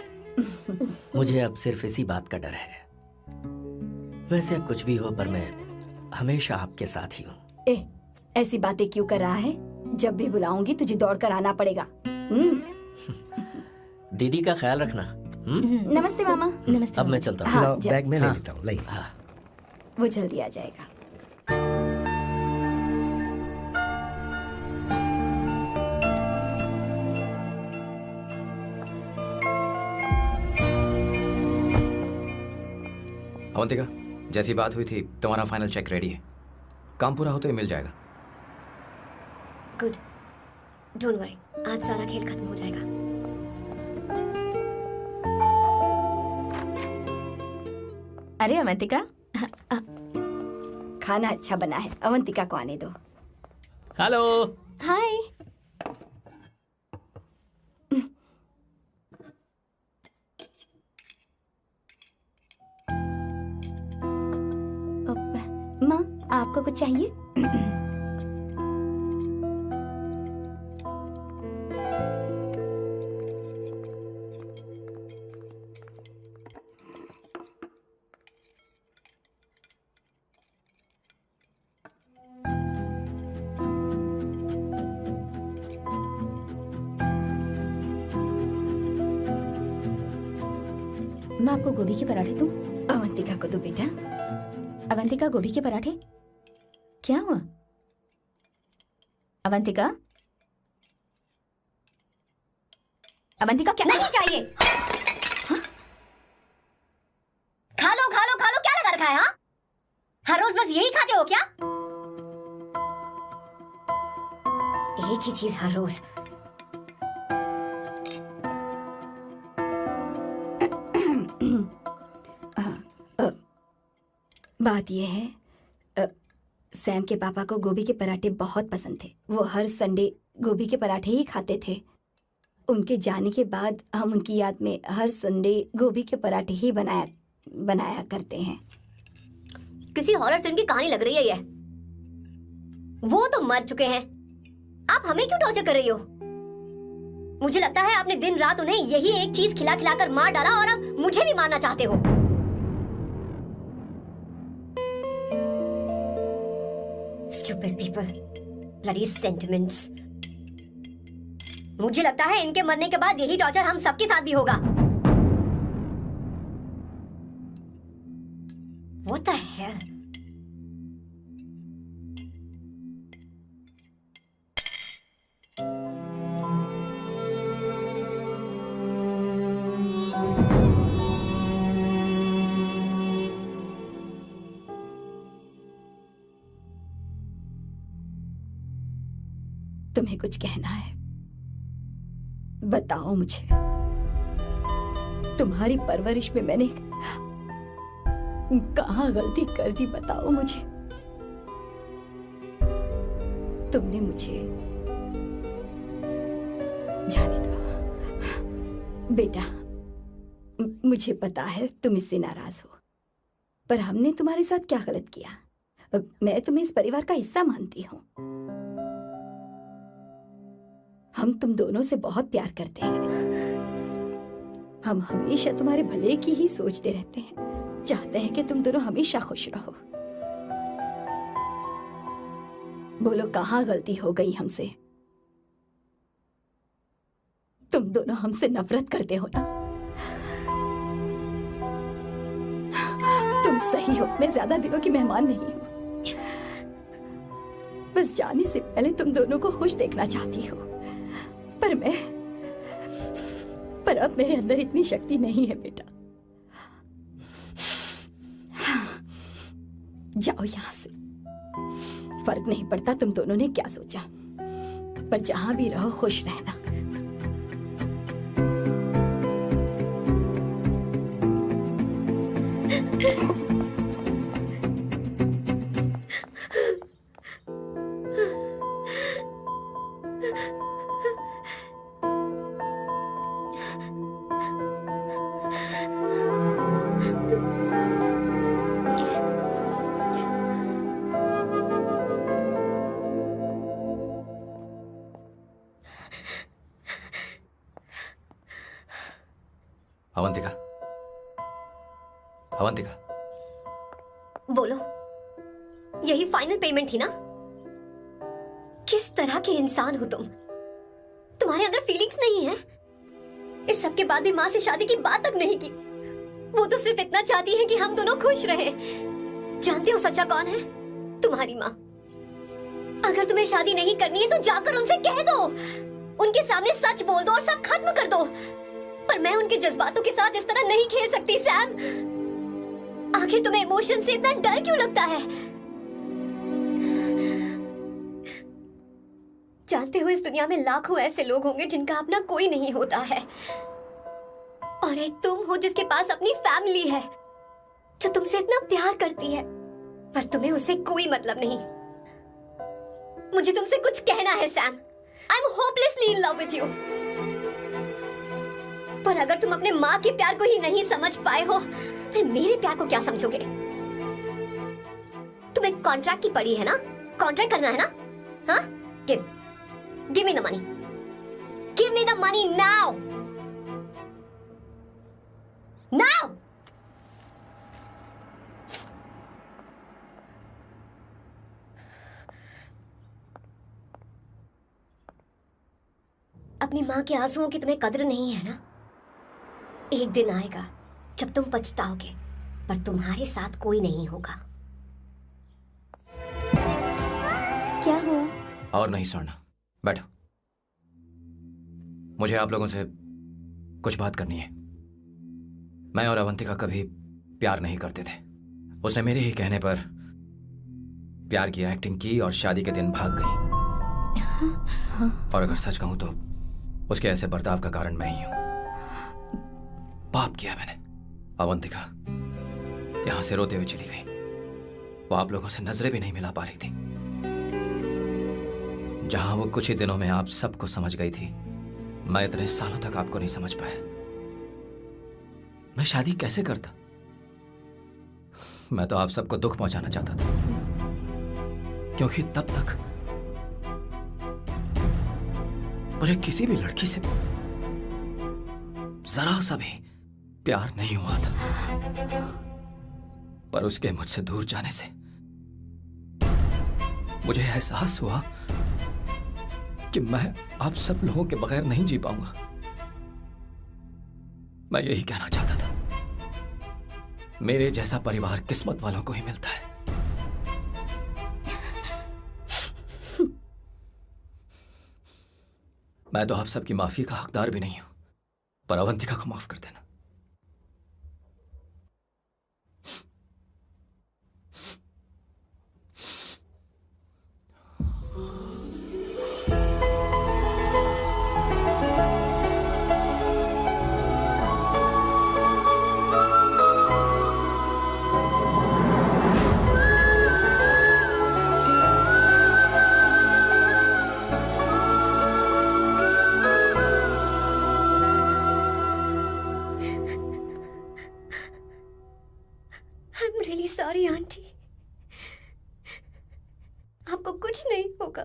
मुझे अब सिर्फ इसी बात का डर है। वैसे अब कुछ भी हो, पर मैं हमेशा आपके साथ ही हूँ। ऐसी बातें क्यों कर रहा है? जब भी बुलाऊंगी तुझे दौड़ कर आना पड़ेगा। दीदी का ख्याल रखना। नमस्ते मामा। नमस्ते। अब मैं चलता हूँ। हाँ, लाओ, जा। बैग में ले हाँ। लेता हूँ। लाइए। हाँ। वो जल्दी आ जाएगा। अवंतिका, जैसी बात हुई थी तुम्हारा फाइनल चेक रेडी है। काम पूरा होते ही मिल जाएगा। गुड, डोंट वरी, आज सारा खेल खत्म हो जाएगा। अरे अवंतिका, खाना अच्छा बना है, अवंतिका को आने दो। हेलो। हाय। माँ, आपको कुछ चाहिए? मैं आपको गोभी के पराठे दूं? अवंतिका को दो बेटा। अवंतिका, गोभी के पराठे? क्या हुआ अवंतिका? अवंतिका, क्या? नहीं चाहिए। हाँ? खा लो खा लो खा लो, क्या लगा रखा है? हाँ, हर रोज बस यही खाते हो क्या? एक ही चीज हर रोज। बात यह है, सैम के पापा को गोभी के पराठे बहुत पसंद थे। वो हर संडे गोभी के पराठे ही खाते थे। उनके जाने के बाद हम उनकी याद में हर संडे गोभी के पराठे ही बनाया करते हैं। किसी हॉरर फिल्म की कहानी लग रही है ये। वो तो मर चुके हैं, आप हमें क्यों टॉर्चर कर रही हो? मुझे लगता है आपने दिन रात उन्हें यही एक चीज खिला खिलाकर मार डाला और अब मुझे भी मारना चाहते हो। Stupid people, bloody sentiments. मुझे लगता है इनके मरने के बाद यही टॉर्चर हम सबके साथ भी होगा। What the hell? तुम्हें कुछ कहना है? बताओ मुझे। तुम्हारी परवरिश में मैंने कहाँ गलती कर दी, बताओ मुझे। तुमने मुझे जाने दो बेटा। मुझे पता है तुम इससे नाराज हो, पर हमने तुम्हारे साथ क्या गलत किया? मैं तुम्हें इस परिवार का हिस्सा मानती हूँ। हम तुम दोनों से बहुत प्यार करते हैं। हम हमेशा तुम्हारे भले की ही सोचते रहते हैं, चाहते हैं कि तुम दोनों हमेशा खुश रहो। बोलो, कहाँ गलती हो गई हमसे? तुम दोनों हमसे नफरत करते हो ना? तुम सही हो, मैं ज्यादा दिनों की मेहमान नहीं हूं। बस जाने से पहले तुम दोनों को खुश देखना चाहती हो, पर अब मेरे अंदर इतनी शक्ति नहीं है बेटा। जाओ यहां से। फर्क नहीं पड़ता तुम दोनों ने क्या सोचा, पर जहां भी रहो खुश रहना। अवंतिका, अवंतिका, बोलो, यही फाइनल पेमेंट थी ना? किस तरह के इंसान हो तुम? तुम्हारे अंदर फीलिंग्स नहीं है? इस सब के बाद भी माँ से शादी की बात तक नहीं की। वो तो सिर्फ इतना चाहती है कि हम दोनों खुश रहे। जानते हो सच्चा कौन है? तुम्हारी माँ। अगर तुम्हें शादी नहीं करनी है तो जाकर उनसे कह दो, उनके सामने सच बोल दो और सब खत्म कर दो। पर मैं उनके जज्बातों के साथ इस तरह नहीं खेल सकती सैम। आखिर तुम्हें इमोशन से इतना डर क्यों लगता है? जानते हो इस दुनिया में लाखों ऐसे लोग होंगे जिनका अपना कोई नहीं होता है, और एक तुम हो जिसके पास अपनी फैमिली है जो तुमसे इतना प्यार करती है, पर तुम्हें उससे कोई मतलब नहीं। मुझे तुमसे कुछ कहना है Sam. I am hopelessly in love with you. पर अगर तुम अपने माँ के प्यार को ही नहीं समझ पाए हो, फिर मेरे प्यार को क्या समझोगे? तुम्हें कॉन्ट्रैक्ट की पड़ी है ना? कॉन्ट्रैक्ट करना है ना? हाँ? Give me the money. Give me the money now. Now. अपनी माँ के आंसुओं की तुम्हें कद्र नहीं है ना? एक दिन आएगा जब तुम पछताओगे, पर तुम्हारे साथ कोई नहीं होगा। क्या हुआ? और नहीं सुनना, बैठो। मुझे आप लोगों से कुछ बात करनी है। मैं और अवंतिका कभी प्यार नहीं करते थे। उसने मेरे ही कहने पर प्यार की एक्टिंग की और शादी के दिन भाग गई। और अगर सच कहूं तो उसके ऐसे बर्ताव का कारण मैं ही हूं। पाप किया मैंने। अवंतिका यहां से रोते हुए चली गई। वो आप लोगों से नजरें भी नहीं मिला पा रही थी। जहां वो कुछ ही दिनों में आप सबको समझ गई थी, मैं इतने सालों तक आपको नहीं समझ पाया। मैं शादी कैसे करता? मैं तो आप सबको दुख पहुंचाना चाहता था, क्योंकि तब तक मुझे किसी भी लड़की से जरा सा भी प्यार नहीं हुआ था। पर उसके मुझसे दूर जाने से मुझे एहसास हुआ कि मैं आप सब लोगों के बगैर नहीं जी पाऊंगा। मैं यही कहना चाहता था, मेरे जैसा परिवार किस्मत वालों को ही मिलता है। मैं तो आप सबकी माफी का हकदार भी नहीं हूं, पर अवंतिका को माफ कर देना। सॉरी आंटी, आपको कुछ नहीं होगा।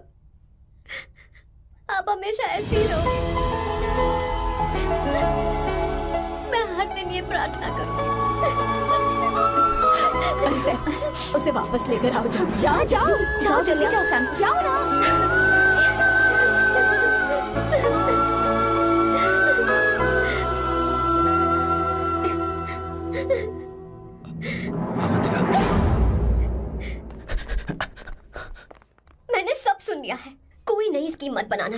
आप हमेशा ऐसी रहो। मैं हर दिन ये प्रार्थना करूंगी। उसे वापस लेकर आओ। जाओ जाओ जाओ, जल्दी जाओ सैम, जाओ ना। सुन लिया है, कोई नई स्कीम मत बनाना।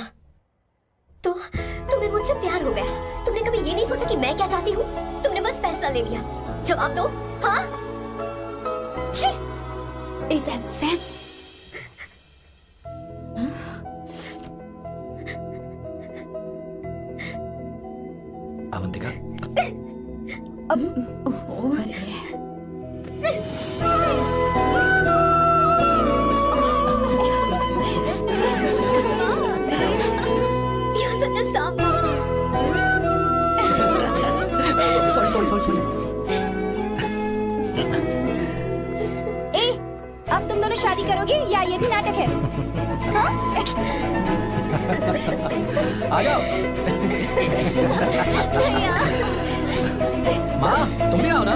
तो तुम्हें मुझसे प्यार हो गया। तुमने कभी ये नहीं सोचा कि मैं क्या चाहती हूँ? तुमने बस फैसला ले लिया। जवाब दो। हाँ? ए सैम, सैम। अवंतिका, अब तुम दोनों शादी करोगे या ये भी नाटक है? हाँ? आ जाओ। माँ, तुम भी आओ ना।